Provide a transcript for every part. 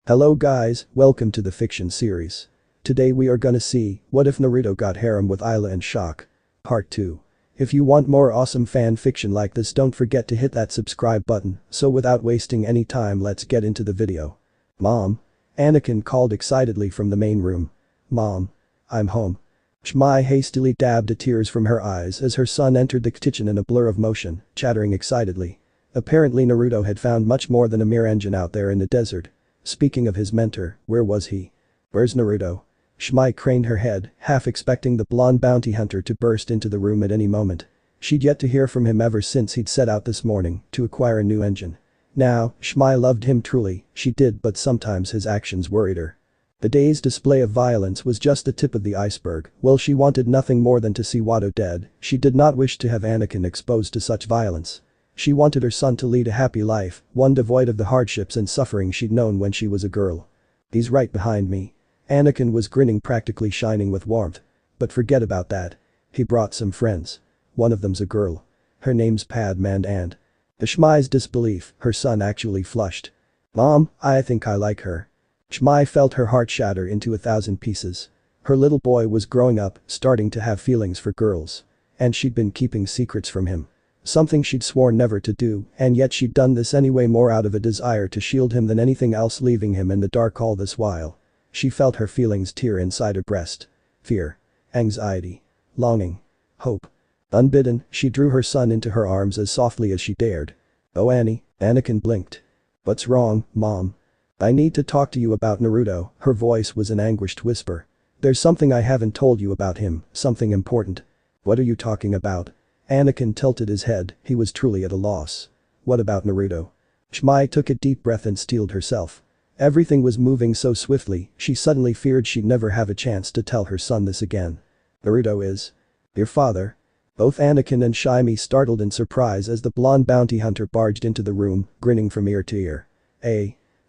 Hello guys, welcome to the fiction series. Today we are gonna see, what if Naruto got harem with Aayla and Shaak? Part 2. If you want more awesome fan fiction like this, don't forget to hit that subscribe button, so without wasting any time let's get into the video. Mom. Anakin called excitedly from the main room. Mom. I'm home. Shmi hastily dabbed tears from her eyes as her son entered the kitchen in a blur of motion, chattering excitedly. Apparently Naruto had found much more than a mere engine out there in the desert. Speaking of his mentor, where was he? Where's Naruto? Shmi craned her head, half expecting the blonde bounty hunter to burst into the room at any moment. She'd yet to hear from him ever since he'd set out this morning to acquire a new engine. Now, Shmi loved him truly, she did, but sometimes his actions worried her. The day's display of violence was just the tip of the iceberg. While she wanted nothing more than to see Watto dead, she did not wish to have Anakin exposed to such violence. She wanted her son to lead a happy life, one devoid of the hardships and suffering she'd known when she was a girl. He's right behind me. Anakin was grinning, practically shining with warmth. But forget about that. He brought some friends. One of them's a girl. Her name's Padme and to Shmi's disbelief, her son actually flushed. Mom, I think I like her. Shmi felt her heart shatter into 1,000 pieces. Her little boy was growing up, starting to have feelings for girls. And she'd been keeping secrets from him. Something she'd sworn never to do, and yet she'd done this anyway, more out of a desire to shield him than anything else, leaving him in the dark all this while. She felt her feelings tear inside her breast. Fear. Anxiety. Longing. Hope. Unbidden, she drew her son into her arms as softly as she dared. Oh Annie, Anakin blinked. What's wrong, Mom? I need to talk to you about Naruto, her voice was an anguished whisper. There's something I haven't told you about him, something important. What are you talking about? Anakin tilted his head, he was truly at a loss. What about Naruto? Shmi took a deep breath and steeled herself. Everything was moving so swiftly, she suddenly feared she'd never have a chance to tell her son this again. Naruto is your father? Both Anakin and Shmi startled in surprise as the blonde bounty hunter barged into the room, grinning from ear to ear.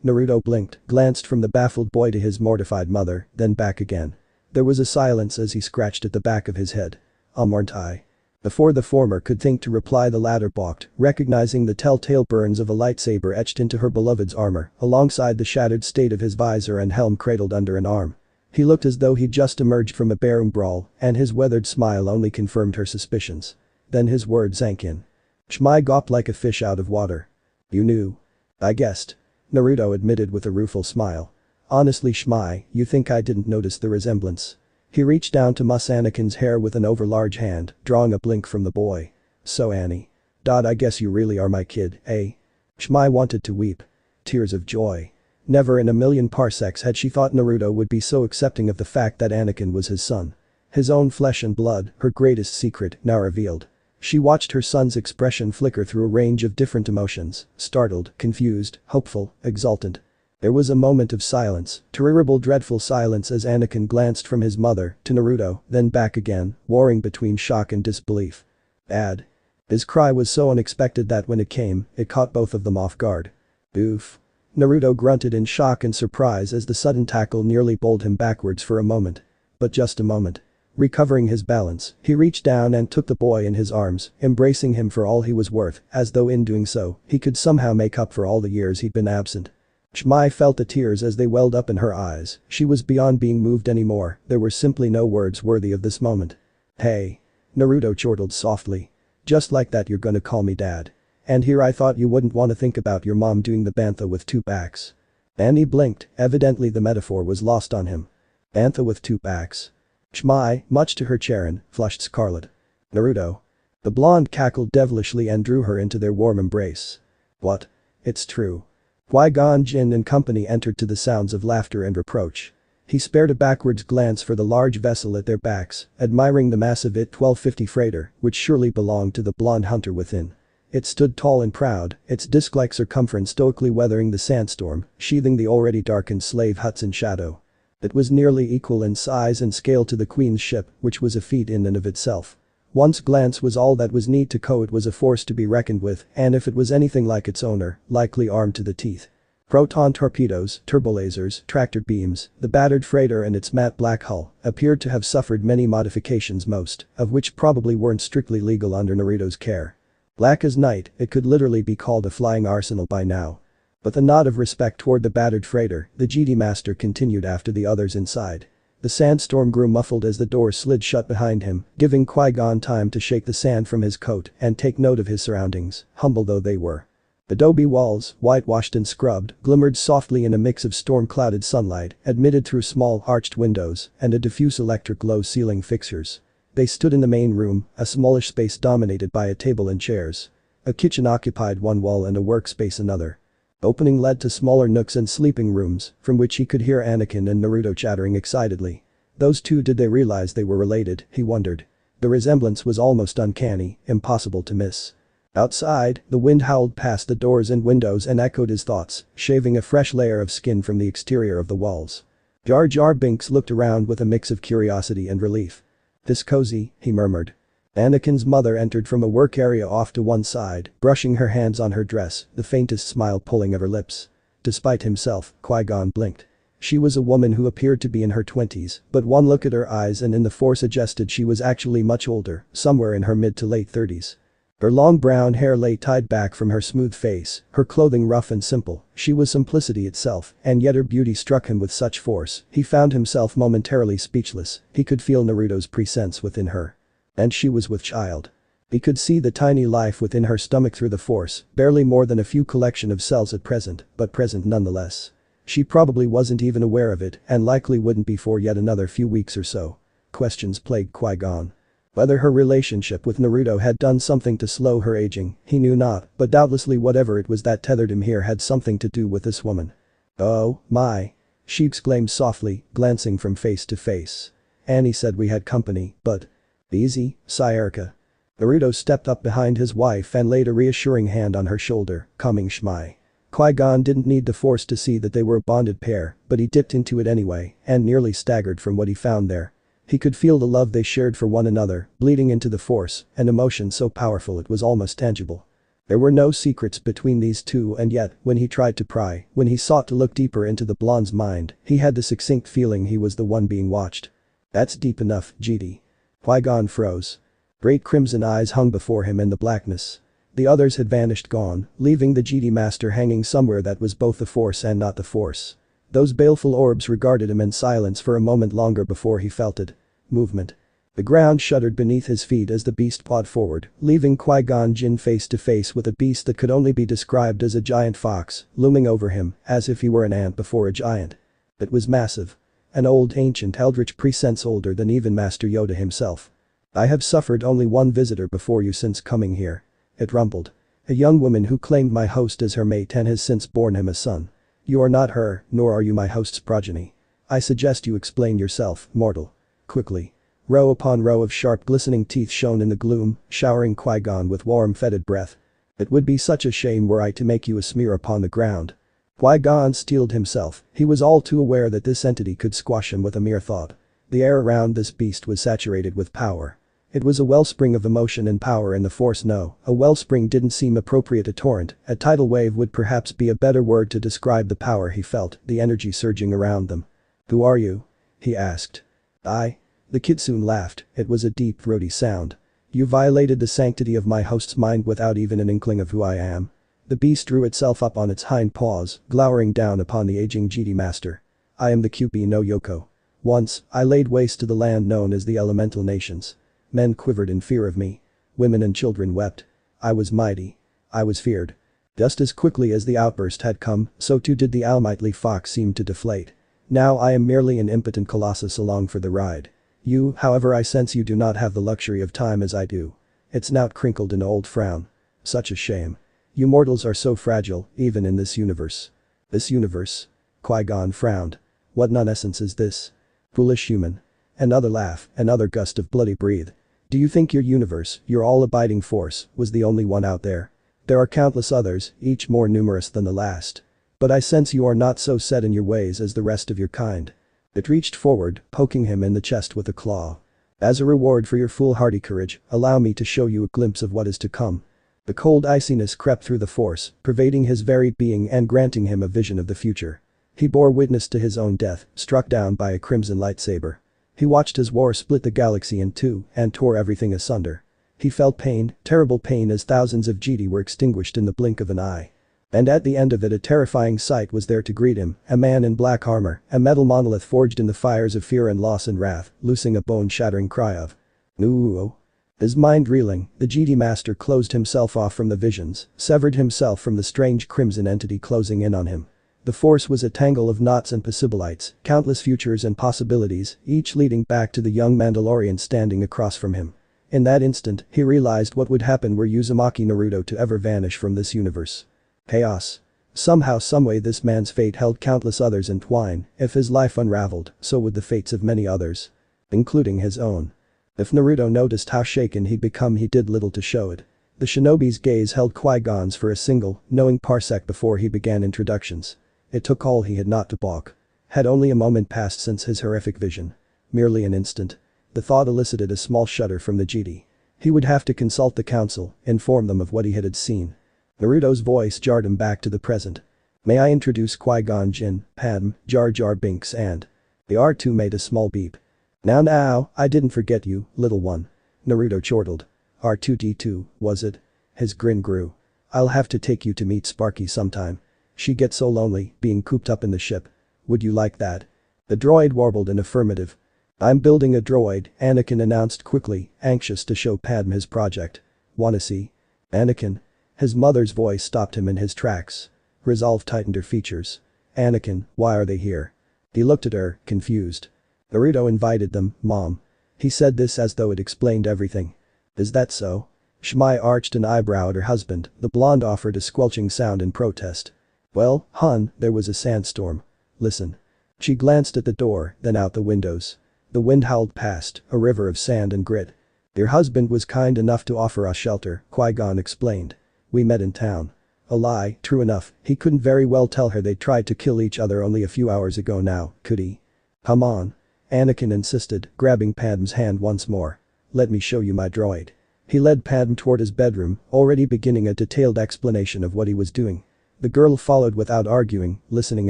Naruto blinked, glanced from the baffled boy to his mortified mother, then back again. There was a silence as he scratched at the back of his head. Aren't I? Before the former could think to reply, the latter balked, recognizing the telltale burns of a lightsaber etched into her beloved's armor, alongside the shattered state of his visor and helm cradled under an arm. He looked as though he'd just emerged from a barroom brawl, and his weathered smile only confirmed her suspicions. Then his words sank in. Shmi gawped like a fish out of water. You knew. I guessed. Naruto admitted with a rueful smile. Honestly Shmi, you think I didn't notice the resemblance? He reached down to muss Anakin's hair with an overlarge hand, drawing a blink from the boy. So Annie. I guess you really are my kid, eh? Shmi wanted to weep. Tears of joy. Never in a million parsecs had she thought Naruto would be so accepting of the fact that Anakin was his son. His own flesh and blood, her greatest secret, now revealed. She watched her son's expression flicker through a range of different emotions, startled, confused, hopeful, exultant. There was a moment of silence, terrible, dreadful silence, as Anakin glanced from his mother to Naruto, then back again, warring between shock and disbelief. Dad. His cry was so unexpected that when it came, it caught both of them off guard. Oof. Naruto grunted in shock and surprise as the sudden tackle nearly bowled him backwards for a moment. But just a moment. Recovering his balance, he reached down and took the boy in his arms, embracing him for all he was worth, as though in doing so, he could somehow make up for all the years he'd been absent. Shmi felt the tears as they welled up in her eyes. She was beyond being moved anymore, there were simply no words worthy of this moment. Hey. Naruto chortled softly. Just like that you're gonna call me dad. And here I thought you wouldn't want to think about your mom doing the bantha with 2 backs. Annie blinked, evidently the metaphor was lost on him. Bantha with 2 backs. Shmi, much to her chagrin, flushed scarlet. Naruto. The blonde cackled devilishly and drew her into their warm embrace. What? It's true. Qui-Gon Jinn and company entered to the sounds of laughter and reproach. He spared a backwards glance for the large vessel at their backs, admiring the massive IT-1250 freighter, which surely belonged to the blonde hunter within. It stood tall and proud, its disc-like circumference stoically weathering the sandstorm, sheathing the already darkened slave huts in shadow. It was nearly equal in size and scale to the Queen's ship, which was a feat in and of itself. Once glance was all that was need to know it was a force to be reckoned with, and if it was anything like its owner, likely armed to the teeth. Proton torpedoes, turbolasers, tractor beams, the battered freighter and its matte black hull appeared to have suffered many modifications, most of which probably weren't strictly legal under Naruto's care. Black as night, it could literally be called a flying arsenal by now. But the nod of respect toward the battered freighter, the GD master continued after the others inside. The sandstorm grew muffled as the door slid shut behind him, giving Qui-Gon time to shake the sand from his coat and take note of his surroundings, humble though they were. Adobe walls, whitewashed and scrubbed, glimmered softly in a mix of storm-clouded sunlight, admitted through small, arched windows, and a diffuse electric glow ceiling fixtures. They stood in the main room, a smallish space dominated by a table and chairs. A kitchen occupied one wall and a workspace another. Opening led to smaller nooks and sleeping rooms, from which he could hear Anakin and Naruto chattering excitedly. Those two, did they realize they were related, he wondered. The resemblance was almost uncanny, impossible to miss. Outside, the wind howled past the doors and windows and echoed his thoughts, shaving a fresh layer of skin from the exterior of the walls. Jar Jar Binks looked around with a mix of curiosity and relief. "This cozy," he murmured. Anakin's mother entered from a work area off to one side, brushing her hands on her dress, the faintest smile pulling at her lips. Despite himself, Qui-Gon blinked. She was a woman who appeared to be in her 20s, but one look at her eyes and in the Force suggested she was actually much older, somewhere in her mid to late 30s. Her long brown hair lay tied back from her smooth face, her clothing rough and simple. She was simplicity itself, and yet her beauty struck him with such force, he found himself momentarily speechless. He could feel Naruto's presence within her. And she was with child. He could see the tiny life within her stomach through the Force, barely more than a few collection of cells at present, but present nonetheless. She probably wasn't even aware of it and likely wouldn't be for yet another few weeks or so. Questions plagued Qui-Gon. Whether her relationship with Naruto had done something to slow her aging, he knew not, but doubtlessly whatever it was that tethered him here had something to do with this woman. "Oh, my," she exclaimed softly, glancing from face to face. "Annie said we had company, but..." "Easy, Sayerka." Naruto stepped up behind his wife and laid a reassuring hand on her shoulder, calming Shmi. Qui-Gon didn't need the Force to see that they were a bonded pair, but he dipped into it anyway and nearly staggered from what he found there. He could feel the love they shared for one another, bleeding into the Force, an emotion so powerful it was almost tangible. There were no secrets between these two, and yet, when he tried to pry, when he sought to look deeper into the blonde's mind, he had the succinct feeling he was the one being watched. "That's deep enough, GD." Qui-Gon froze. Great crimson eyes hung before him in the blackness. The others had vanished, gone, leaving the GD master hanging somewhere that was both the Force and not the Force. Those baleful orbs regarded him in silence for a moment longer before he felt it. Movement. The ground shuddered beneath his feet as the beast pawed forward, leaving Qui-Gon Jinn face to face with a beast that could only be described as a giant fox, looming over him, as if he were an ant before a giant. It was massive. An old ancient eldritch presence older than even Master Yoda himself. "I have suffered only one visitor before you since coming here," it rumbled. "A young woman who claimed my host as her mate and has since borne him a son. You are not her, nor are you my host's progeny. I suggest you explain yourself, mortal." Quickly. Row upon row of sharp glistening teeth shone in the gloom, showering Qui-Gon with warm fetid breath. "It would be such a shame were I to make you a smear upon the ground." Qui-Gon steeled himself, he was all too aware that this entity could squash him with a mere thought. The air around this beast was saturated with power. It was a wellspring of emotion and power in the Force. No, a wellspring didn't seem appropriate. A torrent, a tidal wave would perhaps be a better word to describe the power he felt, the energy surging around them. "Who are you?" he asked. The kitsune laughed, it was a deep throaty sound. "You violated the sanctity of my host's mind without even an inkling of who I am." The beast drew itself up on its hind paws, glowering down upon the aging GD master. "I am the Kyuubi no Yoko. Once, I laid waste to the land known as the Elemental Nations. Men quivered in fear of me. Women and children wept. I was mighty. I was feared." Just as quickly as the outburst had come, so too did the almightly fox seem to deflate. "Now I am merely an impotent colossus along for the ride. You, however, I sense you do not have the luxury of time as I do." Its snout crinkled in an old frown. "Such a shame. You mortals are so fragile, even in this universe." "This universe?" Qui-Gon frowned. "What nonsense is this? Foolish human." Another laugh, another gust of bloody breath. "Do you think your universe, your all-abiding Force, was the only one out there? There are countless others, each more numerous than the last. But I sense you are not so set in your ways as the rest of your kind." It reached forward, poking him in the chest with a claw. "As a reward for your foolhardy courage, allow me to show you a glimpse of what is to come." The cold iciness crept through the Force, pervading his very being and granting him a vision of the future. He bore witness to his own death, struck down by a crimson lightsaber. He watched his war split the galaxy in two and tore everything asunder. He felt pain, terrible pain, as thousands of GD were extinguished in the blink of an eye. And at the end of it a terrifying sight was there to greet him, a man in black armor, a metal monolith forged in the fires of fear and loss and wrath, loosing a bone-shattering cry of "No." His mind reeling, the GD Master closed himself off from the visions, severed himself from the strange crimson entity closing in on him. The force was a tangle of knots and possibilities, countless futures and possibilities, each leading back to the young Mandalorian standing across from him. In that instant, he realized what would happen were Uzumaki Naruto to ever vanish from this universe. Chaos. Somehow someway this man's fate held countless others in twine. If his life unraveled, so would the fates of many others. Including his own. If Naruto noticed how shaken he'd become, he did little to show it. The shinobi's gaze held Qui-Gon's for a single, knowing parsec before he began introductions. It took all he had not to balk. Had only a moment passed since his horrific vision. Merely an instant. The thought elicited a small shudder from the GD. He would have to consult the council, inform them of what he had seen. Naruto's voice jarred him back to the present. "May I introduce Qui-Gon Jinn, Padme, Jar Jar Binks and..." The R2 made a small beep. Now, I didn't forget you, little one." Naruto chortled. "R2-D2, was it?" His grin grew. "I'll have to take you to meet Sparky sometime. She gets so lonely, being cooped up in the ship. Would you like that?" The droid warbled an affirmative. "I'm building a droid," Anakin announced quickly, anxious to show Padme his project. "Wanna see?" "Anakin?" His mother's voice stopped him in his tracks. Resolve tightened her features. "Anakin, why are they here?" He looked at her, confused. "Naruto invited them, Mom." He said this as though it explained everything. "Is that so?" Shmi arched an eyebrow at her husband, the blonde offered a squelching sound in protest. "Well, hon, there was a sandstorm. Listen." She glanced at the door, then out the windows. The wind howled past, a river of sand and grit. "Your husband was kind enough to offer us shelter," Qui-Gon explained. "We met in town." A lie, true enough, he couldn't very well tell her they'd tried to kill each other only a few hours ago now, could he? "Come on." Anakin insisted, grabbing Padme's hand once more. "Let me show you my droid." He led Padme toward his bedroom, already beginning a detailed explanation of what he was doing. The girl followed without arguing, listening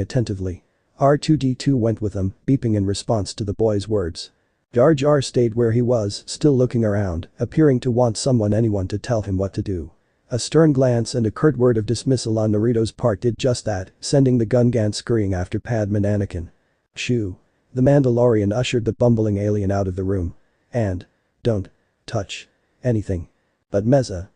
attentively. R2-D2 went with them, beeping in response to the boy's words. Jar Jar stayed where he was, still looking around, appearing to want anyone to tell him what to do. A stern glance and a curt word of dismissal on Naruto's part did just that, sending the Gungan scurrying after Padme and Anakin. "Shoo." The Mandalorian ushered the bumbling alien out of the room. "And don't touch anything. But Meza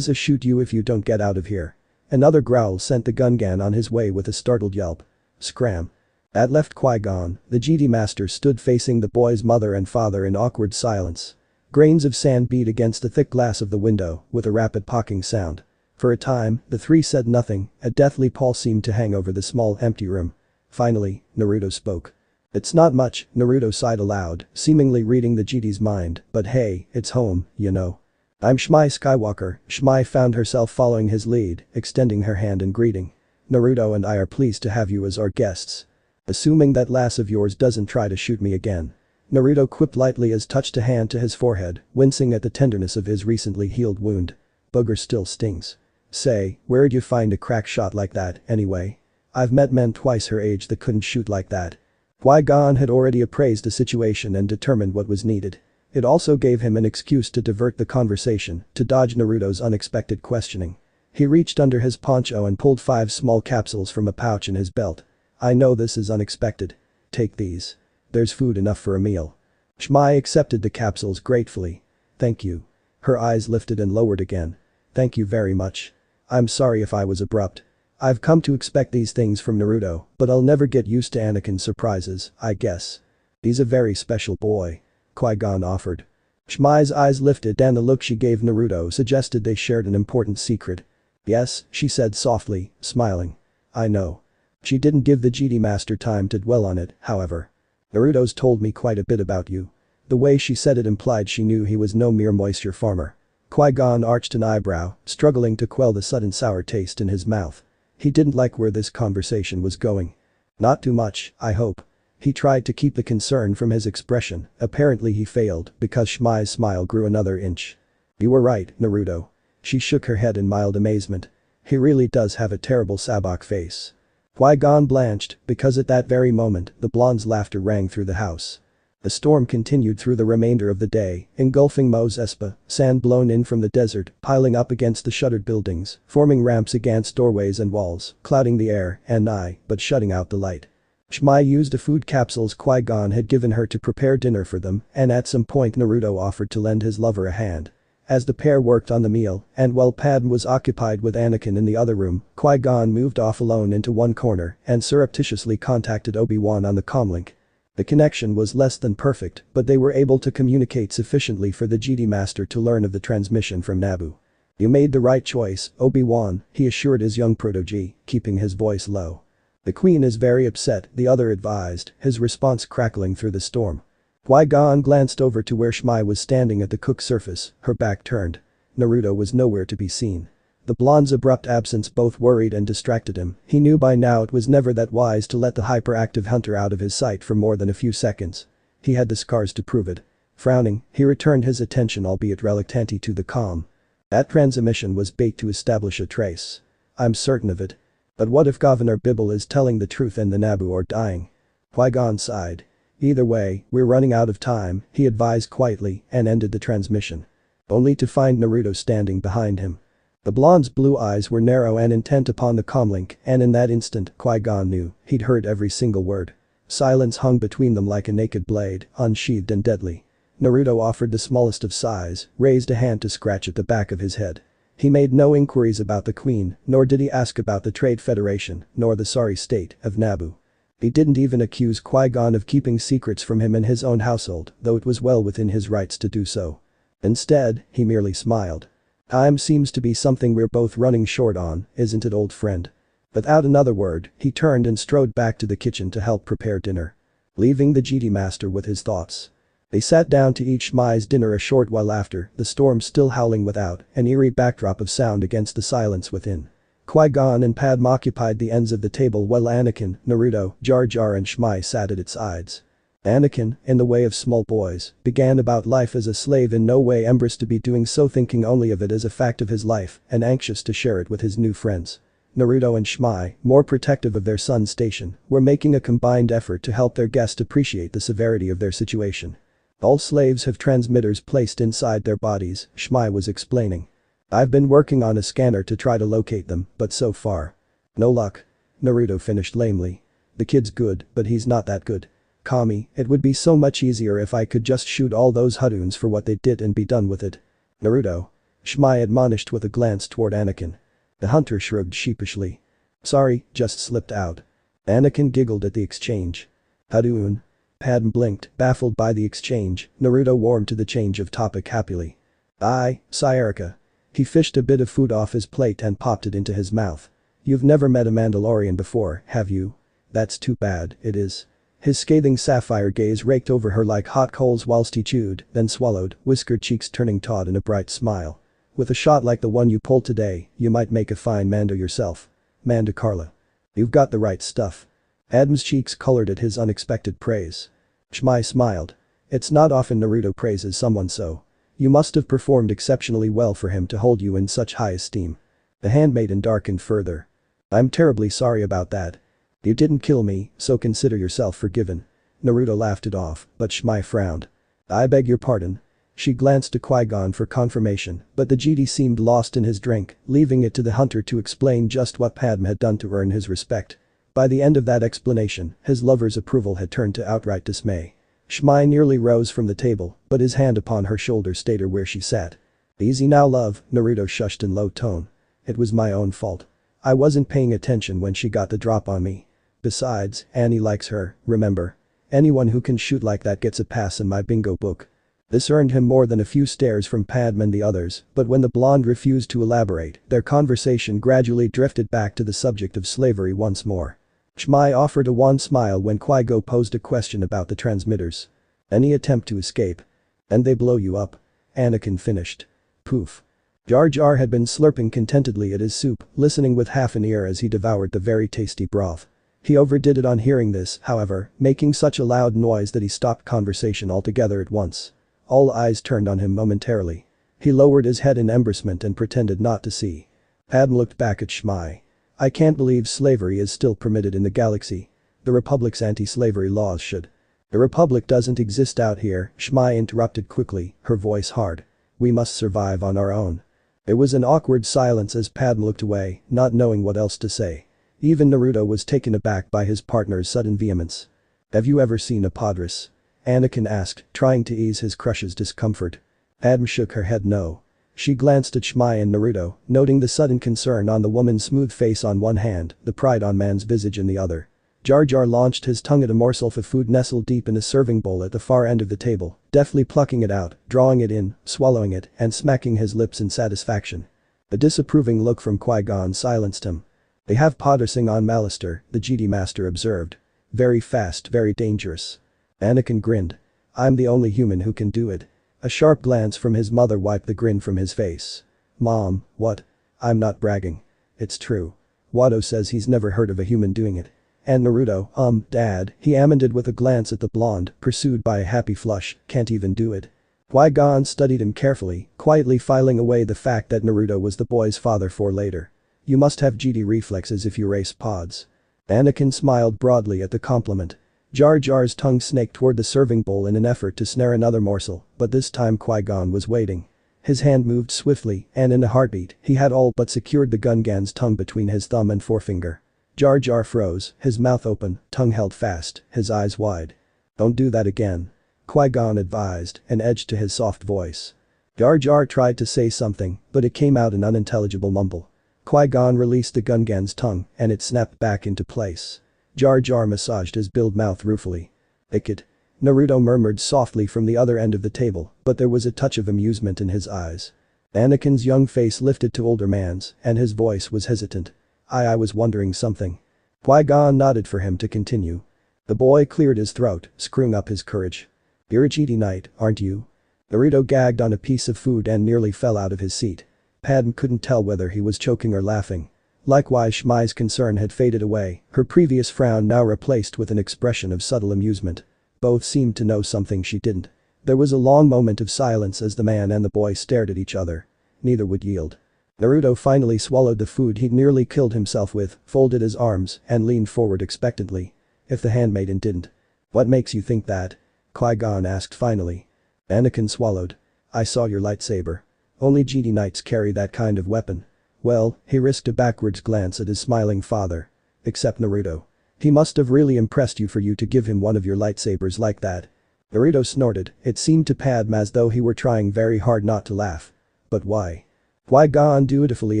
shoot you if you don't get out of here." Another growl sent the Gungan on his way with a startled yelp. Scram. That left Qui-Gon, the GD Master stood facing the boy's mother and father in awkward silence. Grains of sand beat against the thick glass of the window, with a rapid popping sound. For a time, the three said nothing, a deathly pall seemed to hang over the small empty room. Finally, Naruto spoke. "It's not much," Naruto sighed aloud, seemingly reading the GD's mind, "but hey, it's home, you know. I'm Shmi Skywalker." Shmi found herself following his lead, extending her hand in greeting. "Naruto and I are pleased to have you as our guests. Assuming that lass of yours doesn't try to shoot me again." Naruto quipped lightly as touched a hand to his forehead, wincing at the tenderness of his recently healed wound. "Booger still stings. Say, where'd you find a crack shot like that, anyway? I've met men twice her age that couldn't shoot like that." Qui-Gon had already appraised the situation and determined what was needed. It also gave him an excuse to divert the conversation, to dodge Naruto's unexpected questioning. He reached under his poncho and pulled 5 small capsules from a pouch in his belt. "I know this is unexpected. Take these. There's food enough for a meal." Shmi accepted the capsules gratefully. "Thank you." Her eyes lifted and lowered again. "Thank you very much. I'm sorry if I was abrupt. I've come to expect these things from Naruto, but I'll never get used to Anakin's surprises, I guess. He's a very special boy." Qui-Gon offered. Shmi's eyes lifted and the look she gave Naruto suggested they shared an important secret. "Yes," she said softly, smiling. "I know." She didn't give the GD Master time to dwell on it, however. "Naruto's told me quite a bit about you." The way she said it implied she knew he was no mere moisture farmer. Qui-Gon arched an eyebrow, struggling to quell the sudden sour taste in his mouth. He didn't like where this conversation was going. "Not too much, I hope." He tried to keep the concern from his expression, apparently he failed because Shmi's smile grew another inch. "You were right, Naruto." She shook her head in mild amazement. "He really does have a terrible sabak face." Qui-Gon blanched, because at that very moment, the blonde's laughter rang through the house. The storm continued through the remainder of the day, engulfing Mos Espa, sand blown in from the desert, piling up against the shuttered buildings, forming ramps against doorways and walls, clouding the air and but shutting out the light. Shmi used the food capsules Qui-Gon had given her to prepare dinner for them, and at some point Naruto offered to lend his lover a hand. As the pair worked on the meal, and while Padme was occupied with Anakin in the other room, Qui-Gon moved off alone into one corner and surreptitiously contacted Obi-Wan on the comlink. The connection was less than perfect, but they were able to communicate sufficiently for the Jedi Master to learn of the transmission from Naboo. "You made the right choice, Obi-Wan," he assured his young protege, keeping his voice low. "The Queen is very upset," the other advised, his response crackling through the storm. Qui-Gon glanced over to where Shmi was standing at the cook's surface, her back turned. Naruto was nowhere to be seen. The blonde's abrupt absence both worried and distracted him. He knew by now it was never that wise to let the hyperactive hunter out of his sight for more than a few seconds. He had the scars to prove it. Frowning, he returned his attention albeit reluctantly to the comm. That transmission was bait to establish a trace. "I'm certain of it. But what if Governor Bibble is telling the truth and the Naboo are dying?" Qui-Gon sighed. "Either way, we're running out of time," he advised quietly and ended the transmission. Only to find Naruto standing behind him. The blonde's blue eyes were narrow and intent upon the comlink, and in that instant, Qui-Gon knew he'd heard every single word. Silence hung between them like a naked blade, unsheathed and deadly. Naruto offered the smallest of sighs, raised a hand to scratch at the back of his head. He made no inquiries about the Queen, nor did he ask about the Trade Federation, nor the sorry state of Naboo. He didn't even accuse Qui-Gon of keeping secrets from him in his own household, though it was well within his rights to do so. Instead, he merely smiled. "Time seems to be something we're both running short on, isn't it, old friend?" Without another word, he turned and strode back to the kitchen to help prepare dinner. Leaving the Jedi Master with his thoughts. They sat down to eat Shmi's dinner a short while after, the storm still howling without, an eerie backdrop of sound against the silence within. Qui-Gon and Padme occupied the ends of the table while Anakin, Naruto, Jar Jar and Shmi sat at its sides. Anakin, in the way of small boys, began about life as a slave, in no way embarrassed to be doing so, thinking only of it as a fact of his life and anxious to share it with his new friends. Naruto and Shmi, more protective of their son's station, were making a combined effort to help their guest appreciate the severity of their situation. "All slaves have transmitters placed inside their bodies," Shmi was explaining. "I've been working on a scanner to try to locate them, but so far. No luck." Naruto finished lamely. "The kid's good, but he's not that good. Kami, it would be so much easier if I could just shoot all those Hudoons for what they did and be done with it." "Naruto?" Shmi admonished with a glance toward Anakin. The hunter shrugged sheepishly. "Sorry, just slipped out." Anakin giggled at the exchange. "Hudoon?" Padme blinked, baffled by the exchange. Naruto warmed to the change of topic happily. "Aye, Sayarika." He fished a bit of food off his plate and popped it into his mouth. "You've never met a Mandalorian before, have you? That's too bad, it is." His scathing sapphire gaze raked over her like hot coals whilst he chewed, then swallowed, whiskered cheeks turning taut in a bright smile. "With a shot like the one you pulled today, you might make a fine Mando yourself. Mando Carla. You've got the right stuff." Adam's cheeks colored at his unexpected praise. Shmi smiled. "It's not often Naruto praises someone so. You must have performed exceptionally well for him to hold you in such high esteem." The handmaiden darkened further. "I'm terribly sorry about that. You didn't kill me, so consider yourself forgiven." Naruto laughed it off, but Shmi frowned. "I beg your pardon." She glanced to Qui-Gon for confirmation, but the Jedi seemed lost in his drink, leaving it to the hunter to explain just what Padme had done to earn his respect. By the end of that explanation, his lover's approval had turned to outright dismay. Shmi nearly rose from the table, but his hand upon her shoulder stayed her where she sat. "Easy now, love," Naruto shushed in low tone. "It was my own fault. I wasn't paying attention when she got the drop on me. Besides, Annie likes her, remember? Anyone who can shoot like that gets a pass in my bingo book." This earned him more than a few stares from Padme and the others, but when the blonde refused to elaborate, their conversation gradually drifted back to the subject of slavery once more. Shmi offered a wan smile when Qui-Go posed a question about the transmitters. "Any attempt to escape? And they blow you up." Anakin finished. Poof. Jar Jar had been slurping contentedly at his soup, listening with half an ear as he devoured the very tasty broth. He overdid it on hearing this, however, making such a loud noise that he stopped conversation altogether at once. All eyes turned on him momentarily. He lowered his head in embarrassment and pretended not to see. Padme looked back at Shmi. "I can't believe slavery is still permitted in the galaxy. The Republic's anti-slavery laws should." The Republic doesn't exist out here, Shmi interrupted quickly, her voice hard. We must survive on our own. There was an awkward silence as Padme looked away, not knowing what else to say. Even Naruto was taken aback by his partner's sudden vehemence. Have you ever seen a Padres? Anakin asked, trying to ease his crush's discomfort. Padme shook her head no. She glanced at Shmi and Naruto, noting the sudden concern on the woman's smooth face on one hand, the pride on man's visage in the other. Jar Jar launched his tongue at a morsel of food nestled deep in a serving bowl at the far end of the table, deftly plucking it out, drawing it in, swallowing it, and smacking his lips in satisfaction. The disapproving look from Qui-Gon silenced him. They have Padresing on Mallister, the GD master observed. Very fast, very dangerous. Anakin grinned. I'm the only human who can do it. A sharp glance from his mother wiped the grin from his face. Mom, what? I'm not bragging. It's true. Watto says he's never heard of a human doing it. And Naruto, Dad, he amended with a glance at the blonde, pursued by a happy flush, can't even do it. Qui-Gon studied him carefully, quietly filing away the fact that Naruto was the boy's father for later. You must have GD reflexes if you race pods. Anakin smiled broadly at the compliment. Jar Jar's tongue snaked toward the serving bowl in an effort to snare another morsel, but this time Qui-Gon was waiting. His hand moved swiftly, and in a heartbeat, he had all but secured the Gungan's tongue between his thumb and forefinger. Jar Jar froze, his mouth open, tongue held fast, his eyes wide. Don't do that again. Qui-Gon advised and edged to his soft voice. Jar Jar tried to say something, but it came out an unintelligible mumble. Qui-Gon released the Gungan's tongue and it snapped back into place. Jar Jar massaged his build mouth ruefully. Icked. Naruto murmured softly from the other end of the table, but there was a touch of amusement in his eyes. Anakin's young face lifted to older man's, and his voice was hesitant. I was wondering something. Qui-Gon nodded for him to continue. The boy cleared his throat, screwing up his courage. You're a GD Knight, aren't you? Naruto gagged on a piece of food and nearly fell out of his seat. Padme couldn't tell whether he was choking or laughing. Likewise Shmi's concern had faded away, her previous frown now replaced with an expression of subtle amusement. Both seemed to know something she didn't. There was a long moment of silence as the man and the boy stared at each other. Neither would yield. Naruto finally swallowed the food he'd nearly killed himself with, folded his arms, and leaned forward expectantly. If the handmaiden didn't. What makes you think that? Qui-Gon asked finally. Anakin swallowed. I saw your lightsaber. Only GD Knights carry that kind of weapon. Well, he risked a backwards glance at his smiling father. Except Naruto. He must have really impressed you for you to give him one of your lightsabers like that. Naruto snorted, it seemed to Padme as though he were trying very hard not to laugh. But why? Qui-Gon dutifully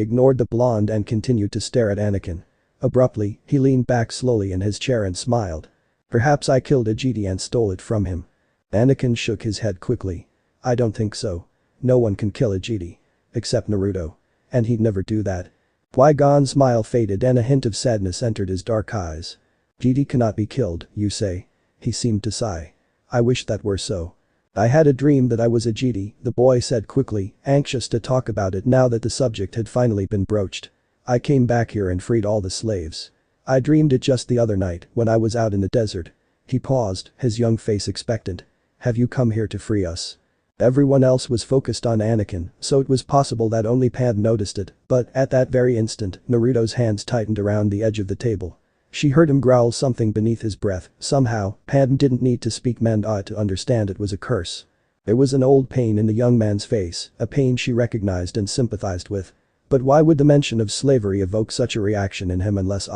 ignored the blonde and continued to stare at Anakin. Abruptly, he leaned back slowly in his chair and smiled. Perhaps I killed a GD and stole it from him. Anakin shook his head quickly. I don't think so. No one can kill a GD. Except Naruto. And he'd never do that. Qui-Gon's smile faded and a hint of sadness entered his dark eyes. GD cannot be killed, you say? He seemed to sigh. I wish that were so. I had a dream that I was a GD, the boy said quickly, anxious to talk about it now that the subject had finally been broached. I came back here and freed all the slaves. I dreamed it just the other night when I was out in the desert. He paused, his young face expectant. Have you come here to free us? Everyone else was focused on Anakin, so it was possible that only Padme noticed it, but at that very instant, Naruto's hands tightened around the edge of the table. She heard him growl something beneath his breath. Somehow, Padme didn't need to speak Mandai to understand it was a curse. There was an old pain in the young man's face, a pain she recognized and sympathized with. But why would the mention of slavery evoke such a reaction in him unless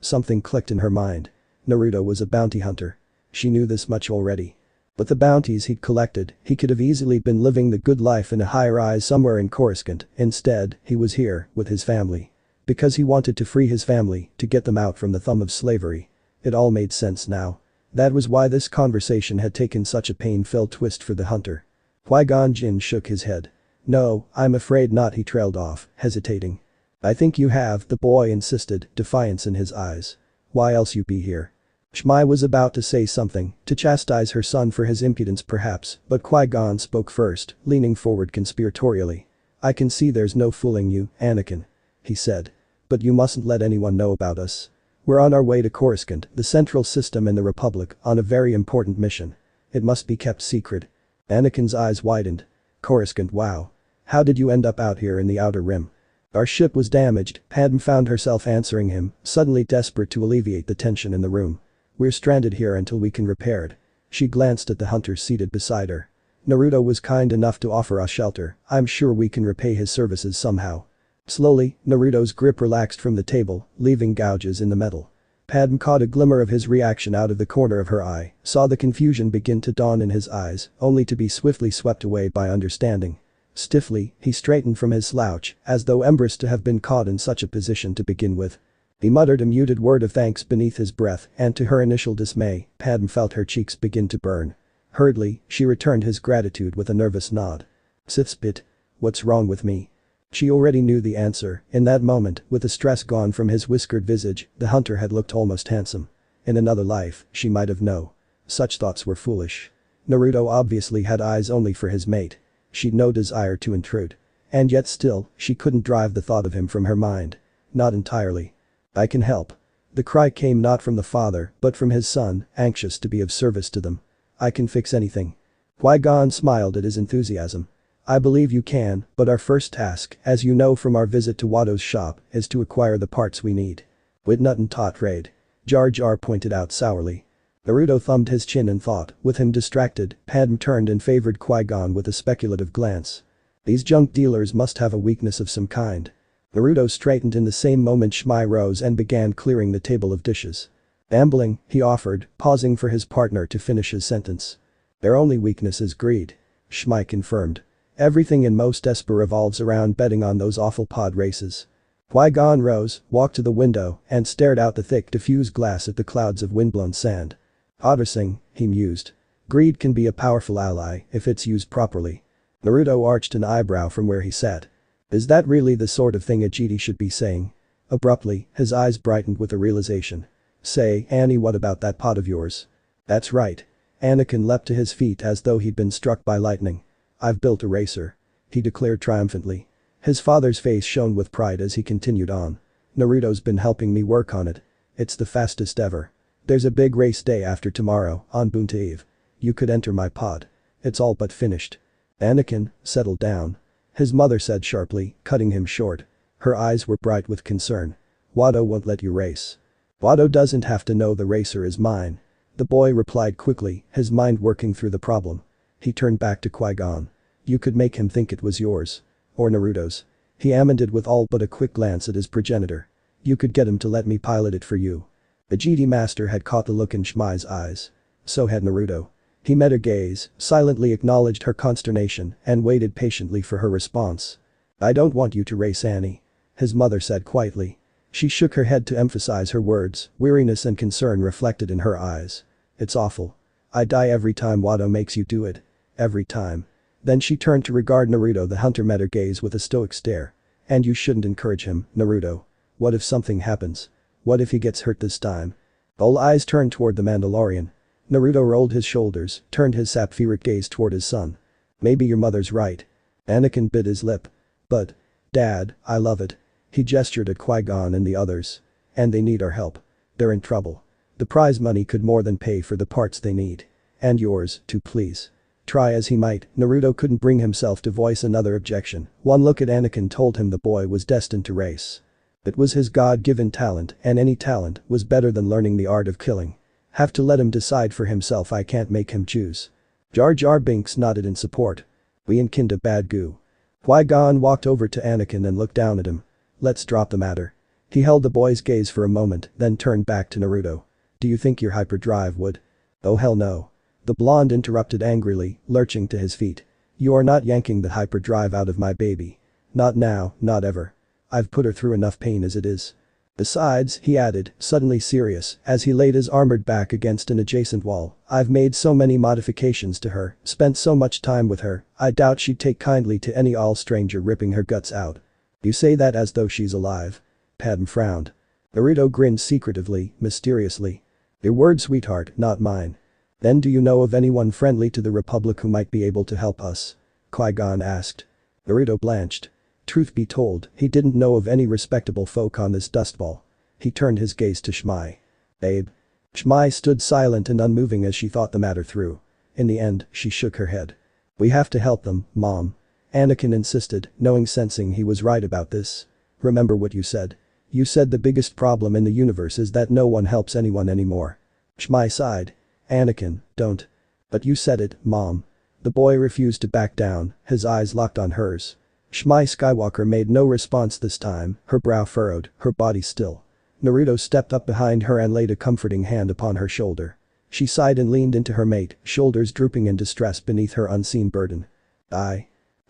Something clicked in her mind. Naruto was a bounty hunter. She knew this much already. But the bounties he'd collected, he could have easily been living the good life in a high-rise somewhere in Coruscant. Instead, he was here, with his family. Because he wanted to free his family, to get them out from the thumb of slavery. It all made sense now. That was why this conversation had taken such a pain-filled twist for the hunter. Qui-Gon Jinn shook his head. No, I'm afraid not, he trailed off, hesitating. I think you have, the boy insisted, defiance in his eyes. Why else you be here? Shmi was about to say something, to chastise her son for his impudence perhaps, but Qui-Gon spoke first, leaning forward conspiratorially. I can see there's no fooling you, Anakin. He said. But you mustn't let anyone know about us. We're on our way to Coruscant, the central system in the Republic, on a very important mission. It must be kept secret. Anakin's eyes widened. Coruscant, wow. How did you end up out here in the Outer Rim? Our ship was damaged, Padme found herself answering him, suddenly desperate to alleviate the tension in the room. We're stranded here until we can repair it. She glanced at the hunter seated beside her. Naruto was kind enough to offer us shelter, I'm sure we can repay his services somehow. Slowly, Naruto's grip relaxed from the table, leaving gouges in the metal. Padme caught a glimmer of his reaction out of the corner of her eye, saw the confusion begin to dawn in his eyes, only to be swiftly swept away by understanding. Stiffly, he straightened from his slouch, as though embarrassed to have been caught in such a position to begin with. He muttered a muted word of thanks beneath his breath, and to her initial dismay, Padme felt her cheeks begin to burn. Hurriedly, she returned his gratitude with a nervous nod. Sithspit. What's wrong with me? She already knew the answer. In that moment, with the stress gone from his whiskered visage, the hunter had looked almost handsome. In another life, she might have known. Such thoughts were foolish. Naruto obviously had eyes only for his mate. She'd no desire to intrude. And yet still, she couldn't drive the thought of him from her mind. Not entirely. I can help. The cry came not from the father, but from his son, anxious to be of service to them. I can fix anything. Qui-Gon smiled at his enthusiasm. I believe you can, but our first task, as you know from our visit to Watto's shop, is to acquire the parts we need. Witnut and tot raid. Jar Jar pointed out sourly. Naruto thumbed his chin in thought, with him distracted, Padme turned and favored Qui-Gon with a speculative glance. These junk dealers must have a weakness of some kind. Naruto straightened in the same moment Shmi rose and began clearing the table of dishes. Ambling, he offered, pausing for his partner to finish his sentence. Their only weakness is greed. Shmi confirmed. Everything in Most Esper revolves around betting on those awful pod races. Qui-Gon rose, walked to the window, and stared out the thick diffused glass at the clouds of windblown sand. Ottersing, he mused. Greed can be a powerful ally if it's used properly. Naruto arched an eyebrow from where he sat. Is that really the sort of thing a GD should be saying? Abruptly, his eyes brightened with a realization. Say, Annie, what about that pot of yours? That's right. Anakin leapt to his feet as though he'd been struck by lightning. I've built a racer. He declared triumphantly. His father's face shone with pride as he continued on. Naruto's been helping me work on it. It's the fastest ever. There's a big race day after tomorrow, on Bunta Eve. You could enter my pod. It's all but finished. Anakin, settle down. His mother said sharply, cutting him short. Her eyes were bright with concern. Watto won't let you race. Watto doesn't have to know the racer is mine. The boy replied quickly, his mind working through the problem. He turned back to Qui-Gon. You could make him think it was yours. Or Naruto's. He amended with all but a quick glance at his progenitor. You could get him to let me pilot it for you. The GD master had caught the look in Shmi's eyes. So had Naruto. He met her gaze, silently acknowledged her consternation, and waited patiently for her response. I don't want you to race Annie. His mother said quietly. She shook her head to emphasize her words, weariness and concern reflected in her eyes. It's awful. I die every time Watto makes you do it. Every time. Then she turned to regard Naruto. The hunter met her gaze with a stoic stare. And you shouldn't encourage him, Naruto. What if something happens? What if he gets hurt this time? All eyes turned toward the Mandalorian. Naruto rolled his shoulders, turned his sapphiric gaze toward his son. Maybe your mother's right. Anakin bit his lip. But. Dad, I love it. He gestured at Qui-Gon and the others. And they need our help. They're in trouble. The prize money could more than pay for the parts they need. And yours, too, please. Try as he might, Naruto couldn't bring himself to voice another objection. One look at Anakin told him the boy was destined to race. It was his God-given talent, and any talent was better than learning the art of killing. Have to let him decide for himself. I can't make him choose. Jar Jar Binks nodded in support. We and kinda bad goo. Qui-Gon walked over to Anakin and looked down at him. Let's drop the matter. He held the boy's gaze for a moment, then turned back to Naruto. Do you think your hyperdrive would? Oh hell no. The blonde interrupted angrily, lurching to his feet. You are not yanking the hyperdrive out of my baby. Not now, not ever. I've put her through enough pain as it is. Besides, he added, suddenly serious, as he laid his armored back against an adjacent wall, I've made so many modifications to her, spent so much time with her, I doubt she'd take kindly to any all-stranger ripping her guts out. You say that as though she's alive. Padme frowned. Naruto grinned secretively, mysteriously. Your word, sweetheart, not mine. Then do you know of anyone friendly to the Republic who might be able to help us? Qui-Gon asked. Naruto blanched. Truth be told, he didn't know of any respectable folk on this dustball. He turned his gaze to Shmi. Babe. Shmi stood silent and unmoving as she thought the matter through. In the end, she shook her head. We have to help them, Mom. Anakin insisted, knowing sensing he was right about this. Remember what you said. You said the biggest problem in the universe is that no one helps anyone anymore. Shmi sighed. Anakin, don't. But you said it, Mom. The boy refused to back down, his eyes locked on hers. Shmi Skywalker made no response this time, her brow furrowed, her body still. Naruto stepped up behind her and laid a comforting hand upon her shoulder. She sighed and leaned into her mate, shoulders drooping in distress beneath her unseen burden.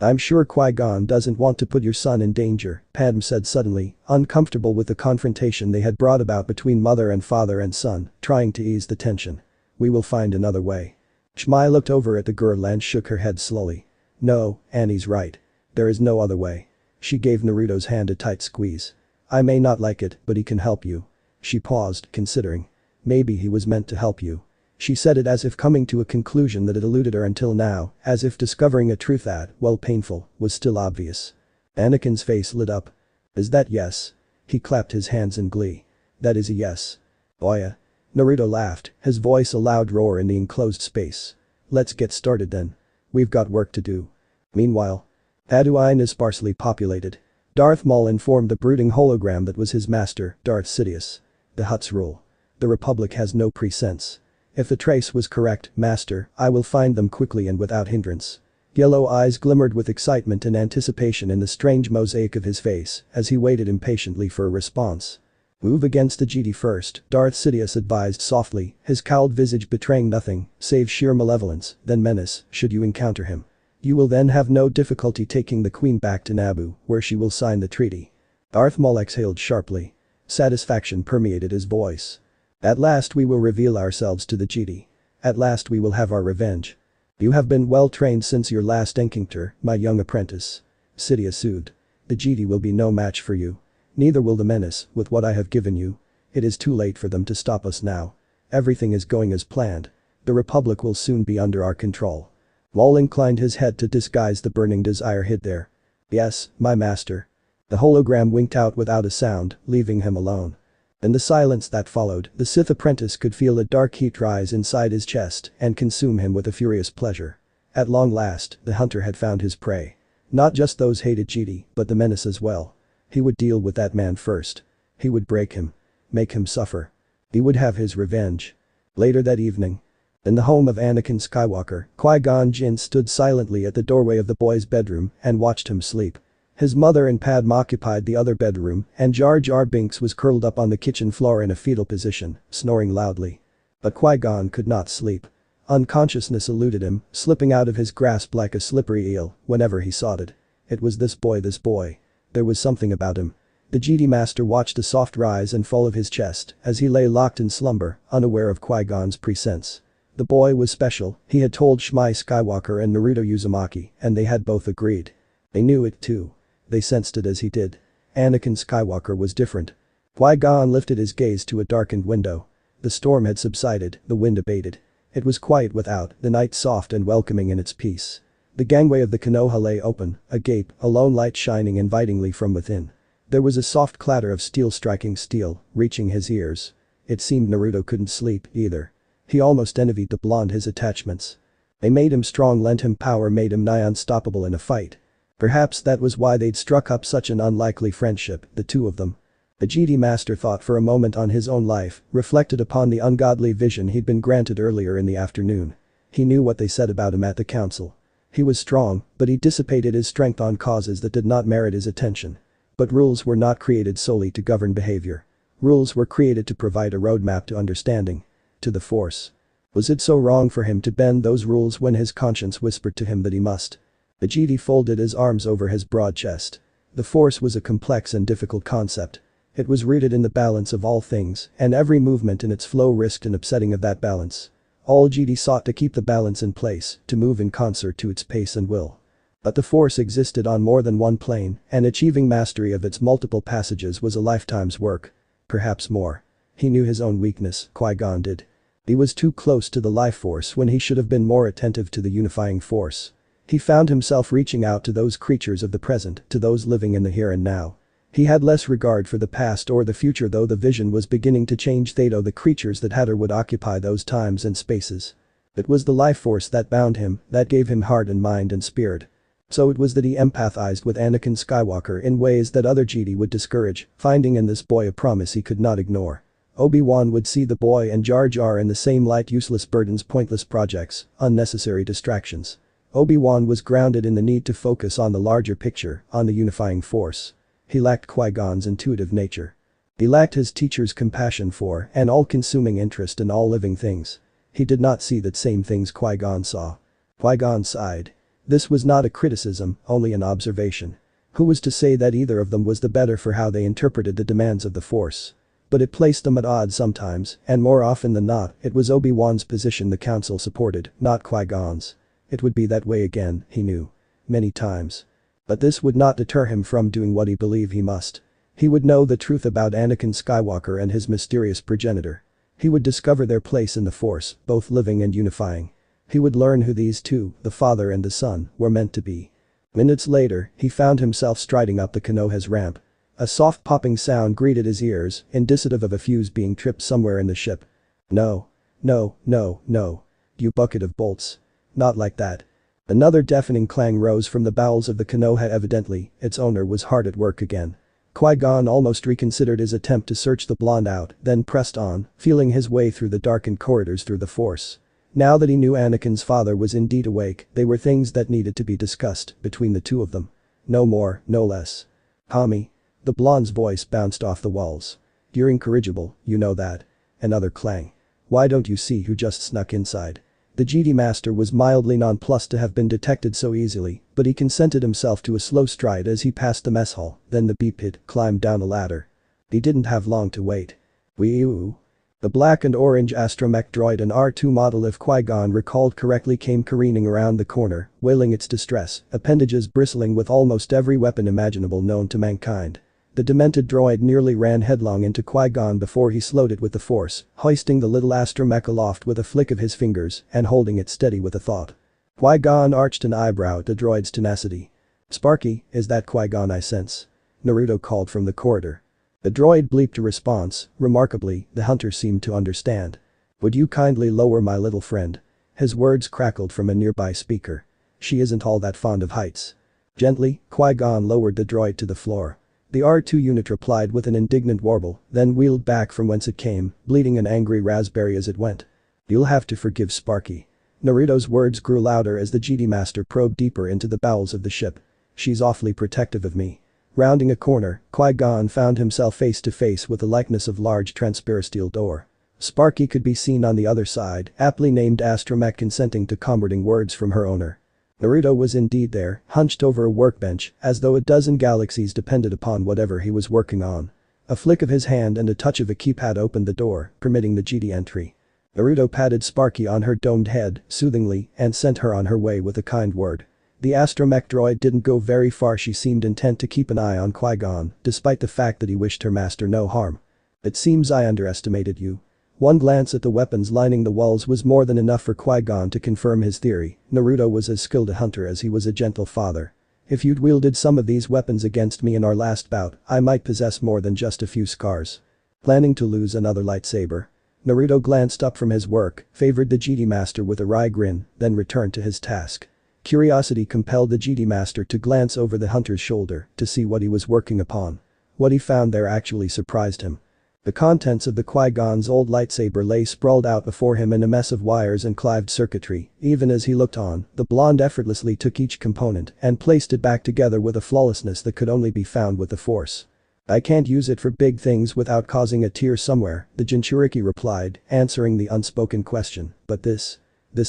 I'm sure Qui-Gon doesn't want to put your son in danger, Padme said suddenly, uncomfortable with the confrontation they had brought about between mother and father and son, trying to ease the tension. We will find another way. Shmi looked over at the girl and shook her head slowly. No, Annie's right. There is no other way. She gave Naruto's hand a tight squeeze. I may not like it, but he can help you. She paused, considering. Maybe he was meant to help you. She said it as if coming to a conclusion that had eluded her until now, as if discovering a truth that, while painful, was still obvious. Anakin's face lit up. Is that yes? He clapped his hands in glee. That is a yes. Oya. Naruto laughed, his voice a loud roar in the enclosed space. Let's get started then. We've got work to do. Meanwhile, Tatooine is sparsely populated. Darth Maul informed the brooding hologram that was his master, Darth Sidious. The Hutts rule. The Republic has no pretense. If the trace was correct, Master, I will find them quickly and without hindrance. Yellow eyes glimmered with excitement and anticipation in the strange mosaic of his face as he waited impatiently for a response. Move against the GD first, Darth Sidious advised softly, his cowled visage betraying nothing save sheer malevolence, then menace, should you encounter him. You will then have no difficulty taking the Queen back to Naboo, where she will sign the treaty. Darth Maul exhaled sharply. Satisfaction permeated his voice. At last we will reveal ourselves to the GD. At last we will have our revenge. You have been well trained since your last encounter, my young apprentice. Sidious soothed. The GD will be no match for you. Neither will the menace, with what I have given you. It is too late for them to stop us now. Everything is going as planned. The Republic will soon be under our control. Maul inclined his head to disguise the burning desire hid there. Yes, my master. The hologram winked out without a sound, leaving him alone. In the silence that followed, the Sith apprentice could feel a dark heat rise inside his chest and consume him with a furious pleasure. At long last, the hunter had found his prey. Not just those hated GD, but the menace as well. He would deal with that man first. He would break him. Make him suffer. He would have his revenge. Later that evening. In the home of Anakin Skywalker, Qui-Gon Jinn stood silently at the doorway of the boy's bedroom and watched him sleep. His mother and Padme occupied the other bedroom, and Jar Jar Binks was curled up on the kitchen floor in a fetal position, snoring loudly. But Qui-Gon could not sleep. Unconsciousness eluded him, slipping out of his grasp like a slippery eel whenever he sought it. It was this boy. There was something about him. The GD Master watched a soft rise and fall of his chest as he lay locked in slumber, unaware of Qui-Gon's presence. The boy was special, he had told Shmi Skywalker and Naruto Uzumaki, and they had both agreed. They knew it too. They sensed it as he did. Anakin Skywalker was different. Qui-Gon lifted his gaze to a darkened window. The storm had subsided, the wind abated. It was quiet without, the night soft and welcoming in its peace. The gangway of the Konoha lay open, agape, a lone light shining invitingly from within. There was a soft clatter of steel striking steel, reaching his ears. It seemed Naruto couldn't sleep, either. He almost envied the blonde his attachments. They made him strong, lent him power, made him nigh unstoppable in a fight. Perhaps that was why they'd struck up such an unlikely friendship, the two of them. The GD Master thought for a moment on his own life, reflected upon the ungodly vision he'd been granted earlier in the afternoon. He knew what they said about him at the council. He was strong, but he dissipated his strength on causes that did not merit his attention. But rules were not created solely to govern behavior. Rules were created to provide a roadmap to understanding. To the Force. Was it so wrong for him to bend those rules when his conscience whispered to him that he must? The GD folded his arms over his broad chest. The Force was a complex and difficult concept. It was rooted in the balance of all things, and every movement in its flow risked an upsetting of that balance. All GD sought to keep the balance in place, to move in concert to its pace and will. But the Force existed on more than one plane, and achieving mastery of its multiple passages was a lifetime's work. Perhaps more. He knew his own weakness, Qui-Gon did. He was too close to the life force when he should have been more attentive to the unifying force. He found himself reaching out to those creatures of the present, to those living in the here and now. He had less regard for the past or the future, though the vision was beginning to change. Though the creatures that had or would occupy those times and spaces. It was the life force that bound him, that gave him heart and mind and spirit. So it was that he empathized with Anakin Skywalker in ways that other GD would discourage, finding in this boy a promise he could not ignore. Obi-Wan would see the boy and Jar Jar in the same light, useless burdens, pointless projects, unnecessary distractions. Obi-Wan was grounded in the need to focus on the larger picture, on the unifying force. He lacked Qui-Gon's intuitive nature. He lacked his teacher's compassion for and all-consuming interest in all living things. He did not see that same things Qui-Gon saw. Qui-Gon sighed. This was not a criticism, only an observation. Who was to say that either of them was the better for how they interpreted the demands of the Force? But it placed them at odds sometimes, and more often than not, it was Obi-Wan's position the Council supported, not Qui-Gon's. It would be that way again, he knew. Many times. But this would not deter him from doing what he believed he must. He would know the truth about Anakin Skywalker and his mysterious progenitor. He would discover their place in the Force, both living and unifying. He would learn who these two, the father and the son, were meant to be. Minutes later, he found himself striding up the Konoha's ramp. A soft popping sound greeted his ears, indicative of a fuse being tripped somewhere in the ship. No. No, no, no. You bucket of bolts. Not like that. Another deafening clang rose from the bowels of the Konoha. Evidently, its owner was hard at work again. Qui-Gon almost reconsidered his attempt to search the blonde out, then pressed on, feeling his way through the darkened corridors through the Force. Now that he knew Anakin's father was indeed awake, they were things that needed to be discussed between the two of them. No more, no less. Homie. The blonde's voice bounced off the walls. You're incorrigible, you know that. Another clang. Why don't you see who just snuck inside? The GD Master was mildly nonplussed to have been detected so easily, but he consented himself to a slow stride as he passed the mess hall, then the beep pit, climbed down a ladder. He didn't have long to wait. Wee-oo. The black and orange astromech droid and R2 model, if Qui-Gon recalled correctly, came careening around the corner, wailing its distress, appendages bristling with almost every weapon imaginable known to mankind. The demented droid nearly ran headlong into Qui-Gon before he slowed it with the Force, hoisting the little astromech aloft with a flick of his fingers and holding it steady with a thought. Qui-Gon arched an eyebrow at the droid's tenacity. "Sparky, is that Qui-Gon I sense?" Naruto called from the corridor. The droid bleeped a response. Remarkably, the hunter seemed to understand. "Would you kindly lower my little friend?" His words crackled from a nearby speaker. "She isn't all that fond of heights." Gently, Qui-Gon lowered the droid to the floor. The R2 unit replied with an indignant warble, then wheeled back from whence it came, bleating an angry raspberry as it went. "You'll have to forgive Sparky." Naruto's words grew louder as the GD Master probed deeper into the bowels of the ship. "She's awfully protective of me." Rounding a corner, Qui-Gon found himself face to face with the likeness of large transparisteel door. Sparky could be seen on the other side, aptly named astromech, consenting to comforting words from her owner. Naruto was indeed there, hunched over a workbench, as though a dozen galaxies depended upon whatever he was working on. A flick of his hand and a touch of a keypad opened the door, permitting the GD entry. Naruto patted Sparky on her domed head, soothingly, and sent her on her way with a kind word. The astromech droid didn't go very far. She seemed intent to keep an eye on Qui-Gon, despite the fact that he wished her master no harm. "It seems I underestimated you." One glance at the weapons lining the walls was more than enough for Qui-Gon to confirm his theory. Naruto was as skilled a hunter as he was a gentle father. "If you'd wielded some of these weapons against me in our last bout, I might possess more than just a few scars." Planning to lose another lightsaber? Naruto glanced up from his work, favored the GD Master with a wry grin, then returned to his task. Curiosity compelled the GD Master to glance over the hunter's shoulder to see what he was working upon. What he found there actually surprised him. The contents of the Qui-Gon's old lightsaber lay sprawled out before him in a mess of wires and clived circuitry. Even as he looked on, the blonde effortlessly took each component and placed it back together with a flawlessness that could only be found with the Force. "I can't use it for big things without causing a tear somewhere," the Jinchuriki replied, answering the unspoken question, "but this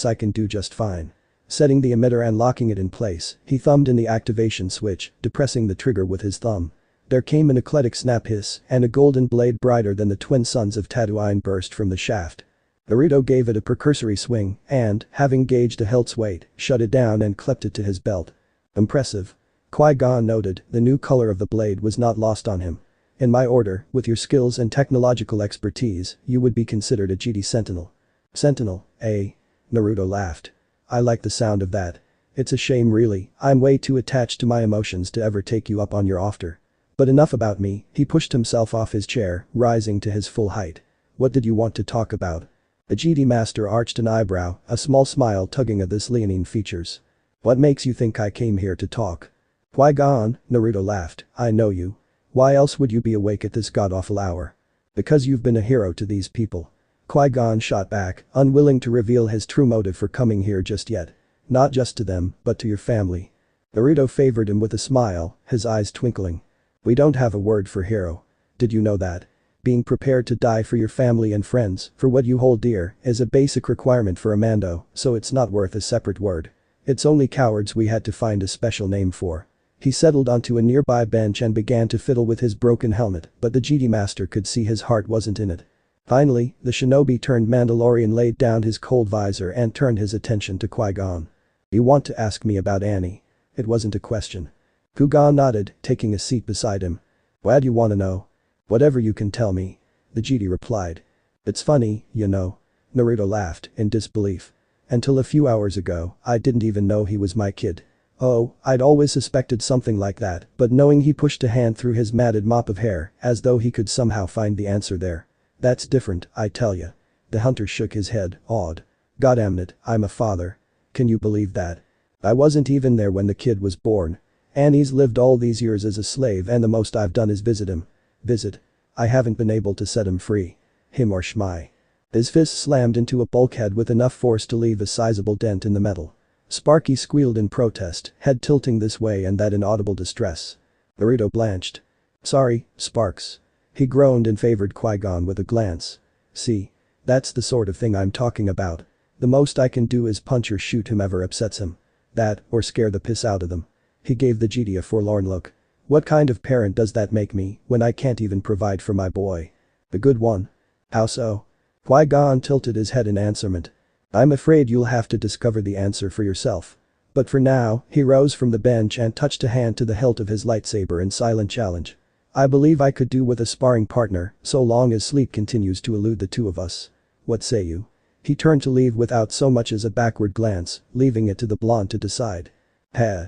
I can do just fine." Setting the emitter and locking it in place, he thumbed in the activation switch, depressing the trigger with his thumb. There came an eclectic snap hiss, and a golden blade brighter than the twin suns of Tatooine burst from the shaft. Naruto gave it a precursory swing and, having gauged the hilt's weight, shut it down and clipped it to his belt. "Impressive." Qui-Gon noted. The new color of the blade was not lost on him. "In my order, with your skills and technological expertise, you would be considered a GD Sentinel." "Sentinel, eh?" Naruto laughed. "I like the sound of that. It's a shame really, I'm way too attached to my emotions to ever take you up on your offer. But enough about me." He pushed himself off his chair, rising to his full height. "What did you want to talk about?" The GD Master arched an eyebrow, a small smile tugging at his leonine features. "What makes you think I came here to talk?" Qui-Gon, Naruto laughed, "I know you. Why else would you be awake at this god-awful hour?" Because you've been a hero to these people. Qui-Gon shot back, unwilling to reveal his true motive for coming here just yet. Not just to them, but to your family. Naruto favored him with a smile, his eyes twinkling. We don't have a word for hero. Did you know that? Being prepared to die for your family and friends, for what you hold dear, is a basic requirement for a Mando, so it's not worth a separate word. It's only cowards we had to find a special name for. He settled onto a nearby bench and began to fiddle with his broken helmet, but the GD master could see his heart wasn't in it. Finally, the shinobi turned Mandalorian laid down his cold visor and turned his attention to Qui-Gon. You want to ask me about Annie? It wasn't a question. Qui-Gon nodded, taking a seat beside him. Why'd you want to know? Whatever you can tell me. The GD replied. It's funny, you know. Naruto laughed, in disbelief. Until a few hours ago, I didn't even know he was my kid. Oh, I'd always suspected something like that, but knowing he pushed a hand through his matted mop of hair, as though he could somehow find the answer there. That's different, I tell ya. The hunter shook his head, awed. Goddammit, I'm a father. Can you believe that? I wasn't even there when the kid was born. Annie's lived all these years as a slave and the most I've done is visit him. Visit? I haven't been able to set him free. Him or Shmi. His fist slammed into a bulkhead with enough force to leave a sizable dent in the metal. Sparky squealed in protest, head tilting this way and that in audible distress. Naruto blanched. Sorry, Sparks. He groaned and favored Qui-Gon with a glance. See? That's the sort of thing I'm talking about. The most I can do is punch or shoot whomever upsets him. That, or scare the piss out of them. He gave the GD a forlorn look. What kind of parent does that make me, when I can't even provide for my boy? The good one. How so? Qui-Gon tilted his head in answerment. I'm afraid you'll have to discover the answer for yourself. But for now, he rose from the bench and touched a hand to the hilt of his lightsaber in silent challenge. I believe I could do with a sparring partner, so long as sleep continues to elude the two of us. What say you? He turned to leave without so much as a backward glance, leaving it to the blonde to decide. Heh.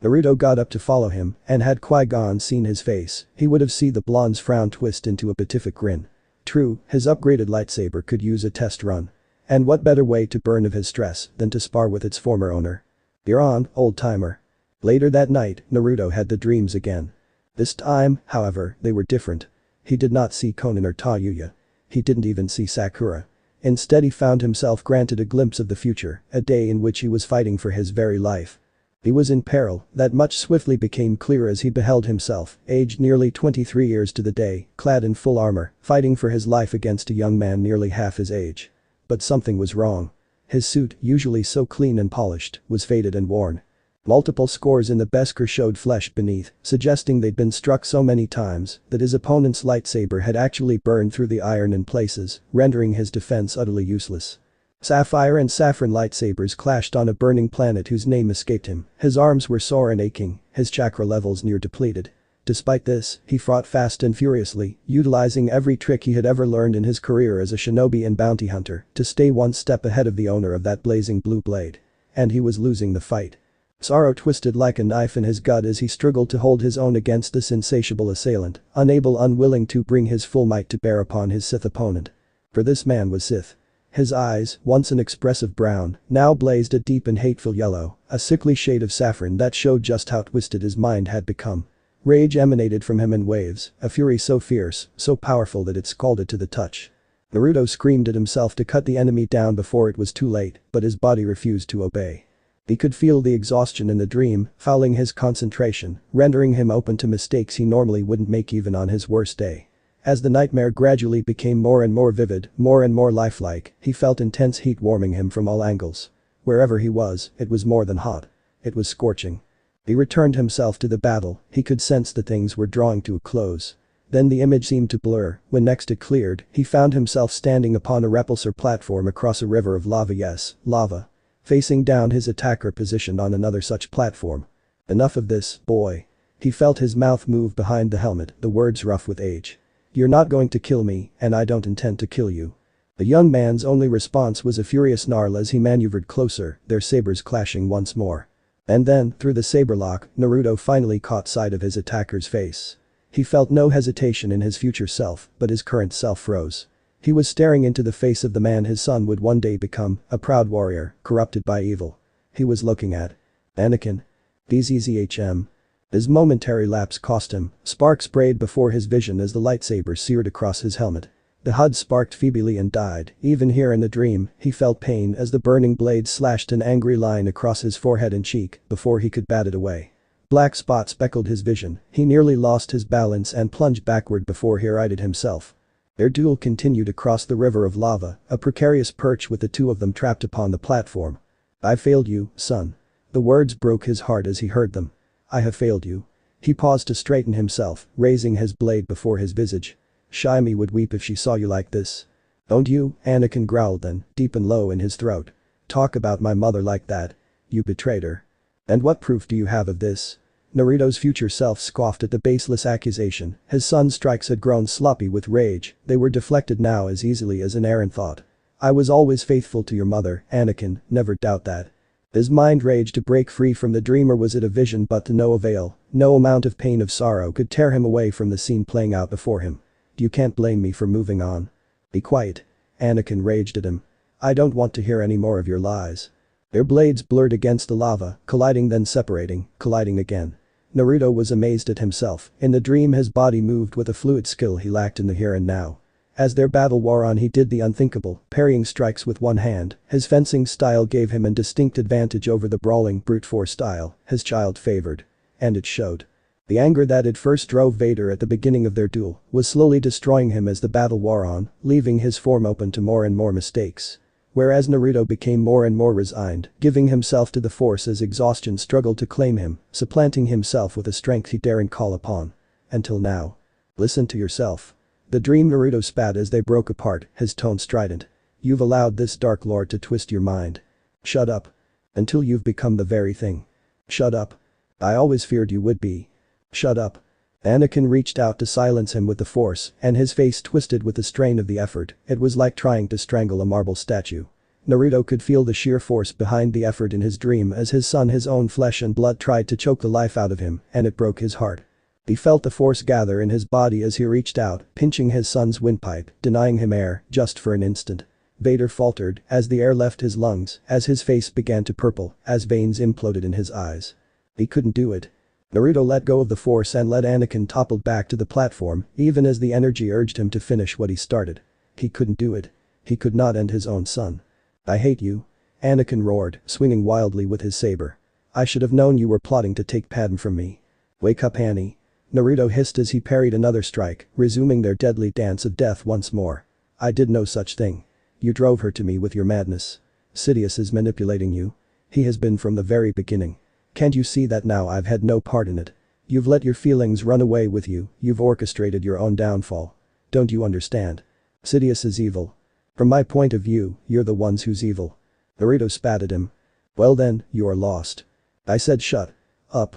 Naruto got up to follow him, and had Qui-Gon seen his face, he would have seen the blonde's frown twist into a beatific grin. True, his upgraded lightsaber could use a test run. And what better way to burn of his stress than to spar with its former owner? You're on, old-timer. Later that night, Naruto had the dreams again. This time, however, they were different. He did not see Konan or Tayuya. He didn't even see Sakura. Instead he found himself granted a glimpse of the future, a day in which he was fighting for his very life. He was in peril, that much swiftly became clear as he beheld himself, aged nearly 23 years to the day, clad in full armor, fighting for his life against a young man nearly half his age. But something was wrong. His suit, usually so clean and polished, was faded and worn. Multiple scores in the Beskar showed flesh beneath, suggesting they'd been struck so many times that his opponent's lightsaber had actually burned through the iron in places, rendering his defense utterly useless. Sapphire and saffron lightsabers clashed on a burning planet whose name escaped him, his arms were sore and aching, his chakra levels near depleted. Despite this, he fought fast and furiously, utilizing every trick he had ever learned in his career as a shinobi and bounty hunter to stay one step ahead of the owner of that blazing blue blade. And he was losing the fight. Sorrow twisted like a knife in his gut as he struggled to hold his own against this insatiable assailant, unwilling to bring his full might to bear upon his Sith opponent. For this man was Sith. His eyes, once an expressive brown, now blazed a deep and hateful yellow, a sickly shade of saffron that showed just how twisted his mind had become. Rage emanated from him in waves, a fury so fierce, so powerful that it scalded to the touch. Naruto screamed at himself to cut the enemy down before it was too late, but his body refused to obey. He could feel the exhaustion in the dream, fouling his concentration, rendering him open to mistakes he normally wouldn't make even on his worst day. As the nightmare gradually became more and more vivid, more and more lifelike, he felt intense heat warming him from all angles. Wherever he was, it was more than hot. It was scorching. He returned himself to the battle, he could sense that things were drawing to a close. Then the image seemed to blur, when next it cleared, he found himself standing upon a repulsor platform across a river of lava lava. Facing down his attacker positioned on another such platform. Enough of this, boy. He felt his mouth move behind the helmet, the words rough with age. You're not going to kill me, and I don't intend to kill you. The young man's only response was a furious snarl as he maneuvered closer, their sabers clashing once more. And then, through the saber lock, Naruto finally caught sight of his attacker's face. He felt no hesitation in his future self, but his current self froze. He was staring into the face of the man his son would one day become, a proud warrior, corrupted by evil. He was looking at Anakin. DZZHM. His momentary lapse cost him, sparks sprayed before his vision as the lightsaber seared across his helmet. The HUD sparked feebly and died. Even here in the dream, he felt pain as the burning blade slashed an angry line across his forehead and cheek before he could bat it away. Black spots speckled his vision, he nearly lost his balance and plunged backward before he righted himself. Their duel continued across the river of lava, a precarious perch with the two of them trapped upon the platform. "I failed you, son." The words broke his heart as he heard them. "I have failed you." He paused to straighten himself, raising his blade before his visage. "Shmi would weep if she saw you like this." "Don't you?" Anakin growled then, deep and low in his throat. "Talk about my mother like that. You betrayed her. And what proof do you have of this?" Naruto's future self scoffed at the baseless accusation, his son's strikes had grown sloppy with rage, they were deflected now as easily as an errant thought. "I was always faithful to your mother, Anakin, never doubt that." His mind raged to break free from the dream, or was it a vision, but to no avail, no amount of pain of sorrow could tear him away from the scene playing out before him. "You can't blame me for moving on." "Be quiet." Anakin raged at him. "I don't want to hear any more of your lies." Their blades blurred against the lava, colliding then separating, colliding again. Naruto was amazed at himself, in the dream his body moved with a fluid skill he lacked in the here and now. As their battle wore on, he did the unthinkable, parrying strikes with one hand, his fencing style gave him a distinct advantage over the brawling brute force style his child favored. And it showed. The anger that had first drove Vader at the beginning of their duel was slowly destroying him as the battle wore on, leaving his form open to more and more mistakes. Whereas Naruto became more and more resigned, giving himself to the force as exhaustion struggled to claim him, supplanting himself with a strength he daren't call upon. Until now. "Listen to yourself." The dream Naruto spat as they broke apart, his tone strident. "You've allowed this Dark Lord to twist your mind. Shut up. Until you've become the very thing. Shut up. I always feared you would be. Shut up." Anakin reached out to silence him with the force, and his face twisted with the strain of the effort, it was like trying to strangle a marble statue. Naruto could feel the sheer force behind the effort in his dream as his son, his own flesh and blood, tried to choke the life out of him, and it broke his heart. He felt the force gather in his body as he reached out, pinching his son's windpipe, denying him air, just for an instant. Vader faltered as the air left his lungs, as his face began to purple, as veins imploded in his eyes. He couldn't do it. Naruto let go of the force and let Anakin topple back to the platform, even as the energy urged him to finish what he started. He couldn't do it. He could not end his own son. "I hate you." Anakin roared, swinging wildly with his saber. "I should have known you were plotting to take Padme from me." "Wake up, Annie." Naruto hissed as he parried another strike, resuming their deadly dance of death once more. "I did no such thing. You drove her to me with your madness. Sidious is manipulating you. He has been from the very beginning. Can't you see that now? I've had no part in it. You've let your feelings run away with you, you've orchestrated your own downfall. Don't you understand? Sidious is evil. From my point of view, you're the ones who's evil." Naruto spat at him. "Well then, you are lost." "I said shut up."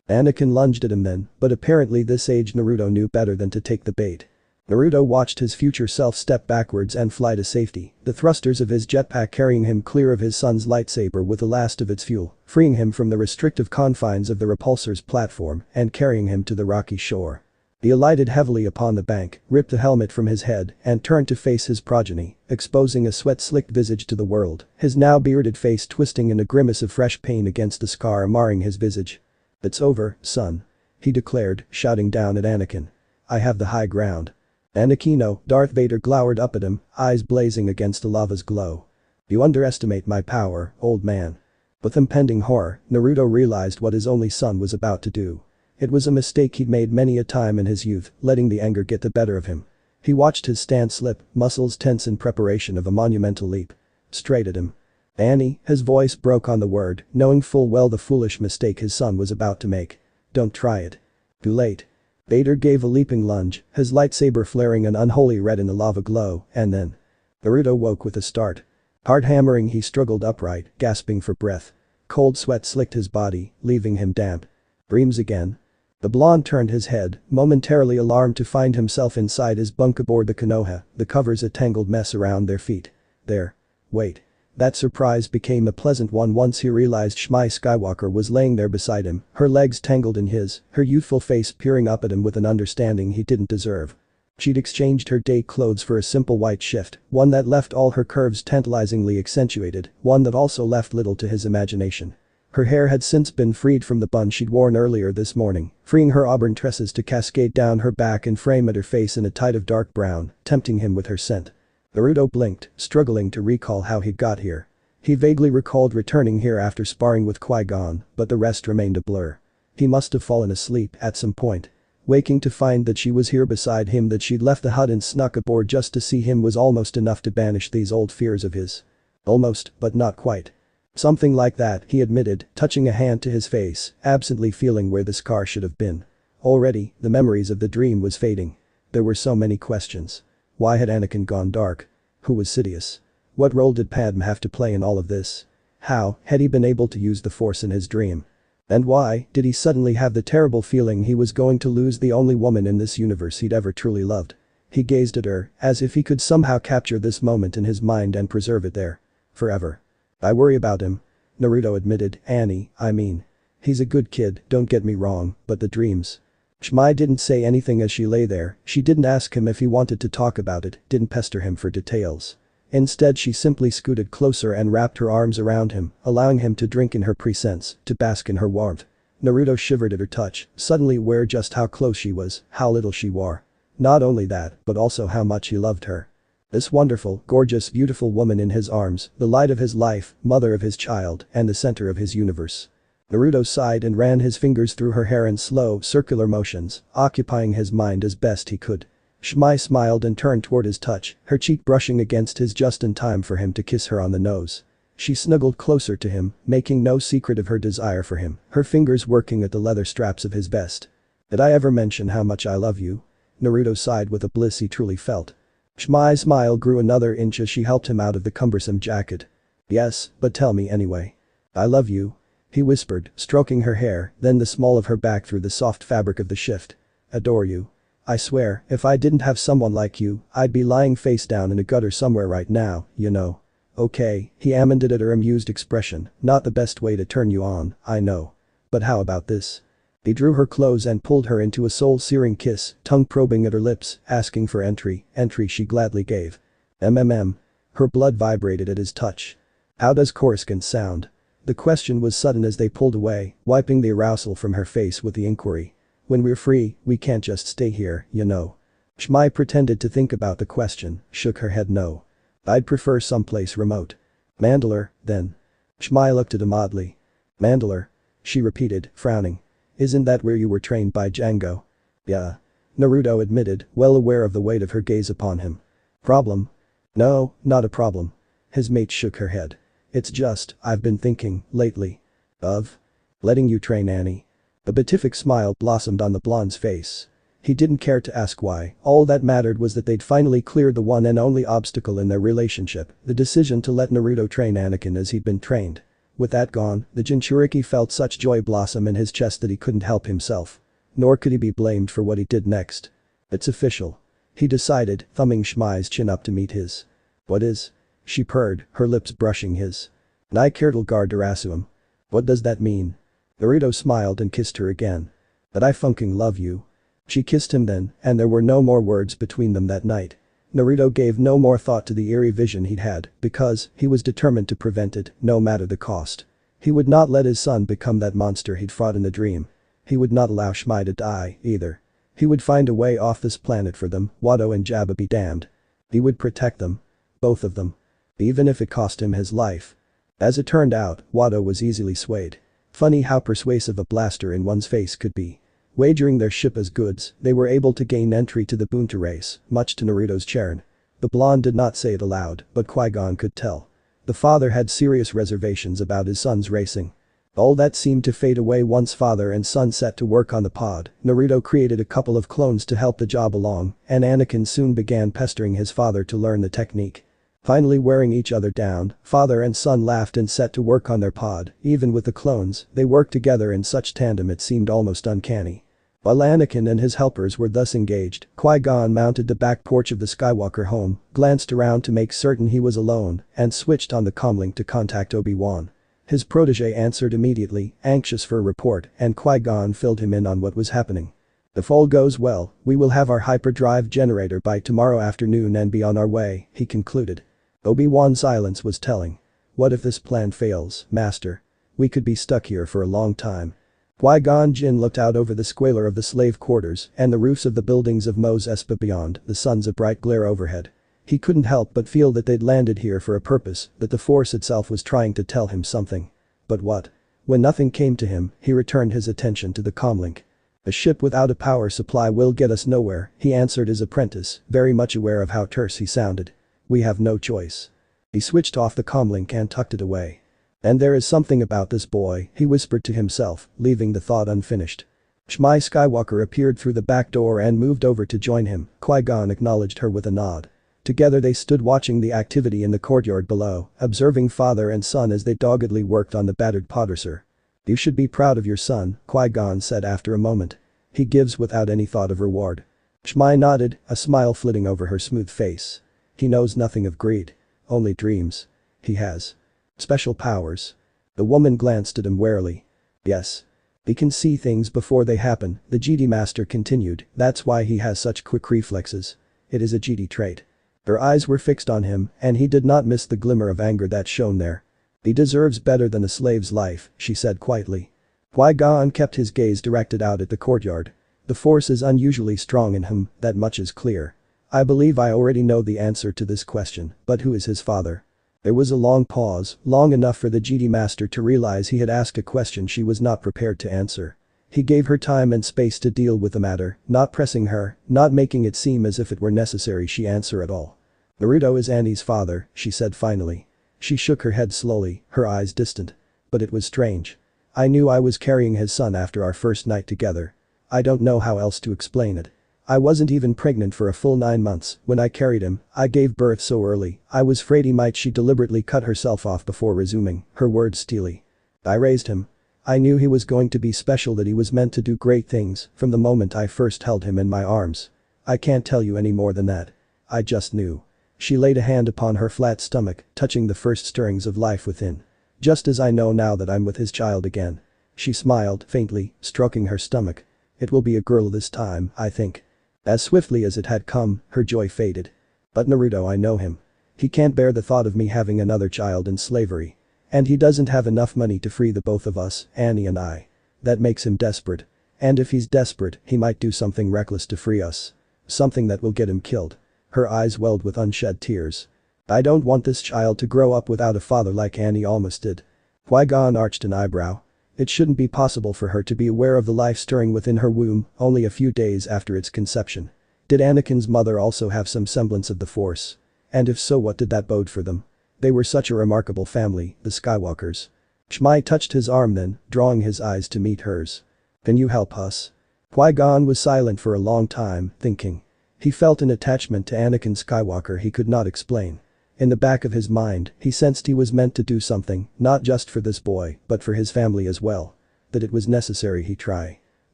Anakin lunged at him then, but apparently this age Naruto knew better than to take the bait. Naruto watched his future self step backwards and fly to safety, the thrusters of his jetpack carrying him clear of his son's lightsaber with the last of its fuel, freeing him from the restrictive confines of the repulsor's platform and carrying him to the rocky shore. He alighted heavily upon the bank, ripped the helmet from his head and turned to face his progeny, exposing a sweat-slicked visage to the world, his now bearded face twisting in a grimace of fresh pain against the scar marring his visage. "It's over, son," he declared, shouting down at Anakin. "I have the high ground." "Anakino," Darth Vader glowered up at him, eyes blazing against the lava's glow. "You underestimate my power, old man." With impending horror, Naruto realized what his only son was about to do. It was a mistake he'd made many a time in his youth, letting the anger get the better of him. He watched his stance slip, muscles tense in preparation of a monumental leap. Straight at him. "Annie," his voice broke on the word, knowing full well the foolish mistake his son was about to make. "Don't try it. Too late." Vader gave a leaping lunge, his lightsaber flaring an unholy red in the lava glow, and then. Naruto woke with a start. Heart hammering, he struggled upright, gasping for breath. Cold sweat slicked his body, leaving him damp. "Dreams again?" The blonde turned his head, momentarily alarmed to find himself inside his bunk aboard the Konoha, the covers a tangled mess around their feet. There. Wait. That surprise became a pleasant one once he realized Shmi Skywalker was laying there beside him, her legs tangled in his, her youthful face peering up at him with an understanding he didn't deserve. She'd exchanged her day clothes for a simple white shift, one that left all her curves tantalizingly accentuated, one that also left little to his imagination. Her hair had since been freed from the bun she'd worn earlier this morning, freeing her auburn tresses to cascade down her back and frame at her face in a tide of dark brown, tempting him with her scent. Naruto blinked, struggling to recall how he'd got here. He vaguely recalled returning here after sparring with Qui-Gon, but the rest remained a blur. He must have fallen asleep at some point. Waking to find that she was here beside him, that she'd left the hut and snuck aboard just to see him, was almost enough to banish these old fears of his. Almost, but not quite. Something like that, he admitted, touching a hand to his face, absently feeling where the scar should have been. Already, the memories of the dream was fading. There were so many questions. Why had Anakin gone dark? Who was Sidious? What role did Padme have to play in all of this? How had he been able to use the Force in his dream? And why did he suddenly have the terrible feeling he was going to lose the only woman in this universe he'd ever truly loved? He gazed at her, as if he could somehow capture this moment in his mind and preserve it there. Forever. I worry about him. Naruto admitted. Annie, I mean. He's a good kid, don't get me wrong, but the dreams. Shmi didn't say anything as she lay there. She didn't ask him if he wanted to talk about it, didn't pester him for details. Instead, she simply scooted closer and wrapped her arms around him, allowing him to drink in her presence, to bask in her warmth. Naruto shivered at her touch, suddenly aware just how close she was, how little she wore. Not only that, but also how much he loved her. This wonderful, gorgeous, beautiful woman in his arms, the light of his life, mother of his child, and the center of his universe. Naruto sighed and ran his fingers through her hair in slow, circular motions, occupying his mind as best he could. Shmi smiled and turned toward his touch, her cheek brushing against his just in time for him to kiss her on the nose. She snuggled closer to him, making no secret of her desire for him, her fingers working at the leather straps of his vest. Did I ever mention how much I love you? Naruto sighed with a bliss he truly felt. Shmi's smile grew another inch as she helped him out of the cumbersome jacket. Yes, but tell me anyway. I love you. He whispered, stroking her hair, then the small of her back through the soft fabric of the shift. Adore you. I swear, if I didn't have someone like you, I'd be lying face down in a gutter somewhere right now, you know. Okay, he amended at her amused expression, not the best way to turn you on, I know. But how about this? He drew her close and pulled her into a soul-searing kiss, tongue probing at her lips, asking for entry she gladly gave. Her blood vibrated at his touch. How does Coruscant sound? The question was sudden as they pulled away, wiping the arousal from her face with the inquiry. When we're free, we can't just stay here, you know. Shmi pretended to think about the question, shook her head no. I'd prefer someplace remote. Mandalore, then. Shmi looked at him oddly. Mandalore? She repeated, frowning. Isn't that where you were trained by Django? Yeah. Naruto admitted, well aware of the weight of her gaze upon him. Problem? No, not a problem. His mate shook her head. It's just, I've been thinking, lately. Of? Letting you train Annie. A beatific smile blossomed on the blonde's face. He didn't care to ask why, all that mattered was that they'd finally cleared the one and only obstacle in their relationship, the decision to let Naruto train Anakin as he'd been trained. With that gone, the Jinchuriki felt such joy blossom in his chest that he couldn't help himself. Nor could he be blamed for what he did next. It's official. He decided, thumbing Shmi's chin up to meet his. What is? She purred, her lips brushing his. Naikirtlegar Darasuum. What does that mean? Naruto smiled and kissed her again. But I fucking love you. She kissed him then, and there were no more words between them that night. Naruto gave no more thought to the eerie vision he'd had, because he was determined to prevent it, no matter the cost. He would not let his son become that monster he'd fought in the dream. He would not allow Shmi to die, either. He would find a way off this planet for them, Watto and Jabba be damned. He would protect them. Both of them. Even if it cost him his life. As it turned out, Watto was easily swayed. Funny how persuasive a blaster in one's face could be. Wagering their ship as goods, they were able to gain entry to the Bunta race, much to Naruto's chagrin. The blonde did not say it aloud, but Qui-Gon could tell. The father had serious reservations about his son's racing. All that seemed to fade away once father and son set to work on the pod. Naruto created a couple of clones to help the job along, and Anakin soon began pestering his father to learn the technique. Finally wearing each other down, father and son laughed and set to work on their pod. Even with the clones, they worked together in such tandem it seemed almost uncanny. While Anakin and his helpers were thus engaged, Qui-Gon mounted the back porch of the Skywalker home, glanced around to make certain he was alone, and switched on the comlink to contact Obi-Wan. His protege answered immediately, anxious for a report, and Qui-Gon filled him in on what was happening. If all goes well, we will have our hyperdrive generator by tomorrow afternoon and be on our way, he concluded. Obi-Wan's silence was telling. What if this plan fails, Master? We could be stuck here for a long time. Qui-Gon Jinn looked out over the squalor of the slave quarters and the roofs of the buildings of Mos Espa beyond, the suns a bright glare overhead. He couldn't help but feel that they'd landed here for a purpose, that the Force itself was trying to tell him something. But what? When nothing came to him, he returned his attention to the comlink. A ship without a power supply will get us nowhere, he answered his apprentice, very much aware of how terse he sounded. We have no choice. He switched off the comlink and tucked it away. And there is something about this boy, he whispered to himself, leaving the thought unfinished. Shmi Skywalker appeared through the back door and moved over to join him. Qui-Gon acknowledged her with a nod. Together they stood watching the activity in the courtyard below, observing father and son as they doggedly worked on the battered podreser. You should be proud of your son, Qui-Gon said after a moment. He gives without any thought of reward. Shmi nodded, a smile flitting over her smooth face. He knows nothing of greed. Only dreams. He has special powers. The woman glanced at him warily. Yes. He can see things before they happen, the GD master continued, that's why he has such quick reflexes. It is a GD trait. Her eyes were fixed on him, and he did not miss the glimmer of anger that shone there. He deserves better than a slave's life, she said quietly. Qui-Gon kept his gaze directed out at the courtyard. The Force is unusually strong in him, that much is clear. I believe I already know the answer to this question, but who is his father? There was a long pause, long enough for the GD master to realize he had asked a question she was not prepared to answer. He gave her time and space to deal with the matter, not pressing her, not making it seem as if it were necessary she answer at all. Naruto is Annie's father, she said finally. She shook her head slowly, her eyes distant. But it was strange. I knew I was carrying his son after our first night together. I don't know how else to explain it. I wasn't even pregnant for a full 9 months when I carried him. I gave birth so early, I was afraid he might. She deliberately cut herself off before resuming, her words steely. I raised him. I knew he was going to be special, that he was meant to do great things from the moment I first held him in my arms. I can't tell you any more than that. I just knew. She laid a hand upon her flat stomach, touching the first stirrings of life within. Just as I know now that I'm with his child again. She smiled faintly, stroking her stomach. It will be a girl this time, I think. As swiftly as it had come, her joy faded. But Naruto, I know him. He can't bear the thought of me having another child in slavery. And he doesn't have enough money to free the both of us, Annie and I. That makes him desperate. And if he's desperate, he might do something reckless to free us. Something that will get him killed. Her eyes welled with unshed tears. I don't want this child to grow up without a father like Annie almost did. Qui-Gon arched an eyebrow. It shouldn't be possible for her to be aware of the life stirring within her womb only a few days after its conception. Did Anakin's mother also have some semblance of the Force? And if so, what did that bode for them? They were such a remarkable family, the Skywalkers. Shmi touched his arm then, drawing his eyes to meet hers. Can you help us? Qui-Gon was silent for a long time, thinking. He felt an attachment to Anakin Skywalker he could not explain. In the back of his mind, he sensed he was meant to do something, not just for this boy, but for his family as well. That it was necessary he try.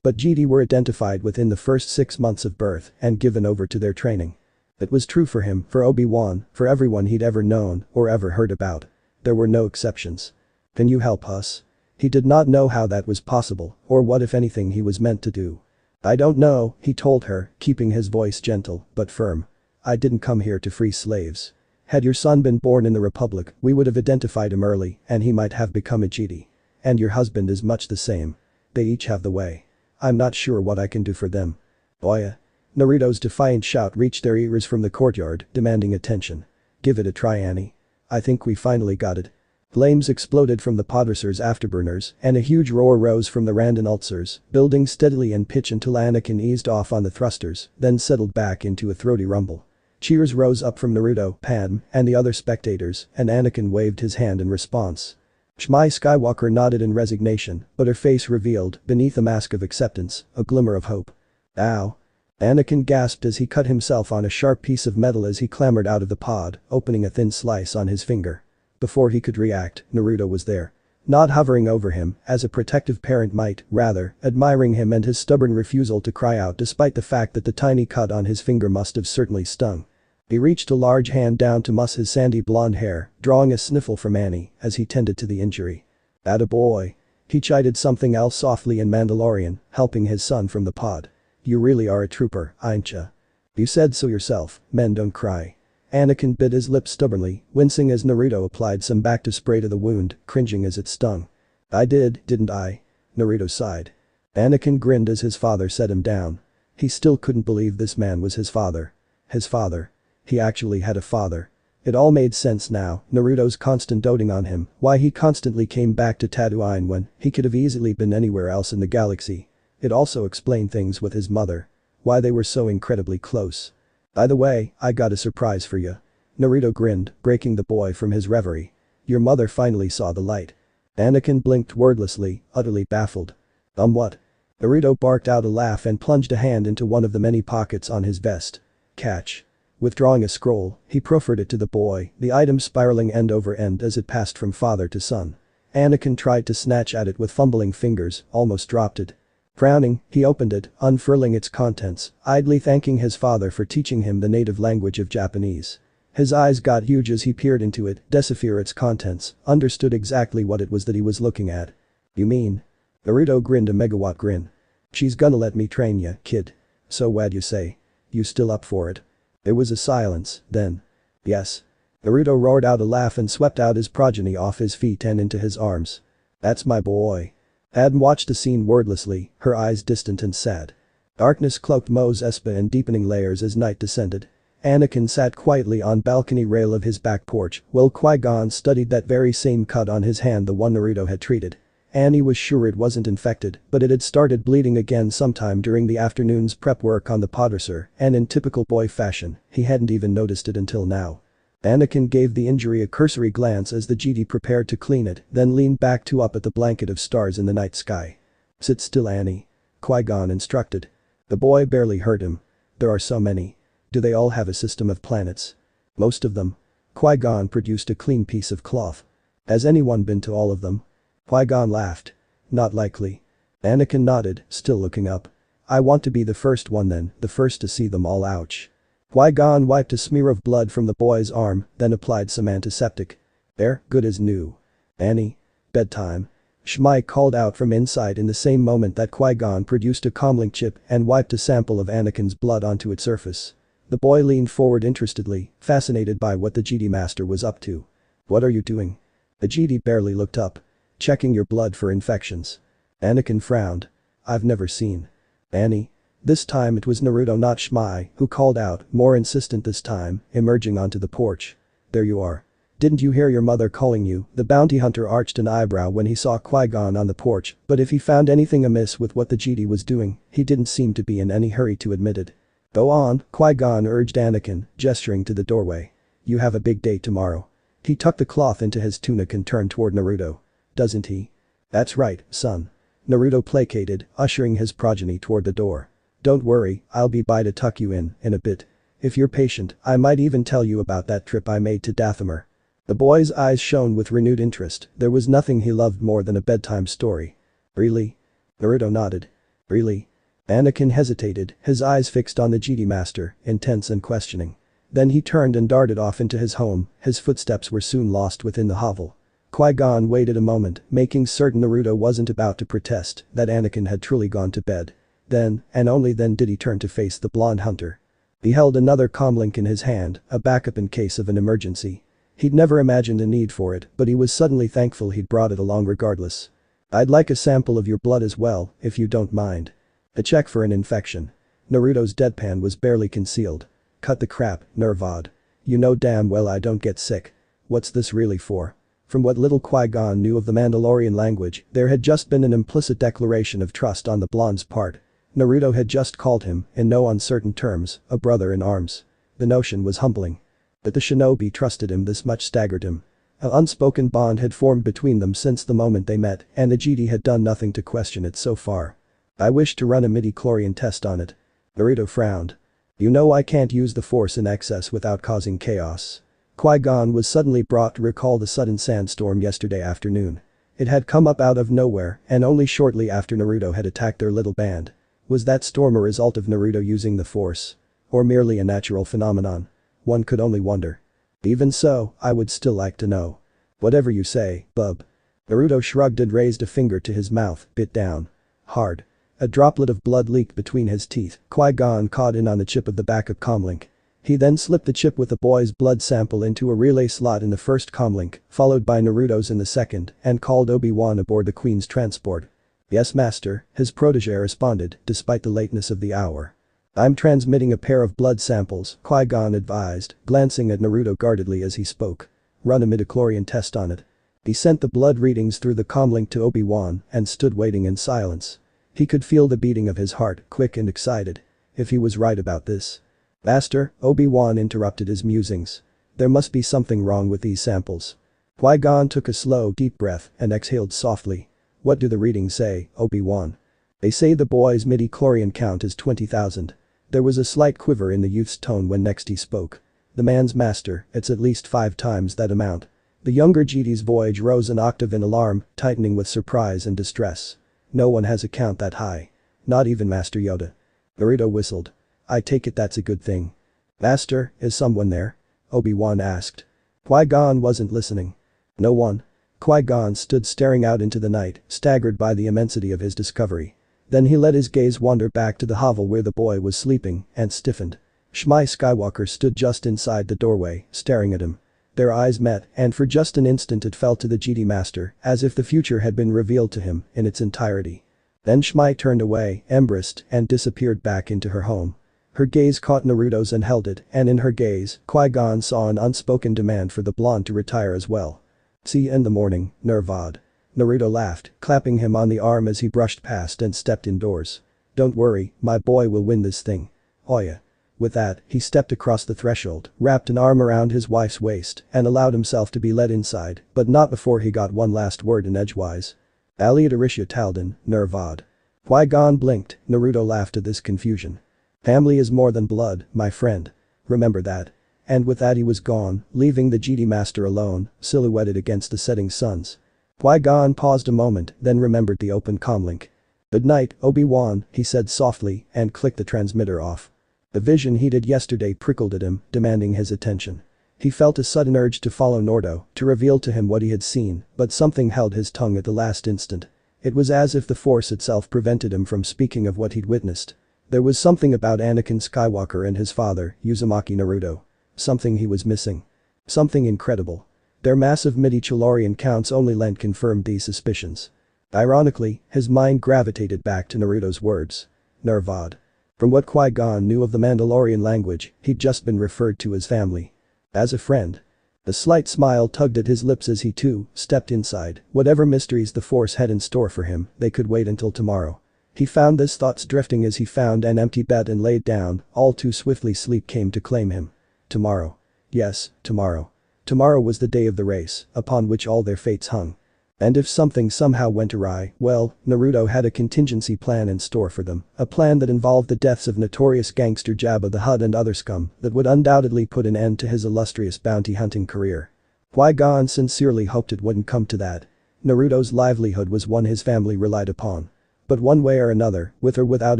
But GD were identified within the first 6 months of birth and given over to their training. It was true for him, for Obi-Wan, for everyone he'd ever known or ever heard about. There were no exceptions. Can you help us? He did not know how that was possible, or what if anything he was meant to do. I don't know, he told her, keeping his voice gentle but firm. I didn't come here to free slaves. Had your son been born in the Republic, we would have identified him early and he might have become a GD. And your husband is much the same. They each have the way. I'm not sure what I can do for them. Oya. Naruto's defiant shout reached their ears from the courtyard, demanding attention. Give it a try, Annie. I think we finally got it. Flames exploded from the Podreser's afterburners and a huge roar rose from the Randan ulcers, building steadily in pitch until Anakin eased off on the thrusters, then settled back into a throaty rumble. Cheers rose up from Naruto, Padme, and the other spectators, and Anakin waved his hand in response. Shmi Skywalker nodded in resignation, but her face revealed, beneath a mask of acceptance, a glimmer of hope. Ow. Anakin gasped as he cut himself on a sharp piece of metal as he clambered out of the pod, opening a thin slice on his finger. Before he could react, Naruto was there. Not hovering over him, as a protective parent might, rather, admiring him and his stubborn refusal to cry out despite the fact that the tiny cut on his finger must have certainly stung. He reached a large hand down to muss his sandy blonde hair, drawing a sniffle from Annie as he tended to the injury. Attaboy. He chided something else softly in Mandalorian, helping his son from the pod. You really are a trooper, ain't ya? You said so yourself, men don't cry. Anakin bit his lip stubbornly, wincing as Naruto applied some Bacta spray to the wound, cringing as it stung. I did, didn't I? Naruto sighed. Anakin grinned as his father set him down. He still couldn't believe this man was his father. His father. He actually had a father. It all made sense now, Naruto's constant doting on him, why he constantly came back to Tatooine when he could have easily been anywhere else in the galaxy. It also explained things with his mother. Why they were so incredibly close. By the way, I got a surprise for you. Naruto grinned, breaking the boy from his reverie. Your mother finally saw the light. Anakin blinked wordlessly, utterly baffled. What? Naruto barked out a laugh and plunged a hand into one of the many pockets on his vest. Catch. Withdrawing a scroll, he proffered it to the boy, the item spiraling end over end as it passed from father to son. Anakin tried to snatch at it with fumbling fingers, almost dropped it. Frowning, he opened it, unfurling its contents, idly thanking his father for teaching him the native language of Japanese. His eyes got huge as he peered into it, deciphered its contents, understood exactly what it was that he was looking at. You mean? Naruto grinned a megawatt grin. She's gonna let me train ya, kid. So what'd you say? You still up for it? There was a silence, then. Yes. Naruto roared out a laugh and swept out his progeny off his feet and into his arms. That's my boy. Adam watched the scene wordlessly, her eyes distant and sad. Darkness cloaked Mos Espa in deepening layers as night descended. Anakin sat quietly on balcony rail of his back porch while Qui-Gon studied that very same cut on his hand the one Naruto had treated. Annie was sure it wasn't infected, but it had started bleeding again sometime during the afternoon's prep work on the Podressor, and in typical boy fashion, he hadn't even noticed it until now. Anakin gave the injury a cursory glance as the GD prepared to clean it, then leaned back to up at the blanket of stars in the night sky. Sit still, Annie. Qui-Gon instructed. The boy barely heard him. There are so many. Do they all have a system of planets? Most of them. Qui-Gon produced a clean piece of cloth. Has anyone been to all of them? Qui-Gon laughed. Not likely. Anakin nodded, still looking up. I want to be the first one then, the first to see them all, ouch. Qui-Gon wiped a smear of blood from the boy's arm, then applied some antiseptic. There, good as new. Annie. Bedtime. Shmi called out from inside in the same moment that Qui-Gon produced a comlink chip and wiped a sample of Anakin's blood onto its surface. The boy leaned forward interestedly, fascinated by what the GD master was up to. What are you doing? The GD barely looked up. Checking your blood for infections. Anakin frowned. I've never seen. Annie. This time it was Naruto, not Shmi, who called out, more insistent this time, emerging onto the porch. There you are. Didn't you hear your mother calling you? The bounty hunter arched an eyebrow when he saw Qui-Gon on the porch, but if he found anything amiss with what the GD was doing, he didn't seem to be in any hurry to admit it. Go on, Qui-Gon urged Anakin, gesturing to the doorway. You have a big day tomorrow. He tucked the cloth into his tunic and turned toward Naruto. Doesn't he? That's right, son. Naruto placated, ushering his progeny toward the door. Don't worry, I'll be by to tuck you in a bit. If you're patient, I might even tell you about that trip I made to Dathomir. The boy's eyes shone with renewed interest, there was nothing he loved more than a bedtime story. Really? Naruto nodded. Really? Anakin hesitated, his eyes fixed on the GD master, intense and questioning. Then he turned and darted off into his home, his footsteps were soon lost within the hovel. Qui-Gon waited a moment, making certain Naruto wasn't about to protest that Anakin had truly gone to bed. Then, and only then did he turn to face the blonde hunter. He held another comlink in his hand, a backup in case of an emergency. He'd never imagined a need for it, but he was suddenly thankful he'd brought it along regardless. I'd like a sample of your blood as well, if you don't mind. A check for an infection. Naruto's deadpan was barely concealed. Cut the crap, Nervod. You know damn well I don't get sick. What's this really for? From what little Qui-Gon knew of the Mandalorian language, there had just been an implicit declaration of trust on the blonde's part. Naruto had just called him, in no uncertain terms, a brother in arms. The notion was humbling. That the shinobi trusted him this much staggered him. An unspoken bond had formed between them since the moment they met, and the GD had done nothing to question it so far. I wish to run a midi-chlorian test on it. Naruto frowned. You know I can't use the force in excess without causing chaos. Qui-Gon was suddenly brought to recall the sudden sandstorm yesterday afternoon. It had come up out of nowhere and only shortly after Naruto had attacked their little band. Was that storm a result of Naruto using the force? Or merely a natural phenomenon? One could only wonder. Even so, I would still like to know. Whatever you say, bub. Naruto shrugged and raised a finger to his mouth, bit down. Hard. A droplet of blood leaked between his teeth, Qui-Gon caught in on the chip of the backup comlink. He then slipped the chip with the boy's blood sample into a relay slot in the first comlink, followed by Naruto's in the second, and called Obi-Wan aboard the Queen's transport. "Yes, master," his protege responded, despite the lateness of the hour. "I'm transmitting a pair of blood samples," Qui-Gon advised, glancing at Naruto guardedly as he spoke. "Run a midichlorian test on it." He sent the blood readings through the comlink to Obi-Wan and stood waiting in silence. He could feel the beating of his heart, quick and excited. If he was right about this. "Master," Obi-Wan interrupted his musings. "There must be something wrong with these samples." Qui-Gon took a slow, deep breath and exhaled softly. "What do the readings say, Obi-Wan?" "They say the boy's midichlorian count is 20,000. There was a slight quiver in the youth's tone when next he spoke. "The man's master, it's at least 5 times that amount." The younger GT's voice rose an octave in alarm, tightening with surprise and distress. "No one has a count that high. Not even Master Yoda." Naruto whistled. "I take it that's a good thing." "Master, is someone there?" Obi-Wan asked. Qui-Gon wasn't listening. "No one." Qui-Gon stood staring out into the night, staggered by the immensity of his discovery. Then he let his gaze wander back to the hovel where the boy was sleeping, and stiffened. Shmi Skywalker stood just inside the doorway, staring at him. Their eyes met, and for just an instant it felt to the GT Master as if the future had been revealed to him in its entirety. Then Shmi turned away, embarrassed, and disappeared back into her home. Her gaze caught Naruto's and held it, and in her gaze, Qui-Gon saw an unspoken demand for the blonde to retire as well. "See you in the morning, Nervad." Naruto laughed, clapping him on the arm as he brushed past and stepped indoors. "Don't worry, my boy will win this thing. Oh yeah." With that, he stepped across the threshold, wrapped an arm around his wife's waist, and allowed himself to be led inside, but not before he got one last word in edgewise. "Aliad Arisha Taldan, Nervad." Qui-Gon blinked, Naruto laughed at this confusion. "Family is more than blood, my friend. Remember that." And with that he was gone, leaving the GT Master alone, silhouetted against the setting suns. Qui-Gon paused a moment, then remembered the open comlink. "Good night, Obi-Wan," he said softly, and clicked the transmitter off. The vision he did yesterday prickled at him, demanding his attention. He felt a sudden urge to follow Naruto, to reveal to him what he had seen, but something held his tongue at the last instant. It was as if the Force itself prevented him from speaking of what he'd witnessed. There was something about Anakin Skywalker and his father, Uzumaki Naruto. Something he was missing. Something incredible. Their massive midichlorian counts only lent confirmed these suspicions. Ironically, his mind gravitated back to Naruto's words. Nervad. From what Qui-Gon knew of the Mandalorian language, he'd just been referred to as family. As a friend. The slight smile tugged at his lips as he too stepped inside. Whatever mysteries the Force had in store for him, they could wait until tomorrow. He found his thoughts drifting as he found an empty bed and laid down, all too swiftly sleep came to claim him. Tomorrow. Yes, tomorrow. Tomorrow was the day of the race, upon which all their fates hung. And if something somehow went awry, well, Naruto had a contingency plan in store for them, a plan that involved the deaths of notorious gangster Jabba the Hutt and other scum that would undoubtedly put an end to his illustrious bounty hunting career. Qui-Gon sincerely hoped it wouldn't come to that. Naruto's livelihood was one his family relied upon. But one way or another, with or without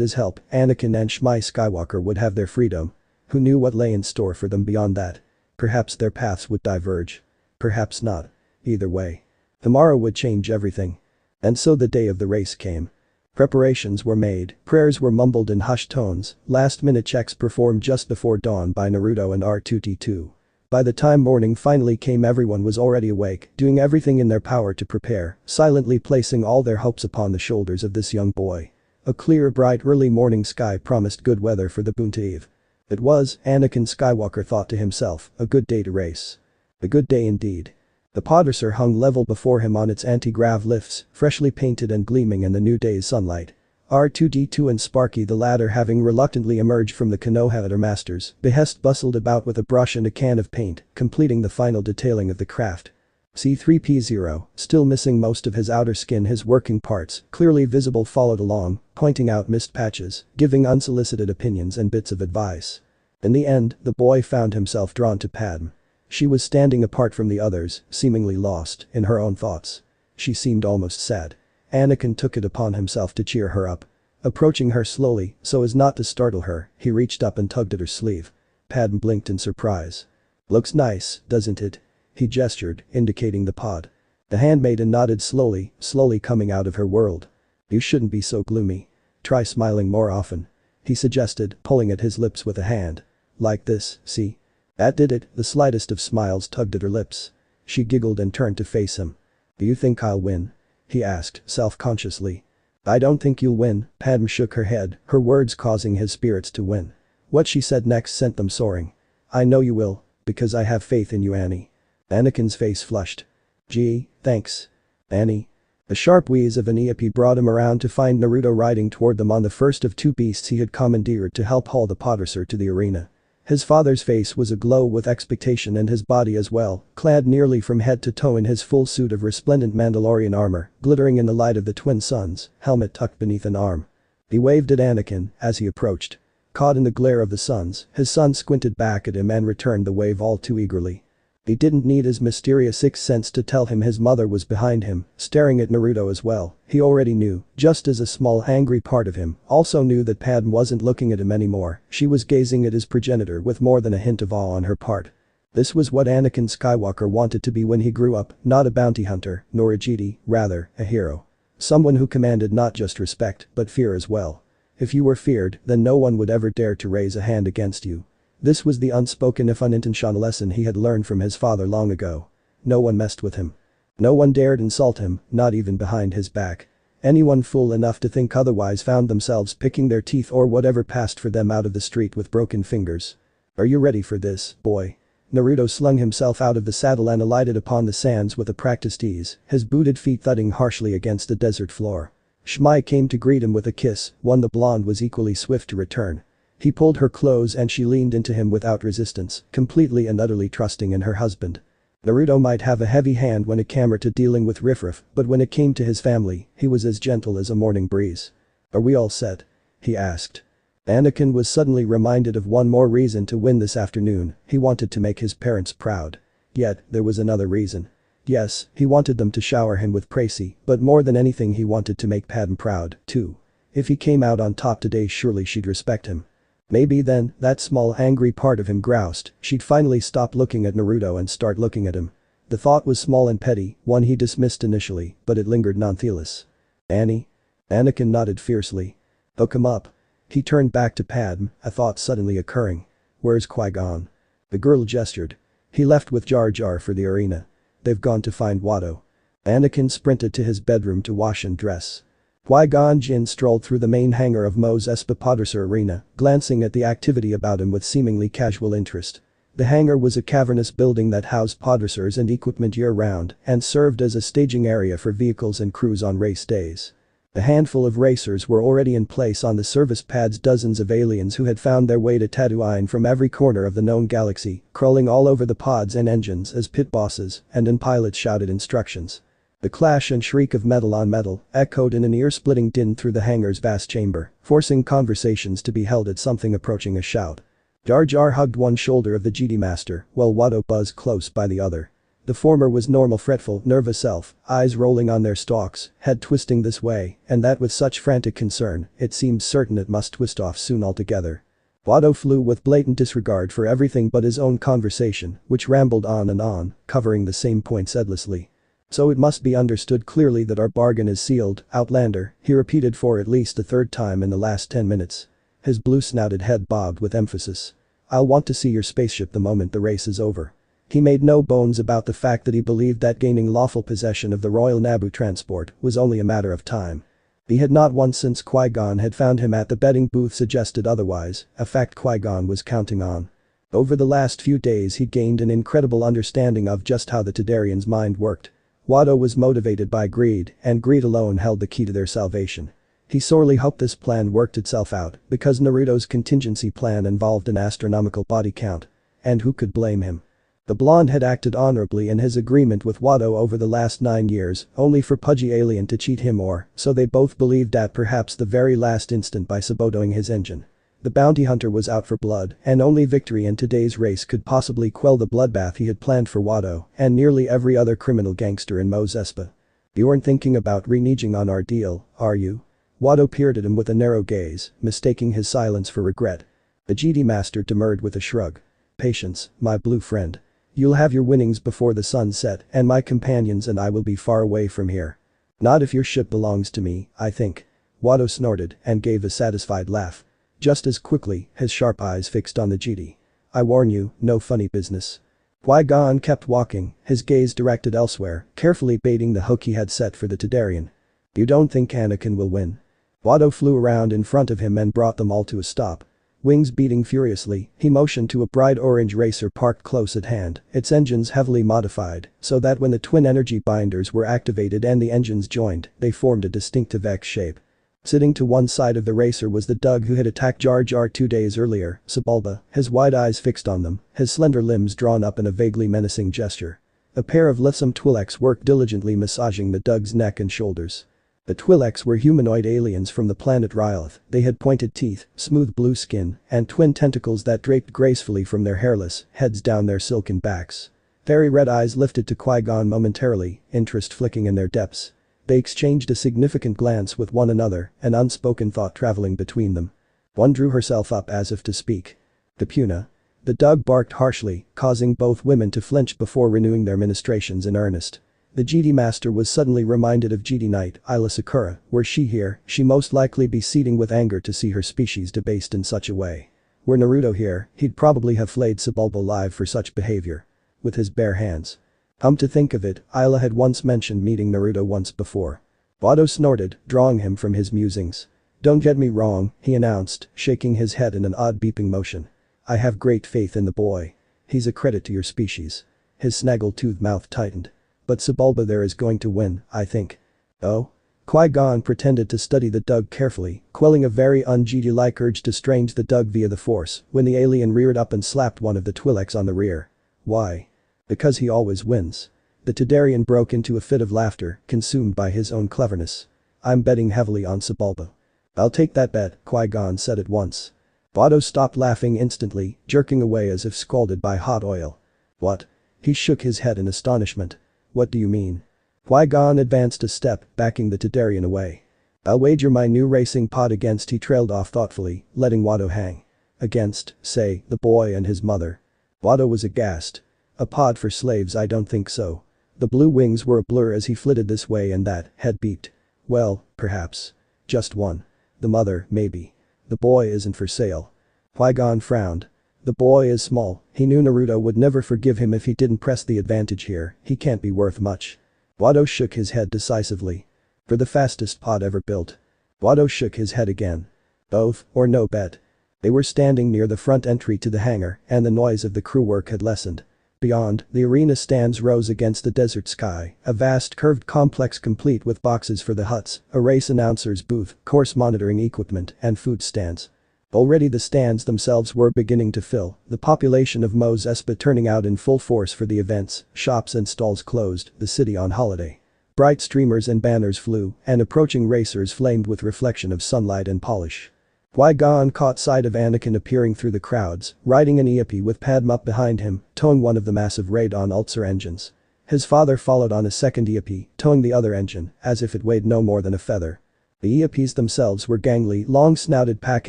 his help, Anakin and Shmi Skywalker would have their freedom. Who knew what lay in store for them beyond that? Perhaps their paths would diverge. Perhaps not. Either way. Tomorrow would change everything. And so the day of the race came. Preparations were made, prayers were mumbled in hushed tones, last-minute checks performed just before dawn by Naruto and R2-D2. By the time morning finally came, everyone was already awake, doing everything in their power to prepare, silently placing all their hopes upon the shoulders of this young boy. A clear, bright early morning sky promised good weather for the Bunta Eve. It was, Anakin Skywalker thought to himself, a good day to race. A good day indeed. The Podracer hung level before him on its anti-grav lifts, freshly painted and gleaming in the new day's sunlight. R2-D2 and Sparky, the latter having reluctantly emerged from the Konoha Master's behest, bustled about with a brush and a can of paint, completing the final detailing of the craft. C-3PO, still missing most of his outer skin, his working parts, clearly visible, followed along, pointing out missed patches, giving unsolicited opinions and bits of advice. In the end, the boy found himself drawn to Padme. She was standing apart from the others, seemingly lost in her own thoughts. She seemed almost sad. Anakin took it upon himself to cheer her up. Approaching her slowly, so as not to startle her, he reached up and tugged at her sleeve. Padme blinked in surprise. "Looks nice, doesn't it?" He gestured, indicating the pod. The handmaiden nodded slowly coming out of her world. "You shouldn't be so gloomy. Try smiling more often," he suggested, pulling at his lips with a hand. Like this, see? That did it, the slightest of smiles tugged at her lips. She giggled and turned to face him. Do you think I'll win? He asked, self-consciously. I don't think you'll win, Padme shook her head, her words causing his spirits to win. What she said next sent them soaring. I know you will, because I have faith in you, Annie. Anakin's face flushed. Gee, thanks. Annie. A sharp wheeze of an EAP brought him around to find Naruto riding toward them on the first of two beasts he had commandeered to help haul the Podreser to the arena. His father's face was aglow with expectation and his body as well, clad nearly from head to toe in his full suit of resplendent Mandalorian armor, glittering in the light of the twin suns, helmet tucked beneath an arm. He waved at Anakin as he approached. Caught in the glare of the suns, his son squinted back at him and returned the wave all too eagerly. He didn't need his mysterious sixth sense to tell him his mother was behind him, staring at Naruto as well. He already knew, just as a small angry part of him also knew that Padme wasn't looking at him anymore, she was gazing at his progenitor with more than a hint of awe on her part. This was what Anakin Skywalker wanted to be when he grew up, not a bounty hunter, nor a Jedi, rather, a hero. Someone who commanded not just respect, but fear as well. If you were feared, then no one would ever dare to raise a hand against you. This was the unspoken if unintentional lesson he had learned from his father long ago. No one messed with him. No one dared insult him, not even behind his back. Anyone fool enough to think otherwise found themselves picking their teeth or whatever passed for them out of the street with broken fingers. Are you ready for this, boy? Naruto slung himself out of the saddle and alighted upon the sands with a practiced ease, his booted feet thudding harshly against the desert floor. Shmi came to greet him with a kiss, one the blonde was equally swift to return. He pulled her close and she leaned into him without resistance, completely and utterly trusting in her husband. Naruto might have a heavy hand when it came to dealing with riffraff, but when it came to his family, he was as gentle as a morning breeze. Are we all set? He asked. Anakin was suddenly reminded of one more reason to win this afternoon, he wanted to make his parents proud. Yet, there was another reason. Yes, he wanted them to shower him with praise, but more than anything he wanted to make Padme proud, too. If he came out on top today surely she'd respect him. Maybe then, that small angry part of him groused, she'd finally stop looking at Naruto and start looking at him. The thought was small and petty, one he dismissed initially, but it lingered nonetheless. Annie? Anakin nodded fiercely. Hook him up. He turned back to Padme, a thought suddenly occurring. Where's Qui-Gon? The girl gestured. He left with Jar Jar for the arena. They've gone to find Watto. Anakin sprinted to his bedroom to wash and dress. Qui-Gon Jinn strolled through the main hangar of Mos Espa Podreser Arena, glancing at the activity about him with seemingly casual interest. The hangar was a cavernous building that housed Podresers and equipment year-round and served as a staging area for vehicles and crews on race days. A handful of racers were already in place on the service pads, dozens of aliens who had found their way to Tatooine from every corner of the known galaxy, crawling all over the pods and engines as pit bosses and pilots shouted instructions. The clash and shriek of metal on metal echoed in an ear-splitting din through the hangar's vast chamber, forcing conversations to be held at something approaching a shout. Jar Jar hugged one shoulder of the Jedi Master, while Watto buzzed close by the other. The former was normal, fretful, nervous elf, eyes rolling on their stalks, head twisting this way and that with such frantic concern, it seemed certain it must twist off soon altogether. Watto flew with blatant disregard for everything but his own conversation, which rambled on and on, covering the same points endlessly. So it must be understood clearly that our bargain is sealed, Outlander, he repeated for at least the third time in the last 10 minutes. His blue-snouted head bobbed with emphasis. I'll want to see your spaceship the moment the race is over. He made no bones about the fact that he believed that gaining lawful possession of the Royal Naboo transport was only a matter of time. He had not once since Qui-Gon had found him at the betting booth suggested otherwise, a fact Qui-Gon was counting on. Over the last few days he'd gained an incredible understanding of just how the Tadarian's mind worked. Watto was motivated by greed, and greed alone held the key to their salvation. He sorely hoped this plan worked itself out, because Naruto's contingency plan involved an astronomical body count. And who could blame him? The blonde had acted honorably in his agreement with Watto over the last 9 years, only for pudgy alien to cheat him or, so they both believed at perhaps the very last instant by saboting his engine. The bounty hunter was out for blood, and only victory in today's race could possibly quell the bloodbath he had planned for Watto and nearly every other criminal gangster in Mos Espa. You aren't thinking about reneging on our deal, are you? Watto peered at him with a narrow gaze, mistaking his silence for regret. The Jedi Master demurred with a shrug. Patience, my blue friend. You'll have your winnings before the sun set and my companions and I will be far away from here. Not if your ship belongs to me, I think. Watto snorted and gave a satisfied laugh. Just as quickly, his sharp eyes fixed on the Jedi. I warn you, no funny business. Qui-Gon kept walking, his gaze directed elsewhere, carefully baiting the hook he had set for the Tadarian. You don't think Anakin will win? Watto flew around in front of him and brought them all to a stop. Wings beating furiously, he motioned to a bright orange racer parked close at hand, its engines heavily modified, so that when the twin energy binders were activated and the engines joined, they formed a distinctive X shape. Sitting to one side of the racer was the Dug who had attacked Jar Jar 2 days earlier, Sebulba, his wide eyes fixed on them, his slender limbs drawn up in a vaguely menacing gesture. A pair of lithesome Twi'leks worked diligently massaging the Dug's neck and shoulders. The Twi'leks were humanoid aliens from the planet Rylith. They had pointed teeth, smooth blue skin, and twin tentacles that draped gracefully from their hairless heads down their silken backs. Fairy red eyes lifted to Qui-Gon momentarily, interest flicking in their depths. They exchanged a significant glance with one another, an unspoken thought traveling between them. One drew herself up as if to speak. The Puna. The Dug barked harshly, causing both women to flinch before renewing their ministrations in earnest. The GD Master was suddenly reminded of GD Knight, Aayla Sakura. Were she here, she most likely be seething with anger to see her species debased in such a way. Were Naruto here, he'd probably have flayed Sebulba alive for such behavior. With his bare hands. To think of it, Aayla had once mentioned meeting Naruto once before. Watto snorted, drawing him from his musings. Don't get me wrong, he announced, shaking his head in an odd beeping motion. I have great faith in the boy. He's a credit to your species. His snaggle-toothed mouth tightened. But Sebulba there is going to win, I think. Oh? Qui-Gon pretended to study the Dug carefully, quelling a very un-GD-like urge to strange the Dug via the Force when the alien reared up and slapped one of the Twi'leks on the rear. Why? Because he always wins. The Tadarian broke into a fit of laughter, consumed by his own cleverness. I'm betting heavily on Sebulba. I'll take that bet, Qui-Gon said at once. Watto stopped laughing instantly, jerking away as if scalded by hot oil. What? He shook his head in astonishment. What do you mean? Qui-Gon advanced a step, backing the Tadarian away. I'll wager my new racing pod against he trailed off thoughtfully, letting Watto hang. Against, say, the boy and his mother. Watto was aghast. A pod for slaves? I don't think so. The blue wings were a blur as he flitted this way and that, head beeped. Well, perhaps. Just one. The mother, maybe. The boy isn't for sale. Qui-Gon frowned. The boy is small, he knew Naruto would never forgive him if he didn't press the advantage here, he can't be worth much. Watto shook his head decisively. For the fastest pod ever built. Watto shook his head again. Both, or no bet. They were standing near the front entry to the hangar, and the noise of the crew work had lessened. Beyond, the arena stands rose against the desert sky, a vast curved complex complete with boxes for the huts, a race announcer's booth, course monitoring equipment, and food stands. Already the stands themselves were beginning to fill, the population of Mos Espa turning out in full force for the events, shops and stalls closed, the city on holiday. Bright streamers and banners flew, and approaching racers flamed with reflection of sunlight and polish. Qui-Gon caught sight of Anakin appearing through the crowds, riding an Eopie with Padme up behind him, towing one of the massive Radon Ulcer engines. His father followed on a second Eopie, towing the other engine, as if it weighed no more than a feather. The Eopies themselves were gangly, long-snouted pack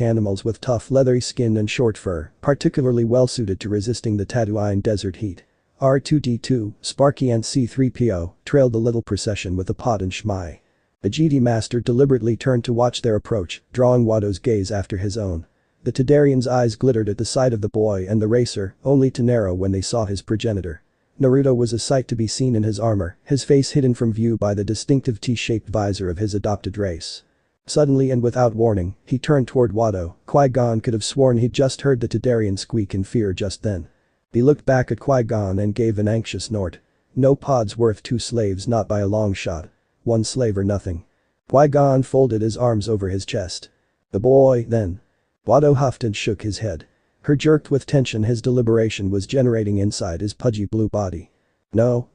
animals with tough leathery skin and short fur, particularly well-suited to resisting the Tatooine desert heat. R2-D2, Sparky and C-3PO trailed the little procession with a pod and Shmi. The GD Master deliberately turned to watch their approach, drawing Watto's gaze after his own. The Tadarian's eyes glittered at the sight of the boy and the racer, only to narrow when they saw his progenitor. Naruto was a sight to be seen in his armor, his face hidden from view by the distinctive T-shaped visor of his adopted race. Suddenly and without warning, he turned toward Watto. Qui-Gon could have sworn he'd just heard the Tadarian squeak in fear just then. He looked back at Qui-Gon and gave an anxious snort. No pod's worth 2 slaves, not by a long shot. 1 slave or nothing. Qui-Gon folded his arms over his chest. The boy, then. Watto huffed and shook his head. Her jerked with tension his deliberation was generating inside his pudgy blue body. No,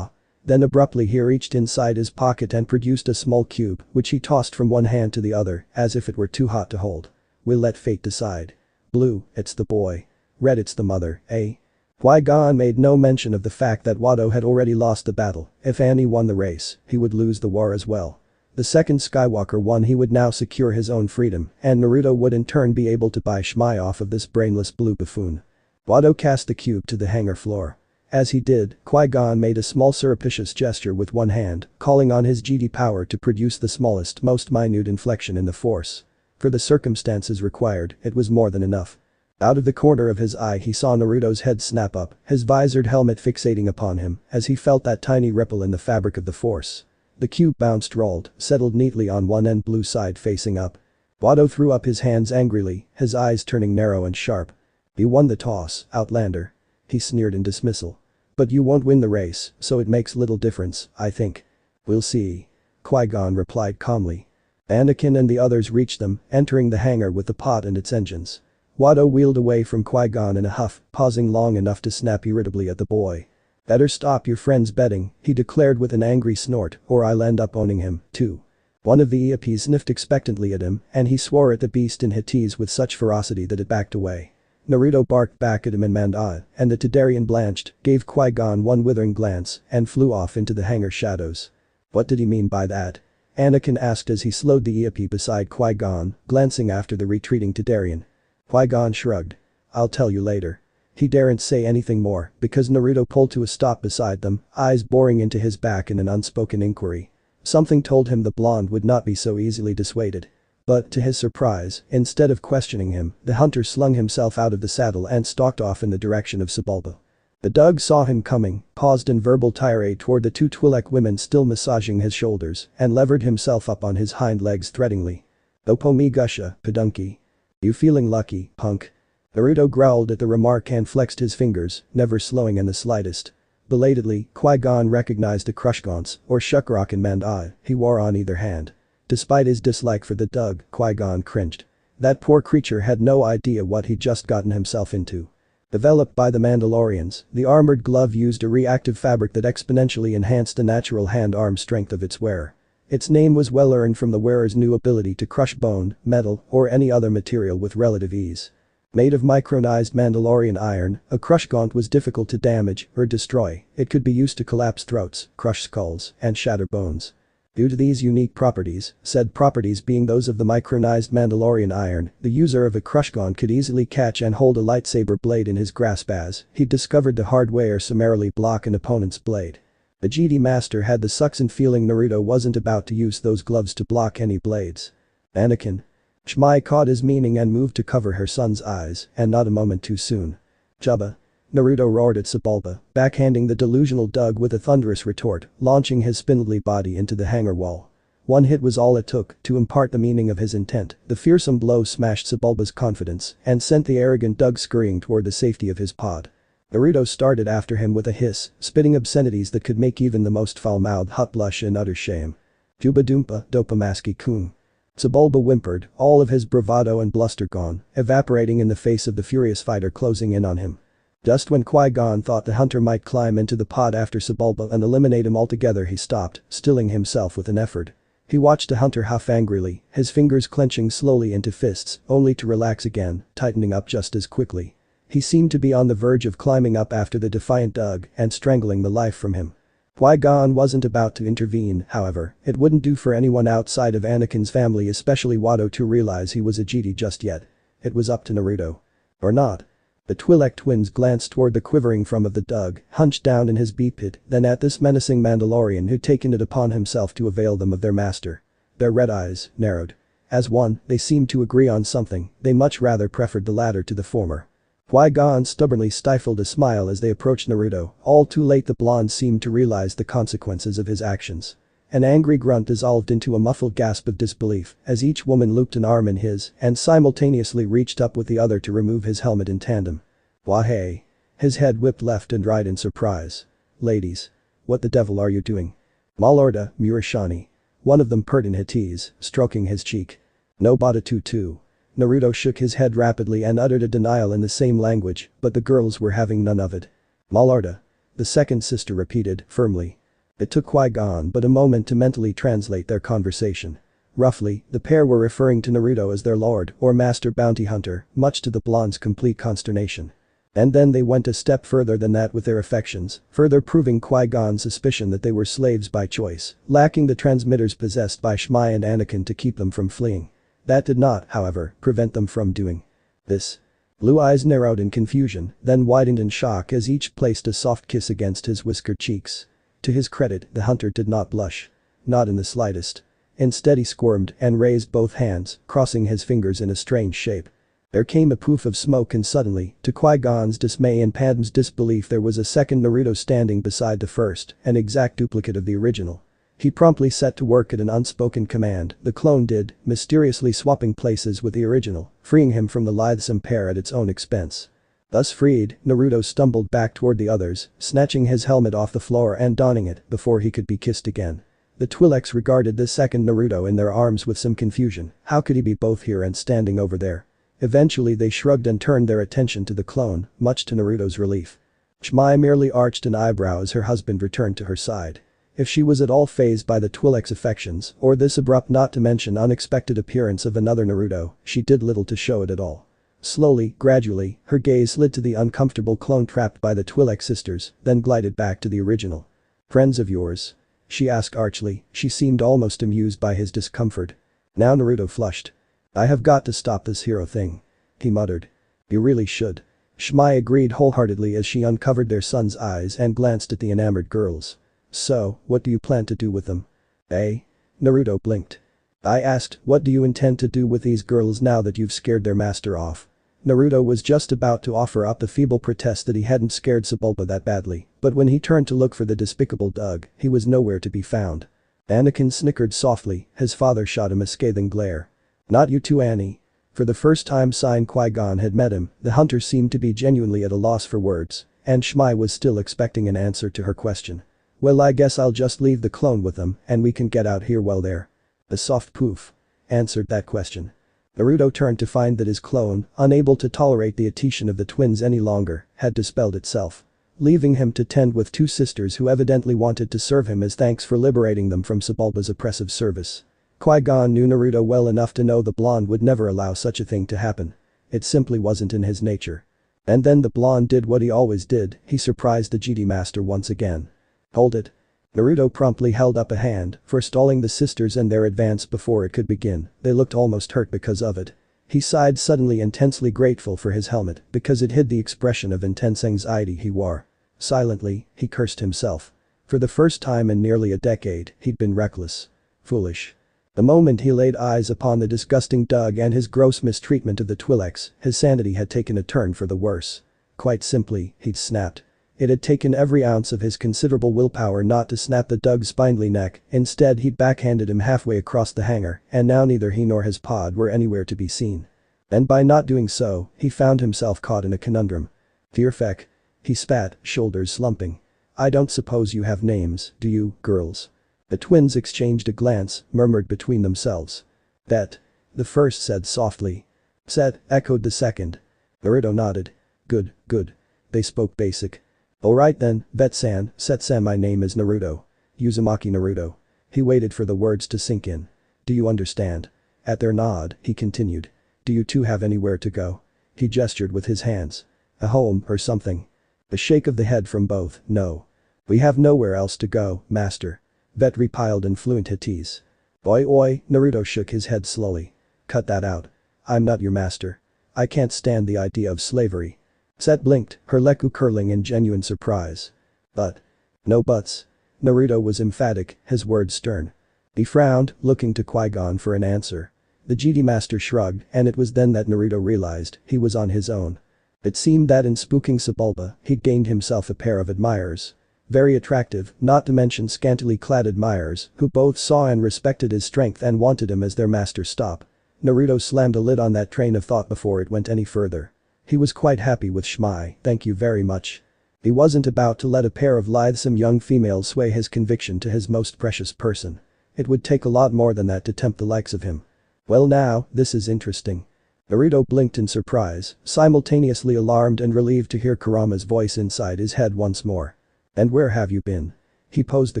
Then abruptly he reached inside his pocket and produced a small cube, which he tossed from one hand to the other, as if it were too hot to hold. We'll let fate decide. Blue, it's the boy. Red, it's the mother, eh? Qui-Gon made no mention of the fact that Watto had already lost the battle. If Annie won the race, he would lose the war as well. The second Skywalker won, he would now secure his own freedom, and Naruto would in turn be able to buy Shmi off of this brainless blue buffoon. Watto cast the cube to the hangar floor. As he did, Qui-Gon made a small surreptitious gesture with one hand, calling on his GD power to produce the smallest, most minute inflection in the Force. For the circumstances required, it was more than enough. Out of the corner of his eye he saw Naruto's head snap up, his visored helmet fixating upon him as he felt that tiny ripple in the fabric of the force. The cube bounced, rolled, settled neatly on one end, blue side facing up. Wado threw up his hands angrily, his eyes turning narrow and sharp. "You won the toss, Outlander," he sneered in dismissal. "But you won't win the race, so it makes little difference, I think." "We'll see." Qui-Gon replied calmly. Anakin and the others reached them, entering the hangar with the pod and its engines. Wado wheeled away from Qui-Gon in a huff, pausing long enough to snap irritably at the boy. "Better stop your friend's betting," he declared with an angry snort, "or I'll end up owning him, too." One of the EAPs sniffed expectantly at him, and he swore at the beast in Hittese with such ferocity that it backed away. Naruto barked back at him in Mandai, and the Tadarian blanched, gave Qui-Gon one withering glance, and flew off into the hangar shadows. "What did he mean by that?" Anakin asked as he slowed the EAP beside Qui-Gon, glancing after the retreating Tadarian. Qui-Gon shrugged. "I'll tell you later." He daren't say anything more because Naruto pulled to a stop beside them, eyes boring into his back in an unspoken inquiry. Something told him the blonde would not be so easily dissuaded. But, to his surprise, instead of questioning him, the hunter slung himself out of the saddle and stalked off in the direction of Sebulba. The Doug saw him coming, paused in verbal tirade toward the two Twi'lek women still massaging his shoulders, and levered himself up on his hind legs threateningly. "Opomi gusha, pedunky. You feeling lucky, punk?" Naruto growled at the remark and flexed his fingers, never slowing in the slightest. Belatedly, Qui-Gon recognized the crushgaunts, or shukrok in Mandai, he wore on either hand. Despite his dislike for the Doug, Qui-Gon cringed. That poor creature had no idea what he'd just gotten himself into. Developed by the Mandalorians, the armored glove used a reactive fabric that exponentially enhanced the natural hand-arm strength of its wearer. Its name was well earned from the wearer's new ability to crush bone, metal, or any other material with relative ease. Made of micronized Mandalorian iron, a crushgaunt was difficult to damage or destroy. It could be used to collapse throats, crush skulls, and shatter bones. Due to these unique properties, said properties being those of the micronized Mandalorian iron, the user of a crushgaunt could easily catch and hold a lightsaber blade in his grasp as he discovered the hard way or summarily block an opponent's blade. The GD master had the succinct feeling Naruto wasn't about to use those gloves to block any blades. Anakin. Shmi caught his meaning and moved to cover her son's eyes, and not a moment too soon. "Chubba." Naruto roared at Sebulba, backhanding the delusional Doug with a thunderous retort, launching his spindly body into the hangar wall. One hit was all it took to impart the meaning of his intent. The fearsome blow smashed Sebulba's confidence and sent the arrogant Doug scurrying toward the safety of his pod. Naruto started after him with a hiss, spitting obscenities that could make even the most foul-mouthed hut blush in utter shame. "Juba Doompa Dopamaski-kun." Sebulba whimpered, all of his bravado and bluster gone, evaporating in the face of the furious fighter closing in on him. Just when Qui-Gon thought the hunter might climb into the pod after Sebulba and eliminate him altogether, he stopped, stilling himself with an effort. He watched the hunter huff angrily, his fingers clenching slowly into fists, only to relax again, tightening up just as quickly. He seemed to be on the verge of climbing up after the defiant Doug and strangling the life from him. Qui-Gon wasn't about to intervene, however. It wouldn't do for anyone outside of Anakin's family, especially Wado, to realize he was a GD just yet. It was up to Naruto. Or not. The Twi'lek twins glanced toward the quivering form of the Doug, hunched down in his bee-pit, then at this menacing Mandalorian who'd taken it upon himself to avail them of their master. Their red eyes narrowed. As one, they seemed to agree on something, they much rather preferred the latter to the former. Qui-Gon stubbornly stifled a smile as they approached Naruto. All too late the blonde seemed to realize the consequences of his actions. An angry grunt dissolved into a muffled gasp of disbelief as each woman looped an arm in his and simultaneously reached up with the other to remove his helmet in tandem. "Wahey." His head whipped left and right in surprise. "Ladies. What the devil are you doing?" "Malorda, Murashani." One of them purred in Hittese, stroking his cheek. "No bada tutu." Naruto shook his head rapidly and uttered a denial in the same language, but the girls were having none of it. "Malorda." The second sister repeated, firmly. It took Qui-Gon but a moment to mentally translate their conversation. Roughly, the pair were referring to Naruto as their lord or master bounty hunter, much to the blonde's complete consternation. And then they went a step further than that with their affections, further proving Qui-Gon's suspicion that they were slaves by choice, lacking the transmitters possessed by Shmi and Anakin to keep them from fleeing. That did not, however, prevent them from doing this. Blue eyes narrowed in confusion, then widened in shock as each placed a soft kiss against his whiskered cheeks. To his credit, the hunter did not blush. Not in the slightest. Instead he squirmed and raised both hands, crossing his fingers in a strange shape. There came a poof of smoke and suddenly, to Qui-Gon's dismay and Padme's disbelief, there was a second Naruto standing beside the first, an exact duplicate of the original. He promptly set to work at an unspoken command, the clone did, mysteriously swapping places with the original, freeing him from the lithesome pair at its own expense. Thus freed, Naruto stumbled back toward the others, snatching his helmet off the floor and donning it before he could be kissed again. The Twi'leks regarded the second Naruto in their arms with some confusion. How could he be both here and standing over there? Eventually they shrugged and turned their attention to the clone, much to Naruto's relief. Shmi merely arched an eyebrow as her husband returned to her side. If she was at all fazed by the Twi'leks' affections or this abrupt, not to mention unexpected appearance of another Naruto, she did little to show it at all. Slowly, gradually, her gaze slid to the uncomfortable clone trapped by the Twi'lek sisters, then glided back to the original. "Friends of yours?" she asked archly. She seemed almost amused by his discomfort. Now Naruto flushed. "I have got to stop this hero thing," he muttered. "You really should." Shmi agreed wholeheartedly as she uncovered their son's eyes and glanced at the enamored girls. "So, what do you plan to do with them?" "Eh?" Naruto blinked. "I asked, what do you intend to do with these girls now that you've scared their master off?" Naruto was just about to offer up the feeble protest that he hadn't scared Sebulba that badly, but when he turned to look for the despicable Doug, he was nowhere to be found. Anakin snickered softly, his father shot him a scathing glare. "Not you too, Annie." For the first time since Qui-Gon had met him, the hunter seemed to be genuinely at a loss for words, and Shmi was still expecting an answer to her question. "Well, I guess I'll just leave the clone with them and we can get out here while they're." A soft poof answered that question. Naruto turned to find that his clone, unable to tolerate the attention of the twins any longer, had dispelled itself. Leaving him to tend with two sisters who evidently wanted to serve him as thanks for liberating them from Sebulba's oppressive service. Qui-Gon knew Naruto well enough to know the blonde would never allow such a thing to happen. It simply wasn't in his nature. And then the blonde did what he always did, he surprised the GD master once again. "Hold it." Naruto promptly held up a hand, forestalling the sisters and their advance before it could begin. They looked almost hurt because of it. He sighed, suddenly intensely grateful for his helmet because it hid the expression of intense anxiety he wore. Silently, he cursed himself. For the first time in nearly a decade, he'd been reckless. Foolish. The moment he laid eyes upon the disgusting Doug and his gross mistreatment of the Twi'leks, his sanity had taken a turn for the worse. Quite simply, he'd snapped. It had taken every ounce of his considerable willpower not to snap the Doug's spindly neck, instead he'd backhanded him halfway across the hangar, and now neither he nor his pod were anywhere to be seen. And by not doing so, he found himself caught in a conundrum. "Fearfeck," he spat, shoulders slumping. "I don't suppose you have names, do you, girls?" The twins exchanged a glance, murmured between themselves. "Bet." The first said softly. "Set," echoed the second. Naruto nodded. "Good, good." They spoke basic. "Alright then, Bet-san, Set-san, my name is Naruto. Uzumaki Naruto." He waited for the words to sink in. "Do you understand?" At their nod, he continued. "Do you two have anywhere to go?" He gestured with his hands. "A home or something?" A shake of the head from both. "No. We have nowhere else to go, master." Vet replied in fluent Hittese. "Oi oi," Naruto shook his head slowly. "Cut that out. I'm not your master. I can't stand the idea of slavery." Set blinked, her leku curling in genuine surprise. "But." "No buts." Naruto was emphatic, his words stern. He frowned, looking to Qui-Gon for an answer. The GD master shrugged, and it was then that Naruto realized he was on his own. It seemed that in spooking Sebulba, he'd gained himself a pair of admirers. Very attractive, not to mention scantily clad admirers, who both saw and respected his strength and wanted him as their master. Stop. Naruto slammed a lid on that train of thought before it went any further. He was quite happy with Shmi, thank you very much. He wasn't about to let a pair of lithesome young females sway his conviction to his most precious person. It would take a lot more than that to tempt the likes of him. "Well now, this is interesting." Naruto blinked in surprise, simultaneously alarmed and relieved to hear Kurama's voice inside his head once more. "And where have you been?" He posed the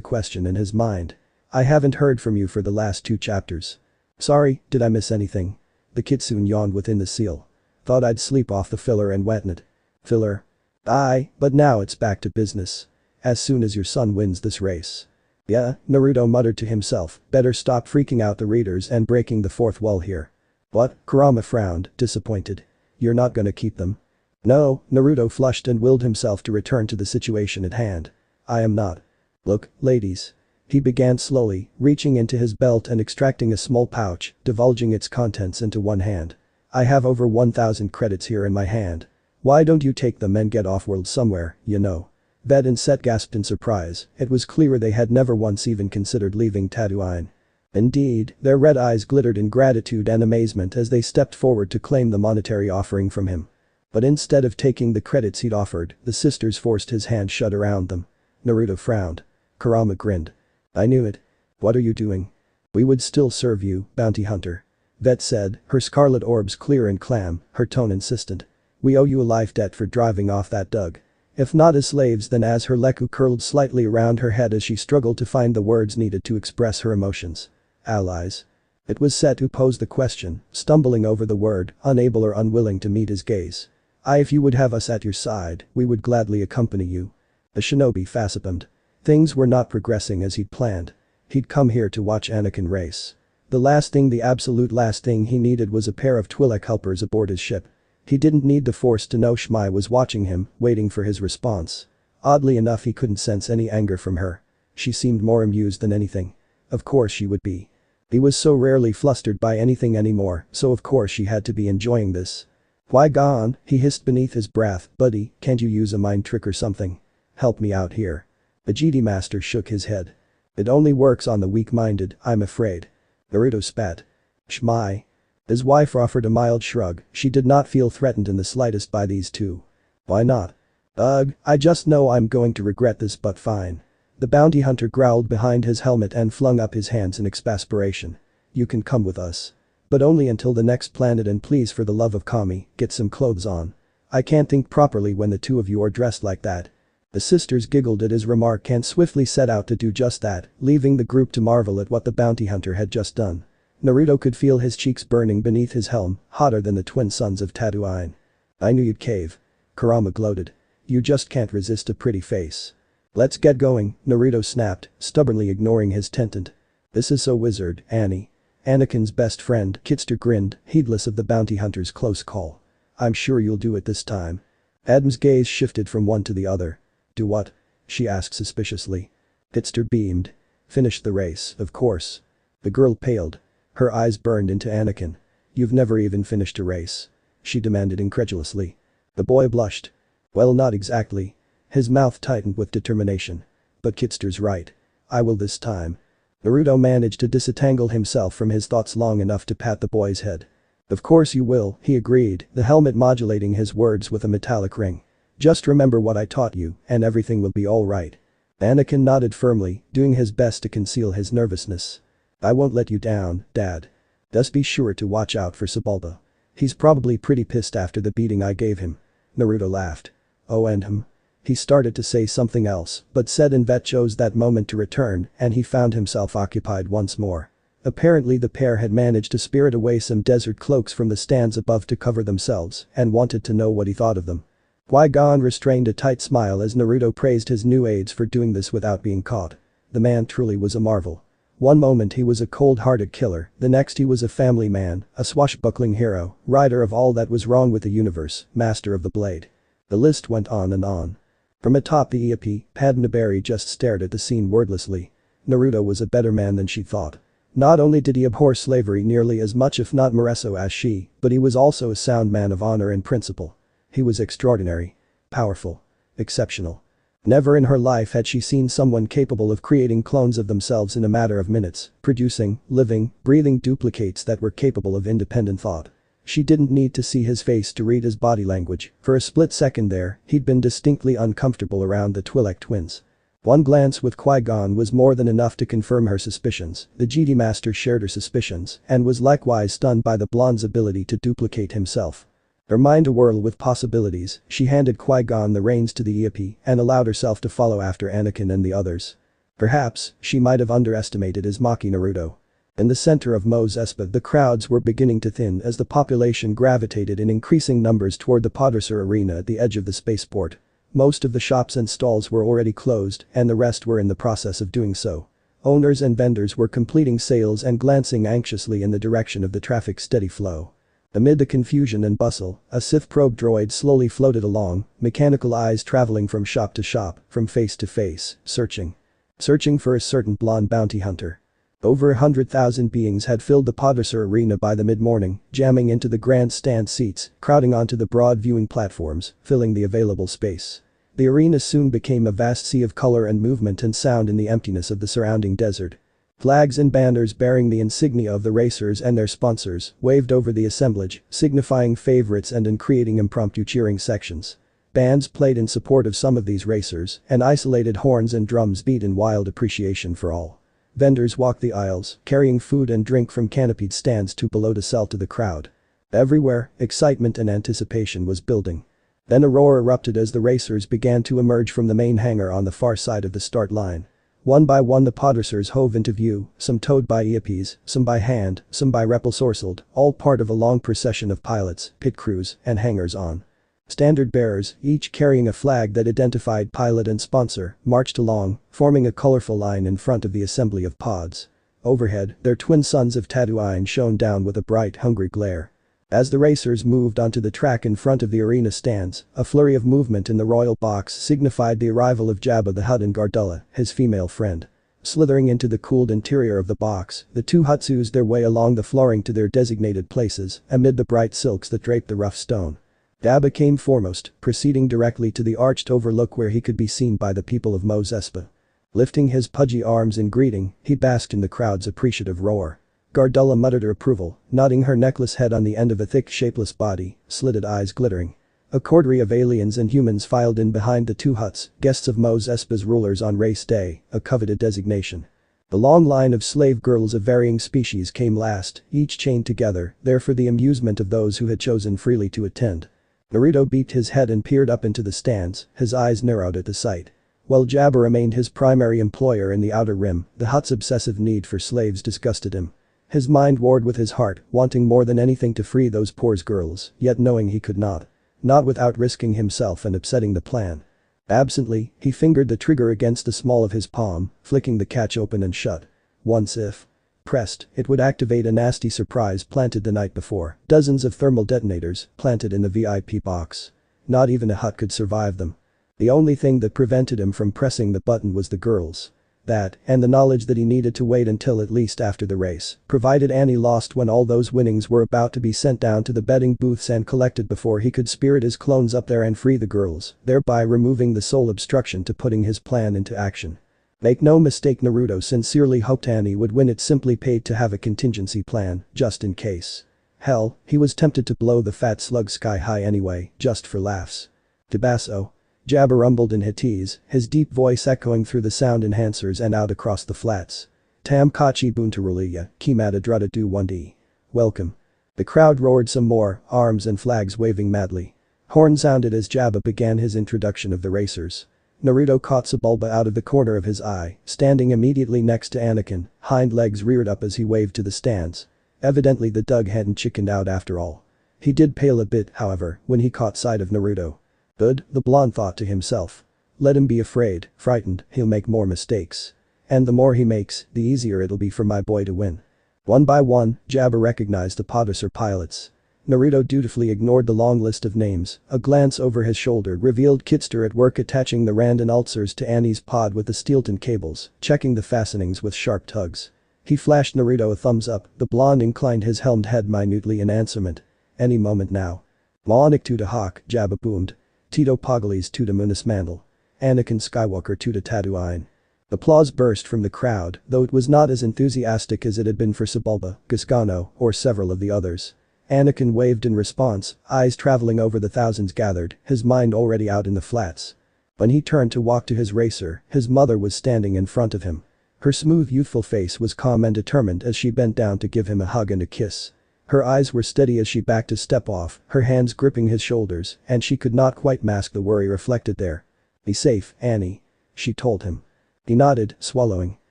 question in his mind. "I haven't heard from you for the last 2 chapters. Sorry, did I miss anything?" The kitsune yawned within the seal. "Thought I'd sleep off the filler and weten it." "Filler?" "Aye, but now it's back to business. As soon as your son wins this race." "Yeah," Naruto muttered to himself, better stop freaking out the readers and breaking the fourth wall here. "What?" Kurama frowned, disappointed. "You're not gonna keep them?" "No," Naruto flushed and willed himself to return to the situation at hand. "I am not." "Look, ladies." He began slowly, reaching into his belt and extracting a small pouch, divulging its contents into one hand. I have over 1,000 credits here in my hand. Why don't you take them and get off-world somewhere, you know? Ved and Set gasped in surprise. It was clear they had never once even considered leaving Tatooine. Indeed, their red eyes glittered in gratitude and amazement as they stepped forward to claim the monetary offering from him. But instead of taking the credits he'd offered, the sisters forced his hand shut around them. Naruto frowned. Kurama grinned. I knew it. What are you doing? We would still serve you, bounty hunter. Vet said, her scarlet orbs clear and calm, her tone insistent. We owe you a life debt for driving off that Doug. If not as slaves then as her leku curled slightly around her head as she struggled to find the words needed to express her emotions. Allies. It was Set who posed the question, stumbling over the word, unable or unwilling to meet his gaze. If you would have us at your side, we would gladly accompany you. The shinobi facepalmed. Things were not progressing as he'd planned. He'd come here to watch Anakin race. The absolute last thing he needed was a pair of Twi'lek helpers aboard his ship. He didn't need the Force to know Shmi was watching him, waiting for his response. Oddly enough he couldn't sense any anger from her. She seemed more amused than anything. Of course she would be. He was so rarely flustered by anything anymore, so of course she had to be enjoying this. Qui-Gon, he hissed beneath his breath, buddy, can't you use a mind trick or something? Help me out here. The GD master shook his head. It only works on the weak-minded, I'm afraid. Naruto spat. Shmi. His wife offered a mild shrug, she did not feel threatened in the slightest by these two. Why not? Ugh, I just know I'm going to regret this but fine. The bounty hunter growled behind his helmet and flung up his hands in exasperation. You can come with us. But only until the next planet and please for the love of Kami, get some clothes on. I can't think properly when the two of you are dressed like that. The sisters giggled at his remark and swiftly set out to do just that, leaving the group to marvel at what the bounty hunter had just done. Naruto could feel his cheeks burning beneath his helm, hotter than the twin suns of Tatooine. I knew you'd cave. Kurama gloated. You just can't resist a pretty face. Let's get going, Naruto snapped, stubbornly ignoring his tentant. This is so wizard, Annie. Anakin's best friend, Kitster grinned, heedless of the bounty hunter's close call. I'm sure you'll do it this time. Adam's gaze shifted from one to the other. Do what? She asked suspiciously. Kitster beamed. Finish the race, of course. The girl paled. Her eyes burned into Anakin. You've never even finished a race. She demanded incredulously. The boy blushed. Well, not exactly. His mouth tightened with determination. But Kitster's right. I will this time. Naruto managed to disentangle himself from his thoughts long enough to pat the boy's head. Of course you will, he agreed, the helmet modulating his words with a metallic ring. Just remember what I taught you, and everything will be alright. Anakin nodded firmly, doing his best to conceal his nervousness. I won't let you down, Dad. Just be sure to watch out for Sebulba. He's probably pretty pissed after the beating I gave him. Naruto laughed. Oh, and him. He started to say something else, but Set and Vet chose that moment to return and he found himself occupied once more. Apparently the pair had managed to spirit away some desert cloaks from the stands above to cover themselves and wanted to know what he thought of them. Qui-Gon restrained a tight smile as Naruto praised his new aides for doing this without being caught. The man truly was a marvel. One moment he was a cold-hearted killer, the next he was a family man, a swashbuckling hero, rider of all that was wrong with the universe, master of the blade. The list went on and on. From atop the EAP, Padme Barry just stared at the scene wordlessly. Naruto was a better man than she thought. Not only did he abhor slavery nearly as much if not more so as she, but he was also a sound man of honor and principle. He was extraordinary. Powerful. Exceptional. Never in her life had she seen someone capable of creating clones of themselves in a matter of minutes, producing, living, breathing duplicates that were capable of independent thought. She didn't need to see his face to read his body language, for a split second there, he'd been distinctly uncomfortable around the Twi'lek twins. One glance with Qui-Gon was more than enough to confirm her suspicions, the GD Master shared her suspicions and was likewise stunned by the blonde's ability to duplicate himself. Her mind awhirl with possibilities, she handed Qui-Gon the reins to the EAP and allowed herself to follow after Anakin and the others. Perhaps, she might have underestimated his Maki Naruto. In the center of Mos Espa the crowds were beginning to thin as the population gravitated in increasing numbers toward the Podracer arena at the edge of the spaceport. Most of the shops and stalls were already closed and the rest were in the process of doing so. Owners and vendors were completing sales and glancing anxiously in the direction of the traffic's steady flow. Amid the confusion and bustle, a Sith probe droid slowly floated along, mechanical eyes traveling from shop to shop, from face to face, searching. Searching for a certain blonde bounty hunter. Over 100,000 beings had filled the Podusar arena by the mid-morning, jamming into the grandstand seats, crowding onto the broad viewing platforms, filling the available space. The arena soon became a vast sea of color and movement and sound in the emptiness of the surrounding desert. Flags and banners bearing the insignia of the racers and their sponsors waved over the assemblage, signifying favorites and creating impromptu cheering sections. Bands played in support of some of these racers, and isolated horns and drums beat in wild appreciation for all. Vendors walked the aisles, carrying food and drink from canopied stands to below to sell to the crowd. Everywhere, excitement and anticipation was building. Then a roar erupted as the racers began to emerge from the main hangar on the far side of the start line. One by one the Podusars hove into view, some towed by EAPs, some by hand, some by repulsorsled, all part of a long procession of pilots, pit crews, and hangers-on. Standard bearers, each carrying a flag that identified pilot and sponsor, marched along, forming a colorful line in front of the assembly of pods. Overhead, their twin sons of Tatooine shone down with a bright, hungry glare. As the racers moved onto the track in front of the arena stands, a flurry of movement in the royal box signified the arrival of Jabba the Hutt and Gardella, his female friend. Slithering into the cooled interior of the box, the two Hutts oozed their way along the flooring to their designated places, amid the bright silks that draped the rough stone. Jabba came foremost, proceeding directly to the arched overlook where he could be seen by the people of Mos Espa. Lifting his pudgy arms in greeting, he basked in the crowd's appreciative roar. Gardella muttered her approval, nodding her necklace head on the end of a thick shapeless body, slitted eyes glittering. A coterie of aliens and humans filed in behind the two Hutts, guests of Mos Espa's rulers on race day, a coveted designation. The long line of slave girls of varying species came last, each chained together, there for the amusement of those who had chosen freely to attend. Naruto beat his head and peered up into the stands, his eyes narrowed at the sight. While Jabba remained his primary employer in the Outer Rim, the Hutt's obsessive need for slaves disgusted him. His mind warred with his heart, wanting more than anything to free those poor girls, yet knowing he could not. Not without risking himself and upsetting the plan. Absently, he fingered the trigger against the small of his palm, flicking the catch open and shut. Once if pressed, it would activate a nasty surprise planted the night before, dozens of thermal detonators planted in the VIP box. Not even a Hutt could survive them. The only thing that prevented him from pressing the button was the girls. That, and the knowledge that he needed to wait until at least after the race, provided Annie lost when all those winnings were about to be sent down to the betting booths and collected before he could spirit his clones up there and free the girls, thereby removing the sole obstruction to putting his plan into action. Make no mistake, Naruto sincerely hoped Annie would win. It simply paid to have a contingency plan, just in case. Hell, he was tempted to blow the fat slug sky high anyway, just for laughs. Tabasso. Jabba rumbled in Hittese, his deep voice echoing through the sound enhancers and out across the flats. Tam Kachi Buntarulia, Kimata Druta Du 1D. Welcome. The crowd roared some more, arms and flags waving madly. Horn sounded as Jabba began his introduction of the racers. Naruto caught Sebulba out of the corner of his eye, standing immediately next to Anakin, hind legs reared up as he waved to the stands. Evidently the Doug hadn't chickened out after all. He did pale a bit, however, when he caught sight of Naruto. Good, the blonde thought to himself. Let him be afraid, frightened, he'll make more mistakes. And the more he makes, the easier it'll be for my boy to win. One by one, Jabba recognized the Podusar pilots. Naruto dutifully ignored the long list of names, a glance over his shoulder revealed Kitster at work attaching the Rand ulcers to Annie's pod with the Steelton cables, checking the fastenings with sharp tugs. He flashed Naruto a thumbs up, the blonde inclined his helmed head minutely in answerment. Any moment now. Maonik Tuta Hawk, Jabba boomed. Tito Poglis Tuta Munis Mandal. Anakin Skywalker Tuta Tatooine. Applause burst from the crowd, though it was not as enthusiastic as it had been for Sebulba, Gasgano, or several of the others. Anakin waved in response, eyes traveling over the thousands gathered, his mind already out in the flats. When he turned to walk to his racer, his mother was standing in front of him. Her smooth youthful face was calm and determined as she bent down to give him a hug and a kiss. Her eyes were steady as she backed a step off, her hands gripping his shoulders, and she could not quite mask the worry reflected there. Be safe, Annie. She told him. He nodded, swallowing.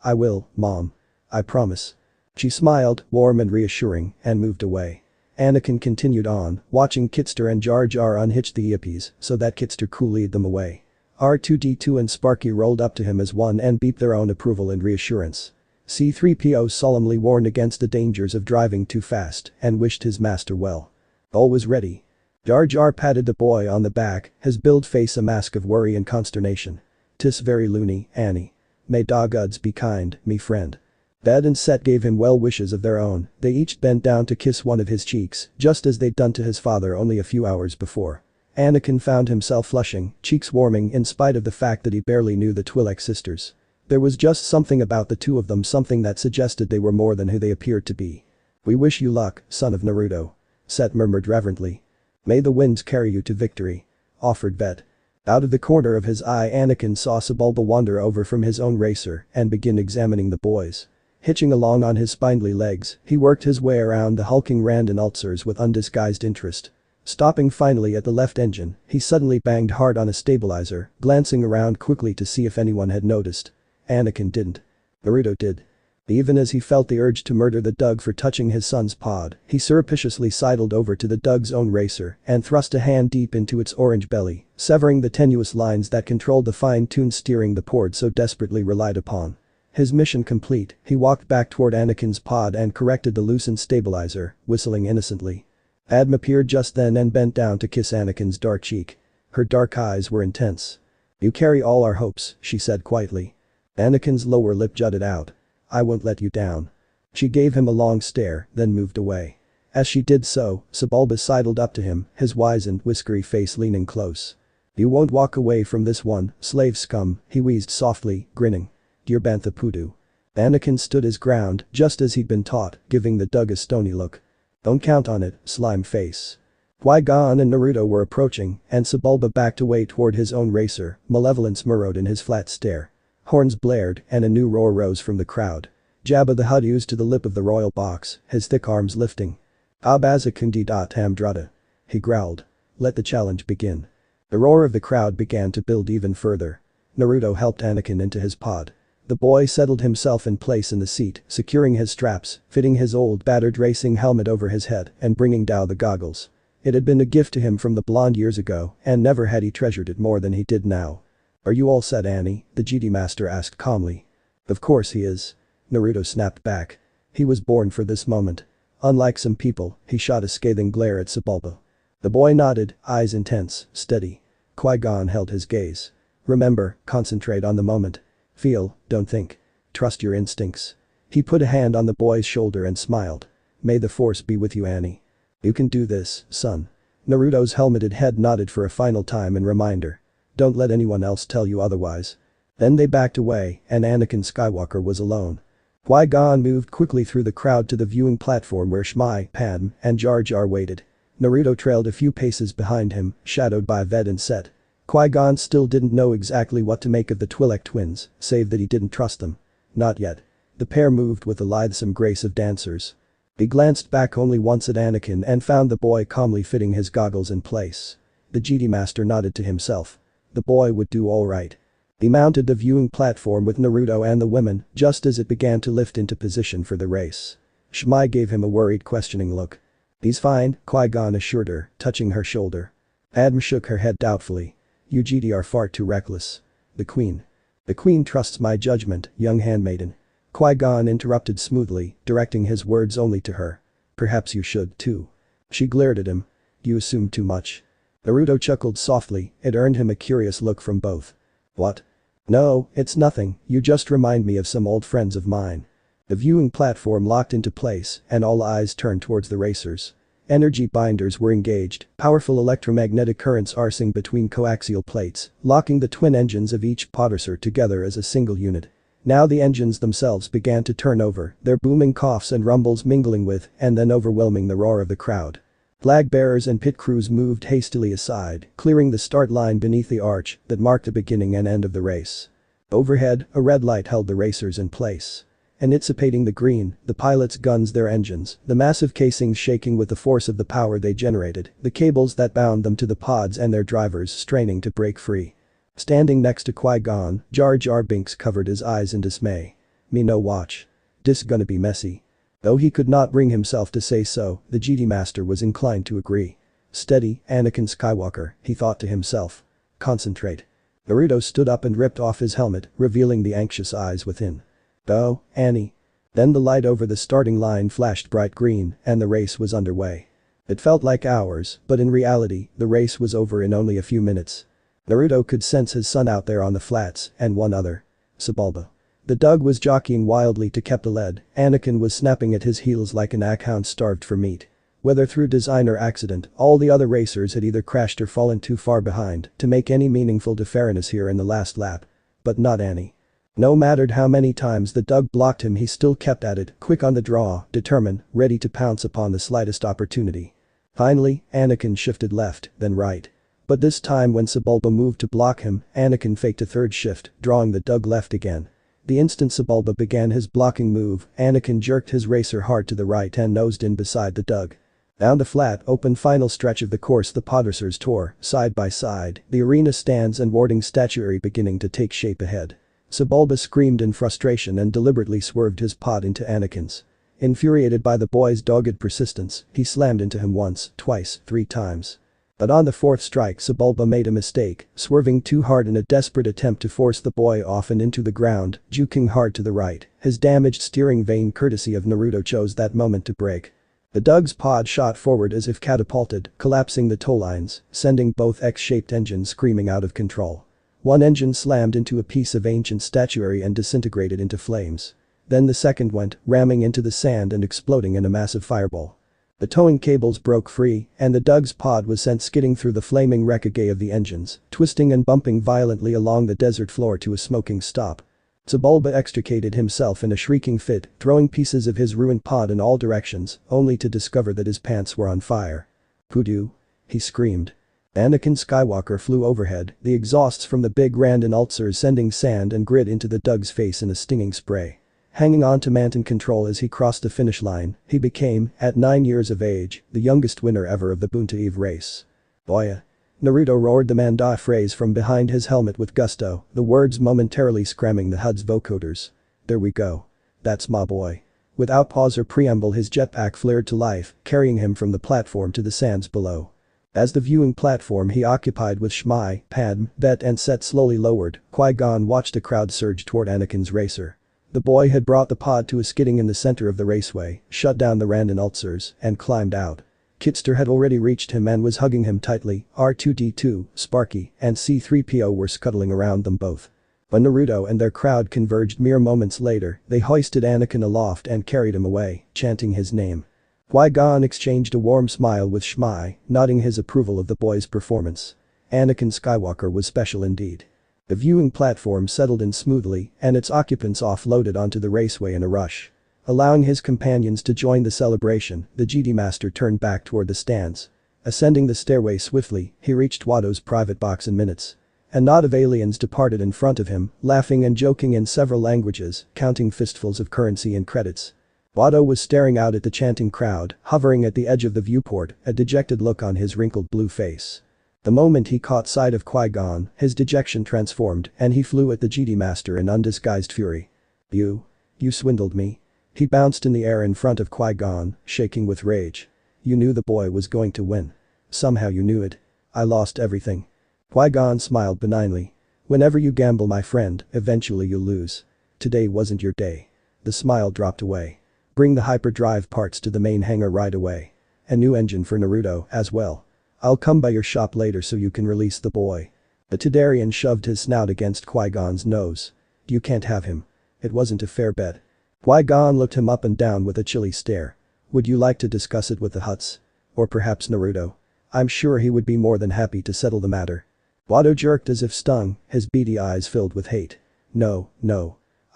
I will, Mom. I promise. She smiled, warm and reassuring, and moved away. Anakin continued on, watching Kitster and Jar Jar unhitch the earpiece so that Kitster could lead them away. R2-D2 and Sparky rolled up to him as one and beeped their own approval and reassurance. C-3PO solemnly warned against the dangers of driving too fast and wished his master well. All was ready. Jar Jar patted the boy on the back, his build face a mask of worry and consternation. "'Tis very loony, Annie. May doggods be kind, me friend." Bed and Set gave him well wishes of their own, they each bent down to kiss one of his cheeks, just as they'd done to his father only a few hours before. Anakin found himself flushing, cheeks warming in spite of the fact that he barely knew the Twi'lek sisters. There was just something about the two of them, something that suggested they were more than who they appeared to be. "We wish you luck, son of Naruto," Set murmured reverently. "May the winds carry you to victory," offered Vet. Out of the corner of his eye Anakin saw Sebulba wander over from his own racer and begin examining the boys. Hitching along on his spindly legs, he worked his way around the hulking Rand and Ulcers with undisguised interest. Stopping finally at the left engine, he suddenly banged hard on a stabilizer, glancing around quickly to see if anyone had noticed. Anakin didn't. Naruto did. Even as he felt the urge to murder the Dug for touching his son's pod, he surreptitiously sidled over to the Dug's own racer and thrust a hand deep into its orange belly, severing the tenuous lines that controlled the fine-tuned steering the Pord so desperately relied upon. His mission complete, he walked back toward Anakin's pod and corrected the loosened stabilizer, whistling innocently. Padme appeared just then and bent down to kiss Anakin's dark cheek. Her dark eyes were intense. "You carry all our hopes," she said quietly. Anakin's lower lip jutted out. "I won't let you down." She gave him a long stare, then moved away. As she did so, Sebulba sidled up to him, his wizened, whiskery face leaning close. "You won't walk away from this one, slave scum," he wheezed softly, grinning. "Dear Bantha Poodoo." Anakin stood his ground, just as he'd been taught, giving the Dug a stony look. "Don't count on it, slime face." Qui-Gon and Naruto were approaching, and Sebulba backed away toward his own racer, malevolence mirrored in his flat stare. Horns blared, and a new roar rose from the crowd. Jabba the Hutt oozed to the lip of the royal box, his thick arms lifting. "Abazakundi.hamdrada," he growled. "Let the challenge begin." The roar of the crowd began to build even further. Naruto helped Anakin into his pod. The boy settled himself in place in the seat, securing his straps, fitting his old battered racing helmet over his head, and bringing down the goggles. It had been a gift to him from the blonde years ago, and never had he treasured it more than he did now. "Are you all set, Annie?" the GD Master asked calmly. "Of course he is." Naruto snapped back. He was born for this moment. Unlike some people, he shot a scathing glare at Sebulba. The boy nodded, eyes intense, steady. Qui-Gon held his gaze. "Remember, concentrate on the moment. Feel, don't think. Trust your instincts." He put a hand on the boy's shoulder and smiled. "May the force be with you, Annie. You can do this, son." Naruto's helmeted head nodded for a final time in reminder. "Don't let anyone else tell you otherwise." Then they backed away, and Anakin Skywalker was alone. Qui-Gon moved quickly through the crowd to the viewing platform where Shmi, Padme, and Jar Jar waited. Naruto trailed a few paces behind him, shadowed by Vet and Set. Qui-Gon still didn't know exactly what to make of the Twi'lek twins, save that he didn't trust them. Not yet. The pair moved with the lithesome grace of dancers. He glanced back only once at Anakin and found the boy calmly fitting his goggles in place. The GD Master nodded to himself. The boy would do all right. He mounted the viewing platform with Naruto and the women just as it began to lift into position for the race. Shmi gave him a worried questioning look. "He's fine," Qui-Gon assured her, touching her shoulder. Padme shook her head doubtfully. "You GD are far too reckless." "The Queen. The Queen trusts my judgment, young handmaiden." Qui-Gon interrupted smoothly, directing his words only to her. "Perhaps you should, too." She glared at him. "You assume too much." Naruto chuckled softly, it earned him a curious look from both. "What?" "No, it's nothing, you just remind me of some old friends of mine." The viewing platform locked into place, and all eyes turned towards the racers. Energy binders were engaged, powerful electromagnetic currents arsing between coaxial plates, locking the twin engines of each podracer together as a single unit. Now the engines themselves began to turn over, their booming coughs and rumbles mingling with and then overwhelming the roar of the crowd. Flag bearers and pit crews moved hastily aside, clearing the start line beneath the arch that marked the beginning and end of the race. Overhead, a red light held the racers in place. Anticipating the green, the pilots gunned their engines, the massive casings shaking with the force of the power they generated, the cables that bound them to the pods and their drivers straining to break free. Standing next to Qui-Gon, Jar Jar Binks covered his eyes in dismay. "Me no watch. Dis gonna be messy." Though he could not bring himself to say so, the GD Master was inclined to agree. "Steady, Anakin Skywalker," he thought to himself. "Concentrate." Naruto stood up and ripped off his helmet, revealing the anxious eyes within. "Oh, Annie." Then the light over the starting line flashed bright green, and the race was underway. It felt like hours, but in reality, the race was over in only a few minutes. Naruto could sense his son out there on the flats, and one other. Sebulba. The Doug was jockeying wildly to keep the lead, Anakin was snapping at his heels like an ackhound starved for meat. Whether through design or accident, all the other racers had either crashed or fallen too far behind to make any meaningful difference here in the last lap. But not Annie. No matter how many times the Doug blocked him, he still kept at it, quick on the draw, determined, ready to pounce upon the slightest opportunity. Finally, Anakin shifted left, then right. But this time when Sebulba moved to block him, Anakin faked a third shift, drawing the Doug left again. The instant Sebulba began his blocking move, Anakin jerked his racer hard to the right and nosed in beside the Doug. Down the flat, open final stretch of the course the podracers tore, side by side, the arena stands and warding statuary beginning to take shape ahead. Sebulba screamed in frustration and deliberately swerved his pod into Anakin's. Infuriated by the boy's dogged persistence, he slammed into him once, twice, 3 times. But on the 4th strike Sebulba made a mistake, swerving too hard in a desperate attempt to force the boy off and into the ground, juking hard to the right. His damaged steering vane courtesy of Naruto chose that moment to break. The Doug's pod shot forward as if catapulted, collapsing the tow lines, sending both X-shaped engines screaming out of control. One engine slammed into a piece of ancient statuary and disintegrated into flames. Then the second went, ramming into the sand and exploding in a massive fireball. The towing cables broke free, and the Doug's pod was sent skidding through the flaming wreckage of the engines, twisting and bumping violently along the desert floor to a smoking stop. Sebulba extricated himself in a shrieking fit, throwing pieces of his ruined pod in all directions, only to discover that his pants were on fire. "Voodoo!" he screamed. Anakin Skywalker flew overhead, the exhausts from the big Randon ulcers sending sand and grit into the Doug's face in a stinging spray. Hanging on to mountain control as he crossed the finish line, he became, at 9 years of age, the youngest winner ever of the Bunta Eve race. "Boya!" Naruto roared the Manda phrase from behind his helmet with gusto, the words momentarily scramming the HUD's vocoders. "There we go. That's my boy." Without pause or preamble his jetpack flared to life, carrying him from the platform to the sands below. As the viewing platform he occupied with Shmi, Padme, Bet and Set slowly lowered, Qui-Gon watched a crowd surge toward Anakin's racer. The boy had brought the pod to a skidding in the center of the raceway, shut down the Randon ulcers, and climbed out. Kitster had already reached him and was hugging him tightly, R2-D2, Sparky, and C-3PO were scuttling around them both. When Naruto and their crowd converged mere moments later, they hoisted Anakin aloft and carried him away, chanting his name. Qui-Gon exchanged a warm smile with Shmi, nodding his approval of the boy's performance. Anakin Skywalker was special indeed. The viewing platform settled in smoothly, and its occupants offloaded onto the raceway in a rush. Allowing his companions to join the celebration, the GD Master turned back toward the stands. Ascending the stairway swiftly, he reached Watto's private box in minutes. A knot of aliens departed in front of him, laughing and joking in several languages, counting fistfuls of currency and credits. Watto was staring out at the chanting crowd, hovering at the edge of the viewport, a dejected look on his wrinkled blue face. The moment he caught sight of Qui-Gon, his dejection transformed and he flew at the GD Master in undisguised fury. You swindled me." He bounced in the air in front of Qui-Gon, shaking with rage. "You knew the boy was going to win. Somehow you knew it. I lost everything." Qui-Gon smiled benignly. "Whenever you gamble, my friend, eventually you'll lose. Today wasn't your day." The smile dropped away. "Bring the hyperdrive parts to the main hangar right away. A new engine for Naruto, as well. I'll come by your shop later so you can release the boy." The Tadarian shoved his snout against Qui-Gon's nose. "You can't have him. It wasn't a fair bet." Qui-Gon looked him up and down with a chilly stare. "Would you like to discuss it with the Hutts? Or perhaps Naruto? I'm sure he would be more than happy to settle the matter." Watto jerked as if stung, his beady eyes filled with hate. No.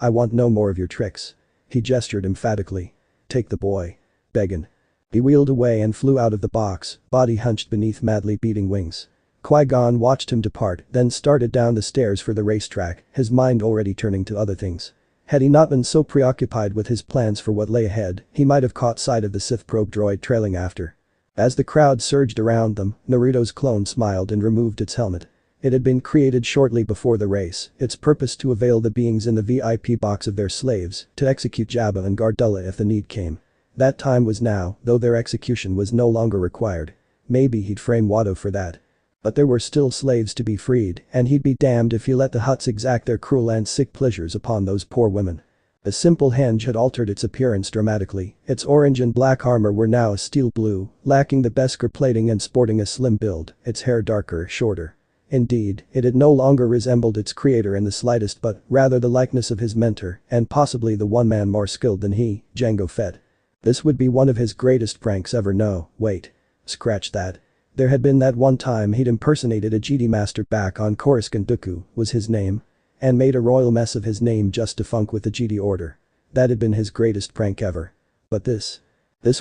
I want no more of your tricks." He gestured emphatically. "Take the boy. Beggin'." He wheeled away and flew out of the box, body hunched beneath madly beating wings. Qui-Gon watched him depart, then started down the stairs for the racetrack, his mind already turning to other things. Had he not been so preoccupied with his plans for what lay ahead, he might have caught sight of the Sith probe droid trailing after. As the crowd surged around them, Naruto's clone smiled and removed its helmet. It had been created shortly before the race, its purpose to avail the beings in the VIP box of their slaves, to execute Jabba and Gardulla if the need came. That time was now, though their execution was no longer required. Maybe he'd frame Watto for that. But there were still slaves to be freed, and he'd be damned if he let the Hutts exact their cruel and sick pleasures upon those poor women. The simple henge had altered its appearance dramatically, its orange and black armor were now a steel blue, lacking the Beskar plating and sporting a slim build, its hair darker, shorter. Indeed, it had no longer resembled its creator in the slightest but rather the likeness of his mentor and possibly the one man more skilled than he, Jango Fett. This would be one of his greatest pranks ever. No, wait. Scratch that. There had been that one time he'd impersonated a GD master back on Coruscant. Dooku was his name. And made a royal mess of his name just to funk with the GD order. That had been his greatest prank ever. But this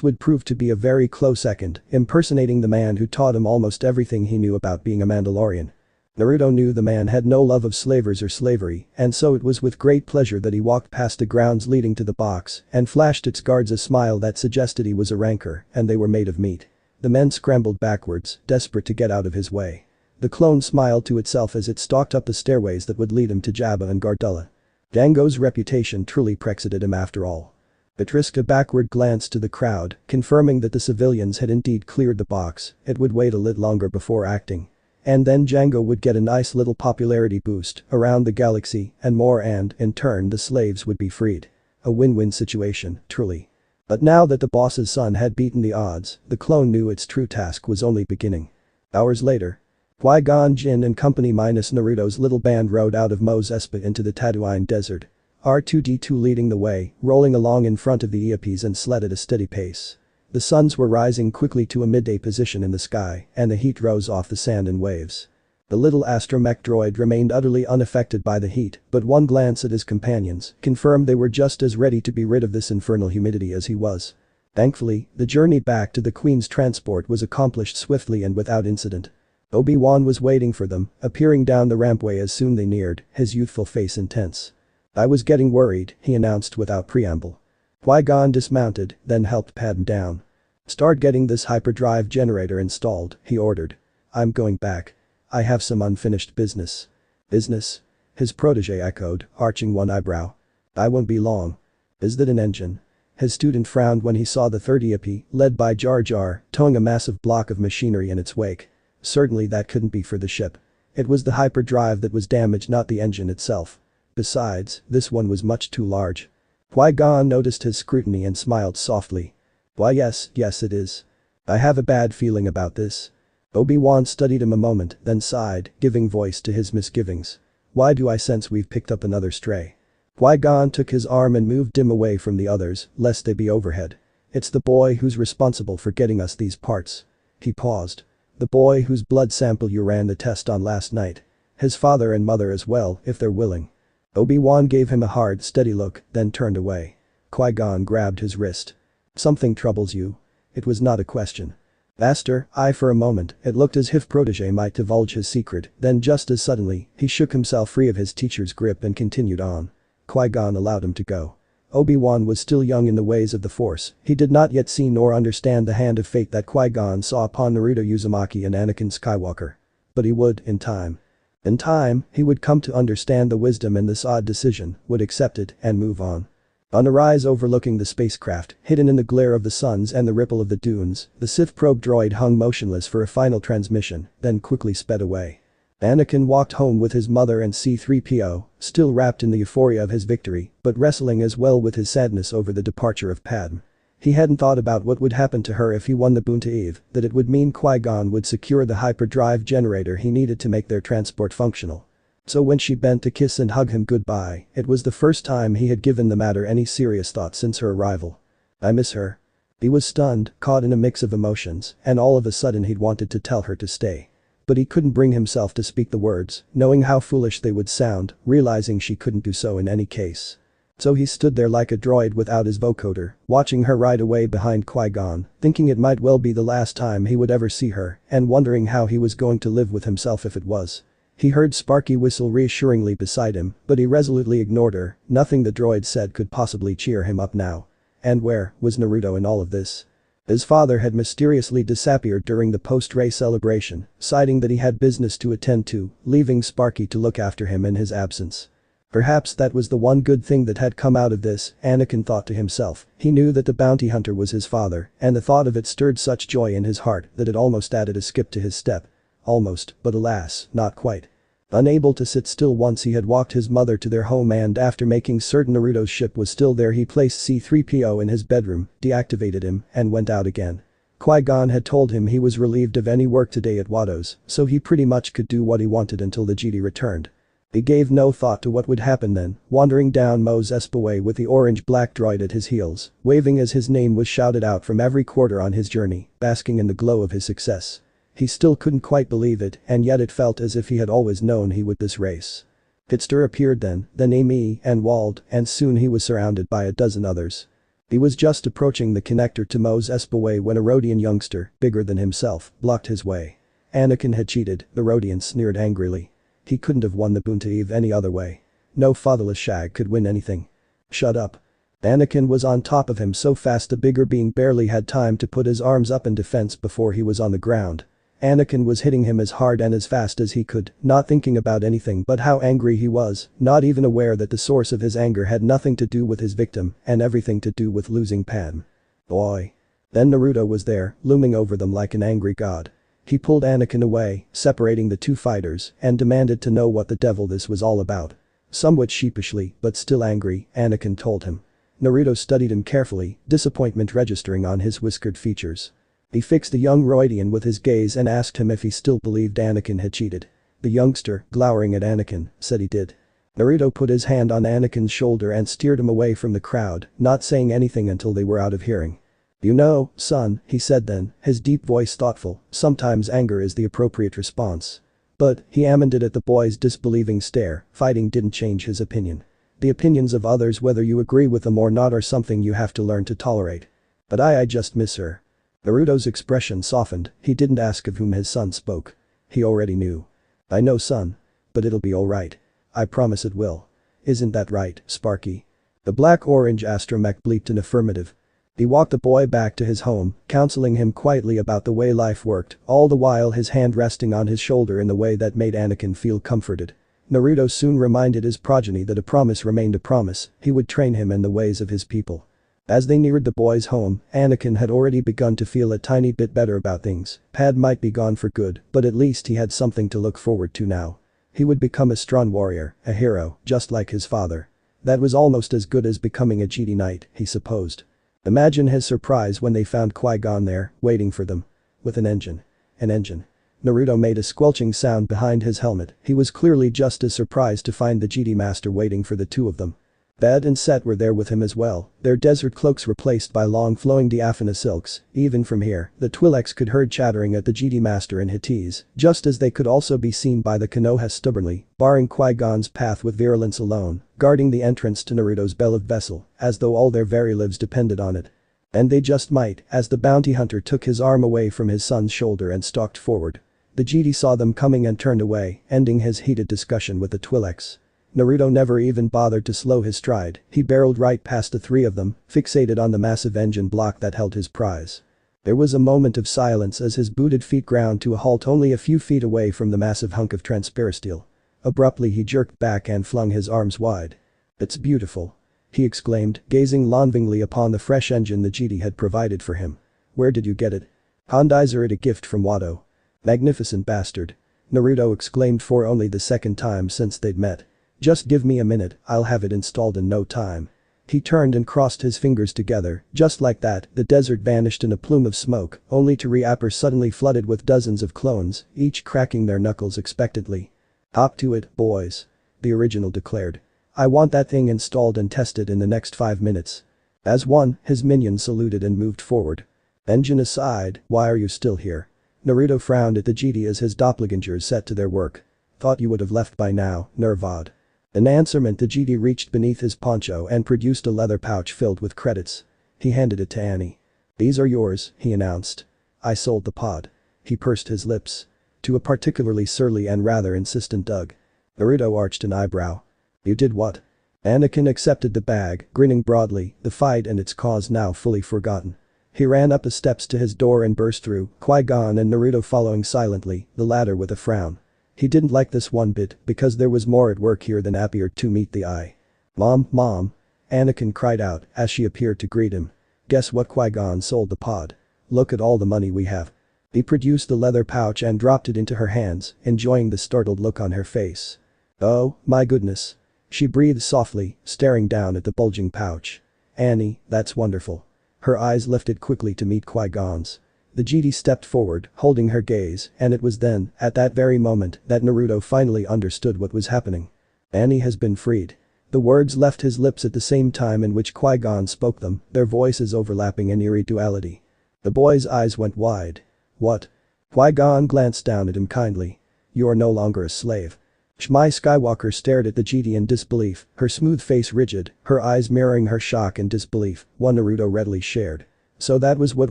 would prove to be a very close second, impersonating the man who taught him almost everything he knew about being a Mandalorian. Naruto knew the man had no love of slavers or slavery, and so it was with great pleasure that he walked past the grounds leading to the box and flashed its guards a smile that suggested he was a rancor and they were made of meat. The men scrambled backwards, desperate to get out of his way. The clone smiled to itself as it stalked up the stairways that would lead him to Jabba and Gardulla. Jango's reputation truly preceded him after all. It risked a backward glance to the crowd, confirming that the civilians had indeed cleared the box. It would wait a little longer before acting. And then Jango would get a nice little popularity boost around the galaxy and more, and, in turn, the slaves would be freed. A win-win situation, truly. But now that the boss's son had beaten the odds, the clone knew its true task was only beginning. Hours later, Qui-Gon Jinn and company minus Naruto's little band rode out of Mos Espa into the Tatooine desert. R2-D2 leading the way, rolling along in front of the Eops and sled at a steady pace. The suns were rising quickly to a midday position in the sky, and the heat rose off the sand in waves. The little astromech droid remained utterly unaffected by the heat, but one glance at his companions confirmed they were just as ready to be rid of this infernal humidity as he was. Thankfully, the journey back to the Queen's transport was accomplished swiftly and without incident. Obi-Wan was waiting for them, appearing down the rampway as soon they neared, his youthful face intense. "I was getting worried," he announced without preamble. Qui-Gon dismounted, then helped Padme down. "Start getting this hyperdrive generator installed," he ordered. "I'm going back. I have some unfinished business." "Business?" his protege echoed, arching one eyebrow. "I won't be long." "Is that an engine?" His student frowned when he saw the third Eops, led by Jar Jar, towing a massive block of machinery in its wake. Certainly that couldn't be for the ship. It was the hyperdrive that was damaged, not the engine itself. Besides, this one was much too large. Qui-Gon noticed his scrutiny and smiled softly. "Why yes it is. I have a bad feeling about this." Obi-Wan studied him a moment, then sighed, giving voice to his misgivings. "Why do I sense we've picked up another stray?" Qui-Gon took his arm and moved him away from the others, lest they be overhead. "It's the boy who's responsible for getting us these parts." He paused. "The boy whose blood sample you ran the test on last night. His father and mother as well, if they're willing." Obi-Wan gave him a hard, steady look, then turned away. Qui-Gon grabbed his wrist. "Something troubles you?" It was not a question. "Master, for a moment, it looked as if protege might divulge his secret, then just as suddenly, he shook himself free of his teacher's grip and continued on." Qui-Gon allowed him to go. Obi-Wan was still young in the ways of the Force, he did not yet see nor understand the hand of fate that Qui-Gon saw upon Naruto Uzumaki and Anakin Skywalker. But he would, in time. In time, he would come to understand the wisdom in this odd decision, would accept it, and move on. On a rise overlooking the spacecraft, hidden in the glare of the suns and the ripple of the dunes, the Sith probe droid hung motionless for a final transmission, then quickly sped away. Anakin walked home with his mother and C-3PO, still wrapped in the euphoria of his victory, but wrestling as well with his sadness over the departure of Padme. He hadn't thought about what would happen to her if he won the boon to Eve, that it would mean Qui-Gon would secure the hyperdrive generator he needed to make their transport functional. So when she bent to kiss and hug him goodbye, it was the first time he had given the matter any serious thought since her arrival. "I miss her." He was stunned, caught in a mix of emotions, and all of a sudden he'd wanted to tell her to stay. But he couldn't bring himself to speak the words, knowing how foolish they would sound, realizing she couldn't do so in any case. So he stood there like a droid without his vocoder, watching her ride away behind Qui-Gon, thinking it might well be the last time he would ever see her, and wondering how he was going to live with himself if it was. He heard Sparky whistle reassuringly beside him, but he resolutely ignored her. Nothing the droid said could possibly cheer him up now. And where was Naruto in all of this? His father had mysteriously disappeared during the post-race celebration, citing that he had business to attend to, leaving Sparky to look after him in his absence. Perhaps that was the one good thing that had come out of this, Anakin thought to himself. He knew that the bounty hunter was his father, and the thought of it stirred such joy in his heart that it almost added a skip to his step. Almost, but alas, not quite. Unable to sit still once he had walked his mother to their home, and after making certain Naruto's ship was still there, he placed C-3PO in his bedroom, deactivated him, and went out again. Qui-Gon had told him he was relieved of any work today at Watto's, so he pretty much could do what he wanted until the GD returned. He gave no thought to what would happen then, wandering down Mos Espa with the orange-black droid at his heels, waving as his name was shouted out from every quarter on his journey, basking in the glow of his success. He still couldn't quite believe it, and yet it felt as if he had always known he would this race. Pitster appeared then Amy and Wald, and soon he was surrounded by a dozen others. He was just approaching the connector to Mos Espa when a Rodian youngster, bigger than himself, blocked his way. Anakin had cheated, the Rodian sneered angrily. He couldn't have won the Boonta Eve any other way. No fatherless shag could win anything. Shut up. Anakin was on top of him so fast the bigger being barely had time to put his arms up in defense before he was on the ground. Anakin was hitting him as hard and as fast as he could, not thinking about anything but how angry he was, not even aware that the source of his anger had nothing to do with his victim and everything to do with losing Padme. Boy. Then Naruto was there, looming over them like an angry god. He pulled Anakin away, separating the two fighters, and demanded to know what the devil this was all about. Somewhat sheepishly, but still angry, Anakin told him. Naruto studied him carefully, disappointment registering on his whiskered features. He fixed the young Rodian with his gaze and asked him if he still believed Anakin had cheated. The youngster, glowering at Anakin, said he did. Naruto put his hand on Anakin's shoulder and steered him away from the crowd, not saying anything until they were out of hearing. You know, son, he said then, his deep voice thoughtful, sometimes anger is the appropriate response. But, he amended at the boy's disbelieving stare, fighting didn't change his opinion. The opinions of others whether you agree with them or not are something you have to learn to tolerate. But I just miss her. Naruto's expression softened, he didn't ask of whom his son spoke. He already knew. I know son. But it'll be alright. I promise it will. Isn't that right, Sparky? The black-orange astromech bleeped an affirmative. He walked the boy back to his home, counseling him quietly about the way life worked, all the while his hand resting on his shoulder in the way that made Anakin feel comforted. Naruto soon reminded his progeny that a promise remained a promise, he would train him in the ways of his people. As they neared the boy's home, Anakin had already begun to feel a tiny bit better about things. Pad might be gone for good, but at least he had something to look forward to now. He would become a strong warrior, a hero, just like his father. That was almost as good as becoming a Jedi Knight, he supposed. Imagine his surprise when they found Qui-Gon there, waiting for them. With an engine. An engine. Naruto made a squelching sound behind his helmet, he was clearly just as surprised to find the Jedi Master waiting for the two of them. Bed and Set were there with him as well, their desert cloaks replaced by long flowing diaphana silks. Even from here, the Twi'leks could heard chattering at the Jedi Master in Hittese, just as they could also be seen by the Konoha stubbornly, barring Qui-Gon's path with virulence alone, guarding the entrance to Naruto's beloved vessel, as though all their very lives depended on it. And they just might, as the bounty hunter took his arm away from his son's shoulder and stalked forward. The Jedi saw them coming and turned away, ending his heated discussion with the Twi'leks. Naruto never even bothered to slow his stride, he barreled right past the three of them, fixated on the massive engine block that held his prize. There was a moment of silence as his booted feet ground to a halt only a few feet away from the massive hunk of transparent steel. Abruptly he jerked back and flung his arms wide. It's beautiful. He exclaimed, gazing longingly upon the fresh engine the Jedi had provided for him. Where did you get it? Hondi's it a gift from Watto. Magnificent bastard. Naruto exclaimed for only the second time since they'd met. Just give me a minute, I'll have it installed in no time. He turned and crossed his fingers together, just like that, the desert vanished in a plume of smoke, only to reappear suddenly flooded with dozens of clones, each cracking their knuckles expectantly. Hop to it, boys. The original declared. I want that thing installed and tested in the next 5 minutes. As one, his minion saluted and moved forward. Engine aside, why are you still here? Naruto frowned at the Jedi as his doppelgangers set to their work. Thought you would have left by now, Nervod. In answerment the Jedi reached beneath his poncho and produced a leather pouch filled with credits. He handed it to Annie. These are yours, he announced. I sold the pod. He pursed his lips. To a particularly surly and rather insistent Doug. Naruto arched an eyebrow. You did what? Anakin accepted the bag, grinning broadly, the fight and its cause now fully forgotten. He ran up the steps to his door and burst through, Qui-Gon and Naruto following silently, the latter with a frown. He didn't like this one bit because there was more at work here than appeared to meet the eye. Mom. Anakin cried out as she appeared to greet him. Guess what? Qui-Gon sold the pod. Look at all the money we have. He produced the leather pouch and dropped it into her hands, enjoying the startled look on her face. Oh, my goodness. She breathed softly, staring down at the bulging pouch. Annie, that's wonderful. Her eyes lifted quickly to meet Qui-Gon's. The GD stepped forward, holding her gaze, and it was then, at that very moment, that Naruto finally understood what was happening. Annie has been freed. The words left his lips at the same time in which Qui-Gon spoke them, their voices overlapping in eerie duality. The boy's eyes went wide. What? Qui-Gon glanced down at him kindly. You are no longer a slave. Shmi Skywalker stared at the GD in disbelief, her smooth face rigid, her eyes mirroring her shock and disbelief, one Naruto readily shared. So that was what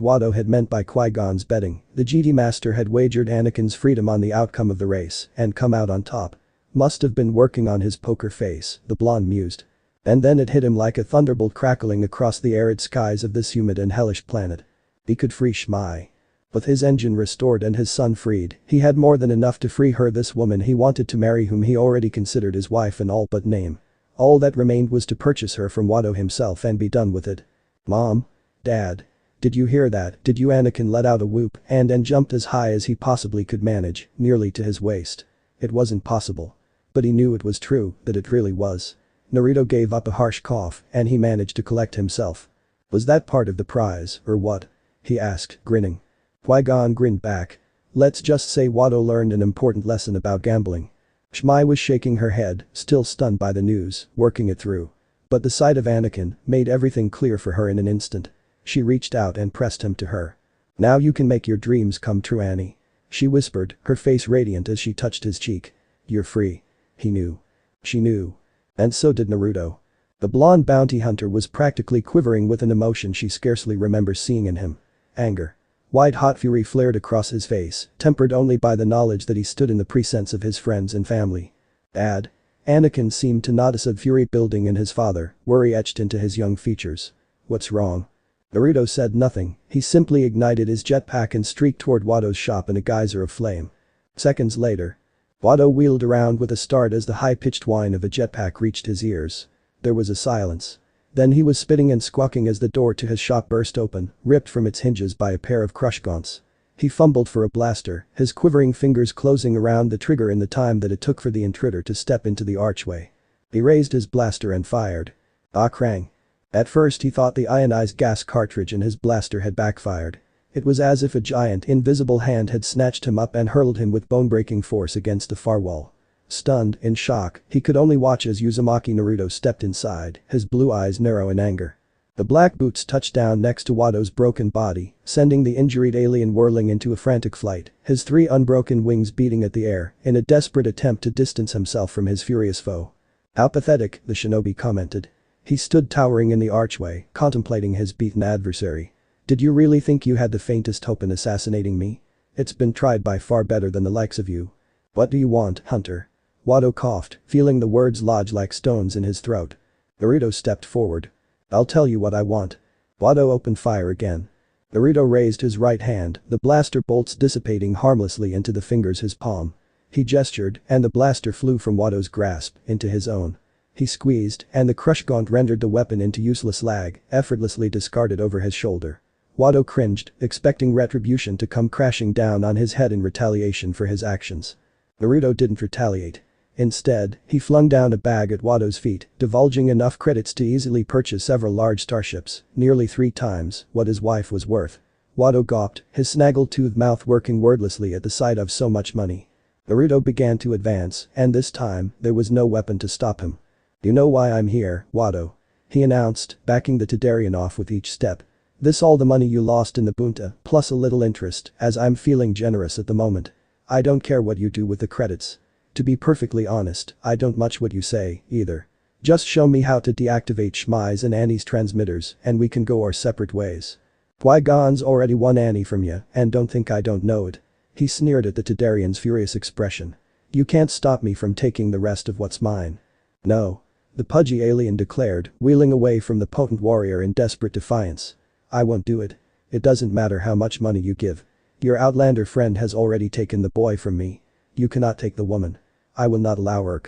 Watto had meant by Qui-Gon's betting. The GD master had wagered Anakin's freedom on the outcome of the race and come out on top. Must have been working on his poker face, the blonde mused. And then it hit him like a thunderbolt crackling across the arid skies of this humid and hellish planet. He could free Shmi. With his engine restored and his son freed, he had more than enough to free her, this woman he wanted to marry, whom he already considered his wife in all but name. All that remained was to purchase her from Watto himself and be done with it. Mom? Dad? Did you hear that? Did you? Anakin let out a whoop and jumped as high as he possibly could manage, nearly to his waist. It wasn't possible. But he knew it was true, that it really was. Naruto gave up a harsh cough and he managed to collect himself. Was that part of the prize, or what? He asked, grinning. Qui-Gon grinned back. Let's just say Watto learned an important lesson about gambling. Shmi was shaking her head, still stunned by the news, working it through. But the sight of Anakin made everything clear for her in an instant. She reached out and pressed him to her. Now you can make your dreams come true, Annie. She whispered, her face radiant as she touched his cheek. You're free. He knew. She knew. And so did Naruto. The blonde bounty hunter was practically quivering with an emotion she scarcely remembers seeing in him. Anger. White-hot fury flared across his face, tempered only by the knowledge that he stood in the presence of his friends and family. Dad? Anakin seemed to notice a fury building in his father, worry etched into his young features. What's wrong? Naruto said nothing, he simply ignited his jetpack and streaked toward Watto's shop in a geyser of flame. Seconds later. Watto wheeled around with a start as the high-pitched whine of a jetpack reached his ears. There was a silence. Then he was spitting and squawking as the door to his shop burst open, ripped from its hinges by a pair of crush gaunts. He fumbled for a blaster, his quivering fingers closing around the trigger in the time that it took for the intruder to step into the archway. He raised his blaster and fired. Ah crang. At first he thought the ionized gas cartridge in his blaster had backfired. It was as if a giant invisible hand had snatched him up and hurled him with bone-breaking force against the far wall. Stunned, in shock, he could only watch as Uzumaki Naruto stepped inside, his blue eyes narrow in anger. The black boots touched down next to Watto's broken body, sending the injured alien whirling into a frantic flight, his three unbroken wings beating at the air in a desperate attempt to distance himself from his furious foe. How pathetic, the shinobi commented. He stood towering in the archway, contemplating his beaten adversary. Did you really think you had the faintest hope in assassinating me? It's been tried by far better than the likes of you. What do you want, Hunter? Watto coughed, feeling the words lodge like stones in his throat. Naruto stepped forward. I'll tell you what I want. Watto opened fire again. Naruto raised his right hand, the blaster bolts dissipating harmlessly into the fingers his palm. He gestured, and the blaster flew from Watto's grasp into his own. He squeezed, and the crush gaunt rendered the weapon into useless lag, effortlessly discarded over his shoulder. Watto cringed, expecting retribution to come crashing down on his head in retaliation for his actions. Naruto didn't retaliate. Instead, he flung down a bag at Watto's feet, divulging enough credits to easily purchase several large starships, nearly 3 times what his wife was worth. Watto gawped, his snaggle-toothed mouth working wordlessly at the sight of so much money. Naruto began to advance, and this time, there was no weapon to stop him. You know why I'm here, Watto? He announced, backing the Tadarian off with each step. This all the money you lost in the bunta, plus a little interest, as I'm feeling generous at the moment. I don't care what you do with the credits. To be perfectly honest, I don't much what you say, either. Just show me how to deactivate Shmi's and Annie's transmitters and we can go our separate ways. Qui-Gon's already won Annie from you and don't think I don't know it. He sneered at the Tadarian's furious expression. You can't stop me from taking the rest of what's mine. No. The pudgy alien declared, wheeling away from the potent warrior in desperate defiance. I won't do it. It doesn't matter how much money you give. Your Outlander friend has already taken the boy from me. You cannot take the woman. I will not allow her.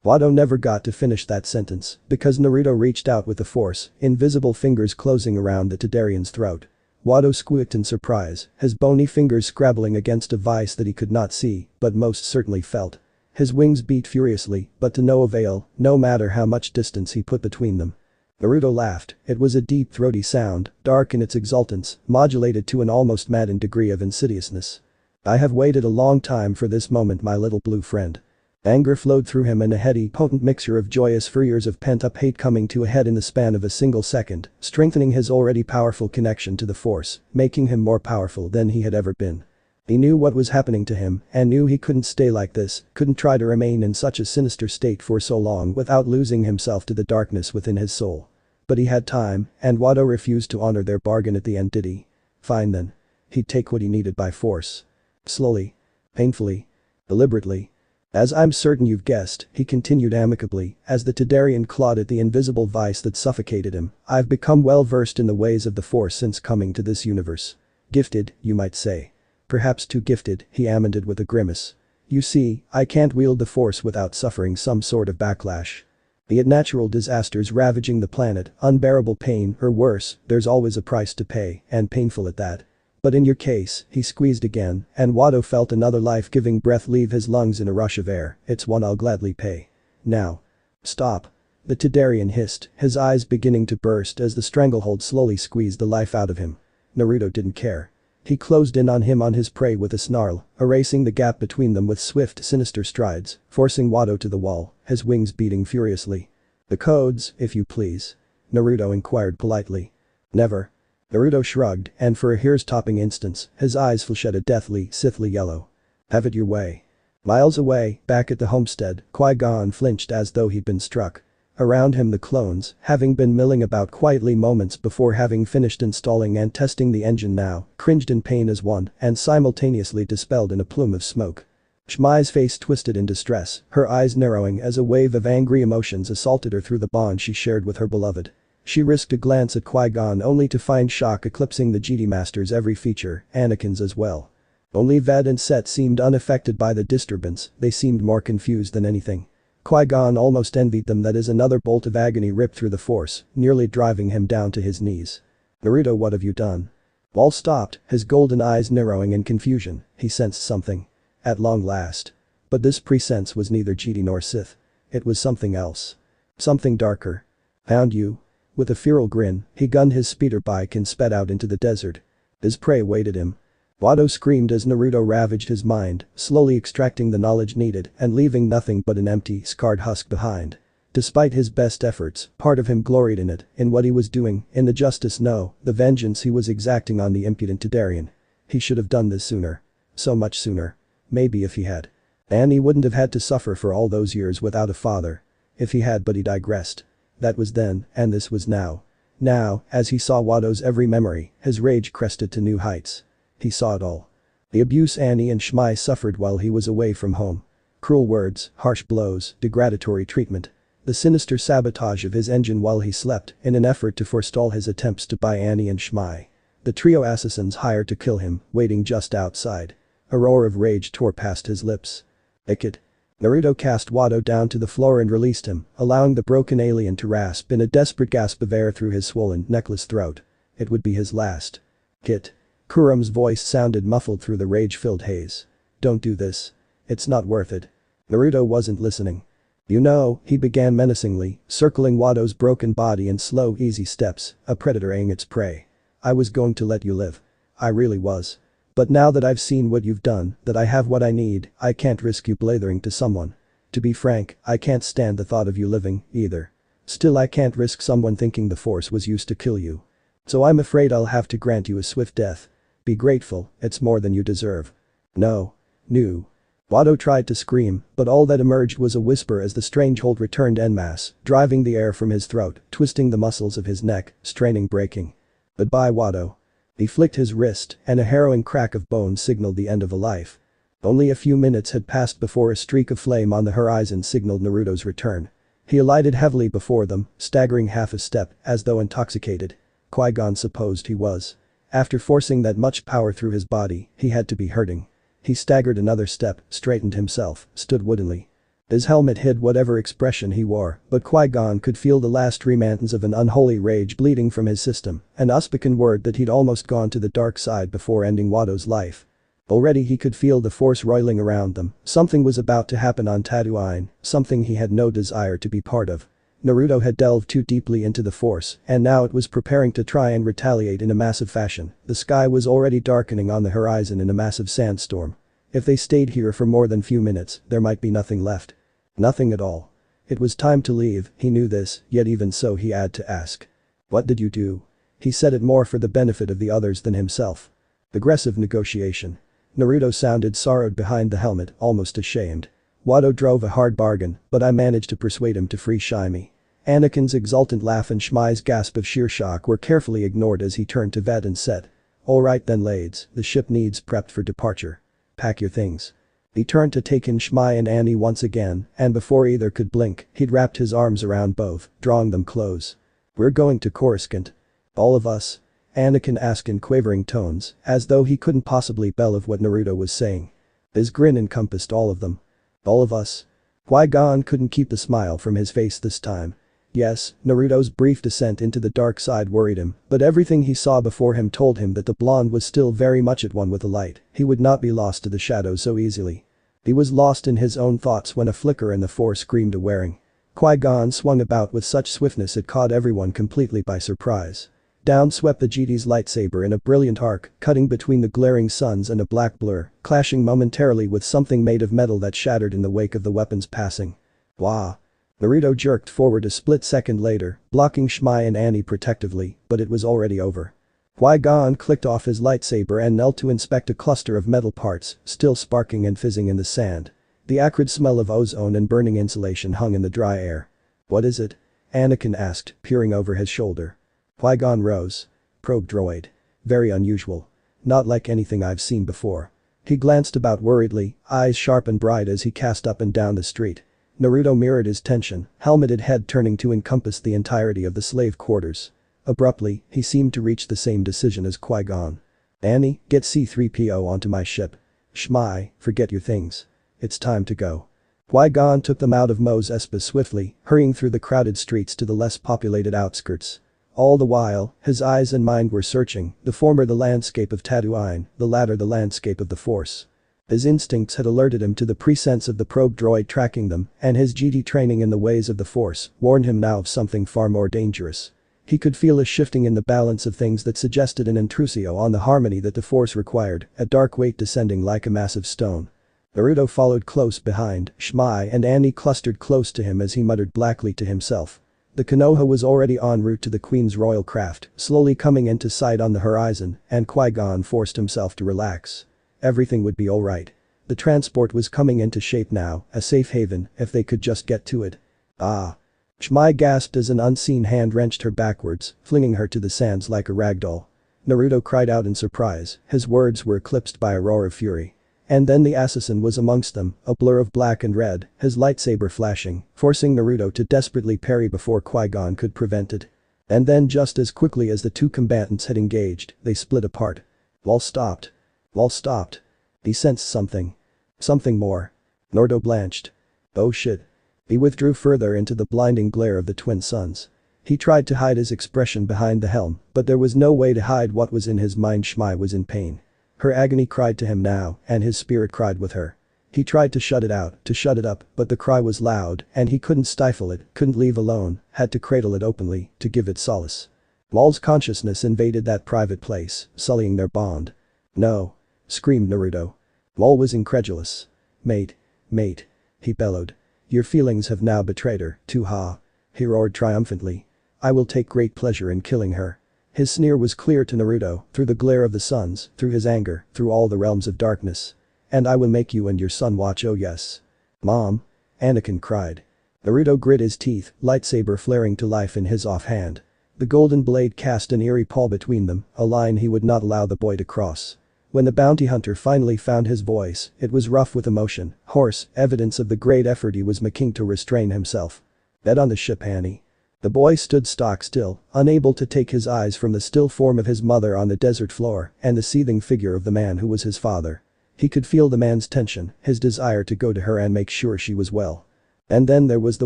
Watto never got to finish that sentence because Naruto reached out with the force, invisible fingers closing around the Tadarian's throat. Watto squeaked in surprise, his bony fingers scrabbling against a vice that he could not see, but most certainly felt. His wings beat furiously, but to no avail, no matter how much distance he put between them. Naruto laughed. It was a deep throaty sound, dark in its exultance, modulated to an almost maddened degree of insidiousness. I have waited a long time for this moment, my little blue friend. Anger flowed through him in a heady, potent mixture of joyous furriers of pent-up hate coming to a head in the span of a single second, strengthening his already powerful connection to the Force, making him more powerful than he had ever been. He knew what was happening to him and knew he couldn't stay like this, couldn't try to remain in such a sinister state for so long without losing himself to the darkness within his soul. But he had time, and Wado refused to honor their bargain at the end, did he? Fine then. He'd take what he needed by force. Slowly. Painfully. Deliberately. As I'm certain you've guessed, he continued amicably, as the Tadarian clawed at the invisible vice that suffocated him, I've become well versed in the ways of the Force since coming to this universe. Gifted, you might say. Perhaps too gifted, he amended with a grimace. You see, I can't wield the Force without suffering some sort of backlash. Be it natural disasters ravaging the planet, unbearable pain, or worse, there's always a price to pay, and painful at that. But in your case, he squeezed again, and Wado felt another life-giving breath leave his lungs in a rush of air, it's one I'll gladly pay. Now. Stop. The Tadarian hissed, his eyes beginning to burst as the stranglehold slowly squeezed the life out of him. Naruto didn't care. He closed in on him on his prey with a snarl, erasing the gap between them with swift, sinister strides, forcing Wado to the wall, his wings beating furiously. The codes, if you please. Naruto inquired politely. Never. Naruto shrugged, and for a hair-stopping instance, his eyes flashed a deathly, sithly yellow. Have it your way. Miles away, back at the homestead, Qui-Gon flinched as though he'd been struck. Around him the clones, having been milling about quietly moments before having finished installing and testing the engine now, cringed in pain as one and simultaneously dispelled in a plume of smoke. Shmi's face twisted in distress, her eyes narrowing as a wave of angry emotions assaulted her through the bond she shared with her beloved. She risked a glance at Qui-Gon only to find shock eclipsing the GD Master's every feature, Anakin's as well. Only Ved and Set seemed unaffected by the disturbance, they seemed more confused than anything. Qui-Gon almost envied them that as another bolt of agony ripped through the Force, nearly driving him down to his knees. Naruto, what have you done? Wall stopped, his golden eyes narrowing in confusion, he sensed something. At long last. But this presense was neither GD nor Sith. It was something else. Something darker. Found you? With a feral grin, he gunned his speeder bike and sped out into the desert. His prey awaited him. Wado screamed as Naruto ravaged his mind, slowly extracting the knowledge needed and leaving nothing but an empty, scarred husk behind. Despite his best efforts, part of him gloried in it, in what he was doing, in the justice no, the vengeance he was exacting on the impudent Tadarian. He should have done this sooner. So much sooner. Maybe if he had. And he wouldn't have had to suffer for all those years without a father. If he had, but he digressed. That was then, and this was now. Now, as he saw Wado's every memory, his rage crested to new heights. He saw it all. The abuse Annie and Shmi suffered while he was away from home. Cruel words, harsh blows, degradatory treatment. The sinister sabotage of his engine while he slept in an effort to forestall his attempts to buy Annie and Shmi. The trio assassins hired to kill him, waiting just outside. A roar of rage tore past his lips. Ikid. Naruto cast Wado down to the floor and released him, allowing the broken alien to rasp in a desperate gasp of air through his swollen, necklace throat. It would be his last. Kit. Kurum's voice sounded muffled through the rage-filled haze. Don't do this. It's not worth it. Naruto wasn't listening. You know, he began menacingly, circling Wado's broken body in slow, easy steps, a predator eyeing its prey. I was going to let you live. I really was. But now that I've seen what you've done, that I have what I need, I can't risk you blathering to someone. To be frank, I can't stand the thought of you living, either. Still, I can't risk someone thinking the Force was used to kill you. So I'm afraid I'll have to grant you a swift death. Be grateful, it's more than you deserve. No. No. Wado tried to scream, but all that emerged was a whisper as the strange hold returned en masse, driving the air from his throat, twisting the muscles of his neck, straining, breaking. Goodbye, Wado. He flicked his wrist, and a harrowing crack of bone signaled the end of a life. Only a few minutes had passed before a streak of flame on the horizon signaled Naruto's return. He alighted heavily before them, staggering half a step, as though intoxicated. Qui-Gon supposed he was. After forcing that much power through his body, he had to be hurting. He staggered another step, straightened himself, stood woodenly. His helmet hid whatever expression he wore, but Qui-Gon could feel the last remnants of an unholy rage bleeding from his system, an unspoken word that he'd almost gone to the dark side before ending Wado's life. Already he could feel the Force roiling around them, something was about to happen on Tatooine, something he had no desire to be part of. Naruto had delved too deeply into the force, and now it was preparing to try and retaliate in a massive fashion. The sky was already darkening on the horizon in a massive sandstorm. If they stayed here for more than few minutes, there might be nothing left. Nothing at all. It was time to leave, he knew this, yet even so he had to ask. What did you do? He said it more for the benefit of the others than himself. Aggressive negotiation. Naruto sounded sorrowed behind the helmet, almost ashamed. Wado drove a hard bargain, but I managed to persuade him to free Shimi. Anakin's exultant laugh and Shmi's gasp of sheer shock were carefully ignored as he turned to Vet and said. Alright then lades, the ship needs prepped for departure. Pack your things. He turned to take in Shmi and Annie once again, and before either could blink, he'd wrapped his arms around both, drawing them close. We're going to Coruscant. All of us? Anakin asked in quavering tones, as though he couldn't possibly believe what Naruto was saying. His grin encompassed all of them. All of us? Qui-Gon couldn't keep the smile from his face this time. Yes, Naruto's brief descent into the dark side worried him, but everything he saw before him told him that the blonde was still very much at one with the light. He would not be lost to the shadows so easily. He was lost in his own thoughts when a flicker in the force screamed a wearing. Qui-Gon swung about with such swiftness it caught everyone completely by surprise. Down swept the GD's lightsaber in a brilliant arc, cutting between the glaring suns and a black blur, clashing momentarily with something made of metal that shattered in the wake of the weapon's passing. Wah! Naruto jerked forward a split second later, blocking Shmi and Annie protectively, but it was already over. Qui-Gon clicked off his lightsaber and knelt to inspect a cluster of metal parts, still sparking and fizzing in the sand. The acrid smell of ozone and burning insulation hung in the dry air. What is it? Anakin asked, peering over his shoulder. Qui-Gon rose. Probe droid. Very unusual. Not like anything I've seen before. He glanced about worriedly, eyes sharp and bright as he cast up and down the street. Naruto mirrored his tension, helmeted head turning to encompass the entirety of the slave quarters. Abruptly, he seemed to reach the same decision as Qui-Gon. Annie, get C-3PO onto my ship. Shmi, forget your things. It's time to go. Qui-Gon took them out of Mos Espa swiftly, hurrying through the crowded streets to the less populated outskirts. All the while, his eyes and mind were searching, the former the landscape of Tatooine, the latter the landscape of the Force. His instincts had alerted him to the presence of the probe droid tracking them, and his GD training in the ways of the Force warned him now of something far more dangerous. He could feel a shifting in the balance of things that suggested an intrusio on the harmony that the Force required, a dark weight descending like a massive stone. Naruto followed close behind, Shmi and Annie clustered close to him as he muttered blackly to himself. The Konoha was already en route to the Queen's royal craft, slowly coming into sight on the horizon, and Qui-Gon forced himself to relax. Everything would be alright. The transport was coming into shape now, a safe haven, if they could just get to it. Ah. Shmi gasped as an unseen hand wrenched her backwards, flinging her to the sands like a ragdoll. Naruto cried out in surprise, his words were eclipsed by a roar of fury. And then the assassin was amongst them, a blur of black and red, his lightsaber flashing, forcing Naruto to desperately parry before Qui-Gon could prevent it. And then just as quickly as the two combatants had engaged, they split apart. Wall stopped. Wall stopped. He sensed something. Something more. Naruto blanched. Oh shit. He withdrew further into the blinding glare of the twin suns. He tried to hide his expression behind the helm, but there was no way to hide what was in his mind. Shmi was in pain. Her agony cried to him now, and his spirit cried with her. He tried to shut it out, to shut it up, but the cry was loud, and he couldn't stifle it, couldn't leave alone, had to cradle it openly, to give it solace. Maul's consciousness invaded that private place, sullying their bond. No. Screamed Naruto. Maul was incredulous. Mate. Mate. He bellowed. Your feelings have now betrayed her, Tuha. He roared triumphantly. I will take great pleasure in killing her. His sneer was clear to Naruto, through the glare of the suns, through his anger, through all the realms of darkness. And I will make you and your son watch, oh yes. Mom. Anakin cried. Naruto grit his teeth, lightsaber flaring to life in his offhand. The golden blade cast an eerie pall between them, a line he would not allow the boy to cross. When the bounty hunter finally found his voice, it was rough with emotion, hoarse, evidence of the great effort he was making to restrain himself. Bet on the ship, Annie. The boy stood stock still, unable to take his eyes from the still form of his mother on the desert floor and the seething figure of the man who was his father. He could feel the man's tension, his desire to go to her and make sure she was well. And then there was the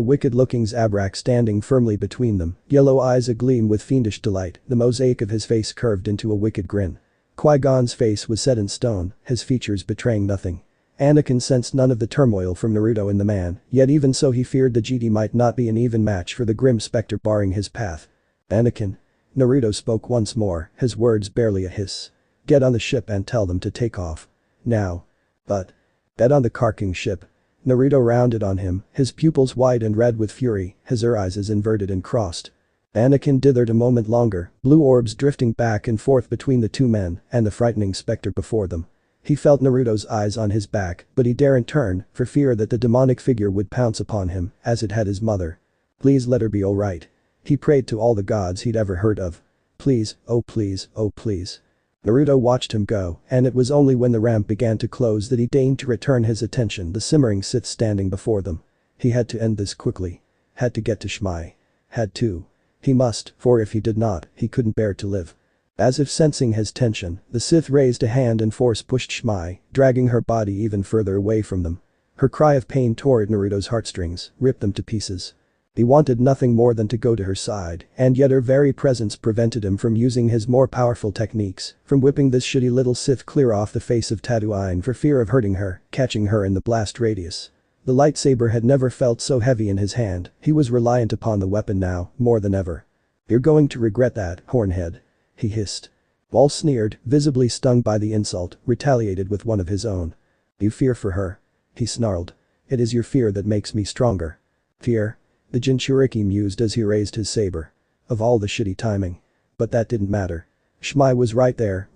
wicked-looking Zabrak standing firmly between them, yellow eyes agleam with fiendish delight, the mosaic of his face curved into a wicked grin. Qui-Gon's face was set in stone, his features betraying nothing. Anakin sensed none of the turmoil from Naruto in the man, yet even so he feared the GD might not be an even match for the grim specter barring his path. "Anakin." Naruto spoke once more, his words barely a hiss. "Get on the ship and tell them to take off. Now." "But." "Bet on the carking ship." Naruto rounded on him, his pupils wide and red with fury, his eyes inverted and crossed. Anakin dithered a moment longer, blue orbs drifting back and forth between the two men and the frightening specter before them. He felt Naruto's eyes on his back, but he daren't turn for fear that the demonic figure would pounce upon him, as it had his mother. Please let her be alright. He prayed to all the gods he'd ever heard of. Please, oh please, oh please. Naruto watched him go, and it was only when the ramp began to close that he deigned to return his attention the simmering Sith standing before them. He had to end this quickly. Had to get to Shmi. Had to. He must, for if he did not, he couldn't bear to live. As if sensing his tension, the Sith raised a hand and force pushed Shmi, dragging her body even further away from them. Her cry of pain tore at Naruto's heartstrings, ripped them to pieces. He wanted nothing more than to go to her side, and yet her very presence prevented him from using his more powerful techniques, from whipping this shitty little Sith clear off the face of Tatooine for fear of hurting her, catching her in the blast radius. The lightsaber had never felt so heavy in his hand, he was reliant upon the weapon now, more than ever. "You're going to regret that, hornhead," he hissed. Wall sneered, visibly stung by the insult, retaliated with one of his own. "You fear for her?" he snarled. "It is your fear that makes me stronger." "Fear?" The Jinchuriki mused as he raised his saber. Of all the shitty timing. But that didn't matter. Shmi was right there,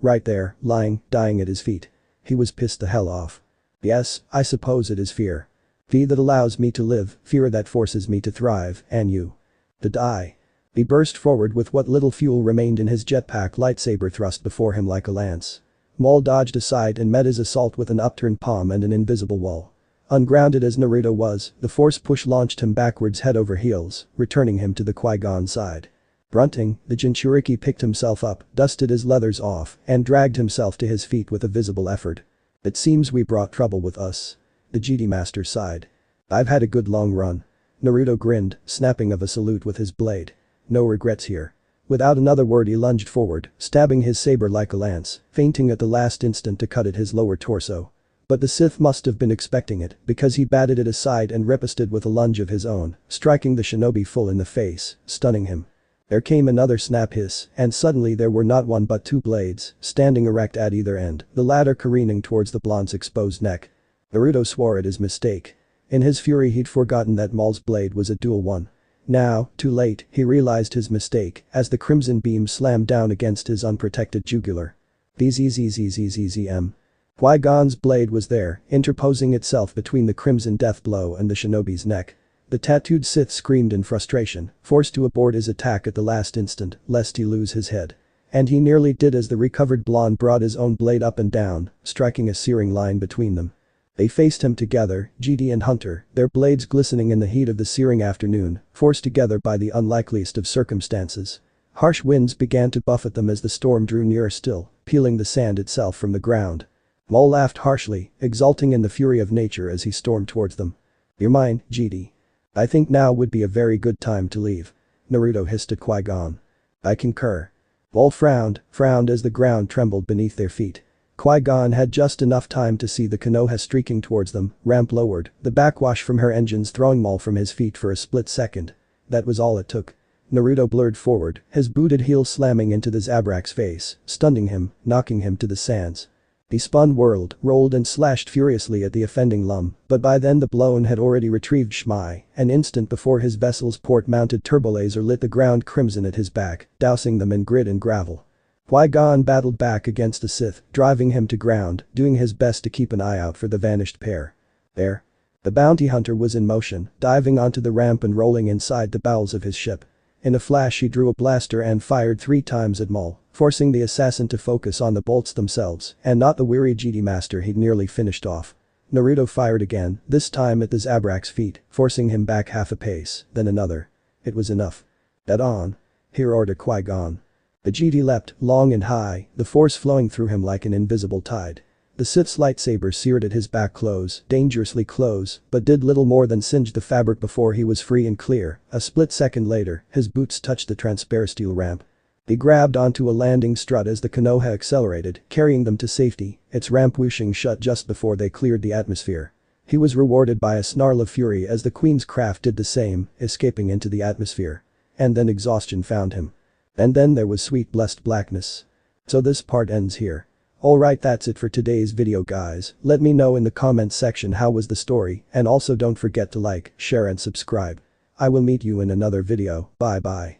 lying, dying at his feet. He was pissed the hell off. "Yes, I suppose it is fear. Fear that allows me to live, fear that forces me to thrive, and you. To die." He burst forward with what little fuel remained in his jetpack lightsaber thrust before him like a lance. Maul dodged aside and met his assault with an upturned palm and an invisible wall. Ungrounded as Naruto was, the force push launched him backwards head over heels, returning him to the Qui-Gon side. Grunting, the Jinchuriki picked himself up, dusted his leathers off, and dragged himself to his feet with a visible effort. "It seems we brought trouble with us." The GD Master sighed. "I've had a good long run." Naruto grinned, snapping of a salute with his blade. "No regrets here." Without another word he lunged forward, stabbing his saber like a lance, feinting at the last instant to cut at his lower torso. But the Sith must have been expecting it, because he batted it aside and riposted with a lunge of his own, striking the shinobi full in the face, stunning him. There came another snap hiss, and suddenly there were not one but two blades, standing erect at either end, the latter careening towards the blonde's exposed neck. Naruto swore at his mistake. In his fury he'd forgotten that Maul's blade was a dual one. Now, too late, he realized his mistake, as the crimson beam slammed down against his unprotected jugular. Bzzzzzzzzm. Qui-Gon's blade was there, interposing itself between the crimson death blow and the shinobi's neck. The tattooed Sith screamed in frustration, forced to abort his attack at the last instant, lest he lose his head. And he nearly did as the recovered blonde brought his own blade up and down, striking a searing line between them. They faced him together, GD and Hunter, their blades glistening in the heat of the searing afternoon, forced together by the unlikeliest of circumstances. Harsh winds began to buffet them as the storm drew nearer still, peeling the sand itself from the ground. Maul laughed harshly, exulting in the fury of nature as he stormed towards them. "You're mine, GD. I think now would be a very good time to leave." Naruto hissed at Qui-Gon. "I concur." Maul frowned as the ground trembled beneath their feet. Qui-Gon had just enough time to see the Konoha streaking towards them, ramp lowered, the backwash from her engines throwing Maul from his feet for a split second. That was all it took. Naruto blurred forward, his booted heel slamming into the Zabrak's face, stunning him, knocking him to the sands. He spun, whirled, rolled and slashed furiously at the offending Lum, but by then the blown had already retrieved Shmi, an instant before his vessel's port-mounted turbolaser lit the ground crimson at his back, dousing them in grit and gravel. Qui-Gon battled back against the Sith, driving him to ground, doing his best to keep an eye out for the vanished pair. There. The bounty hunter was in motion, diving onto the ramp and rolling inside the bowels of his ship. In a flash he drew a blaster and fired 3 times at Maul, forcing the assassin to focus on the bolts themselves and not the weary GD Master he'd nearly finished off. Naruto fired again, this time at the Zabrak's feet, forcing him back half a pace, then another. It was enough. "Dead on." Here ordered Qui-Gon. The GD leapt, long and high, the force flowing through him like an invisible tide. The Sith's lightsaber seared at his back close, dangerously close, but did little more than singe the fabric before he was free and clear. A split second later, his boots touched the transparent steel ramp. He grabbed onto a landing strut as the Konoha accelerated, carrying them to safety, its ramp whooshing shut just before they cleared the atmosphere. He was rewarded by a snarl of fury as the Queen's craft did the same, escaping into the atmosphere. And then exhaustion found him. And then there was sweet blessed blackness. So this part ends here. Alright, that's it for today's video guys. Let me know in the comments section how was the story, and also don't forget to like, share and subscribe. I will meet you in another video. Bye bye.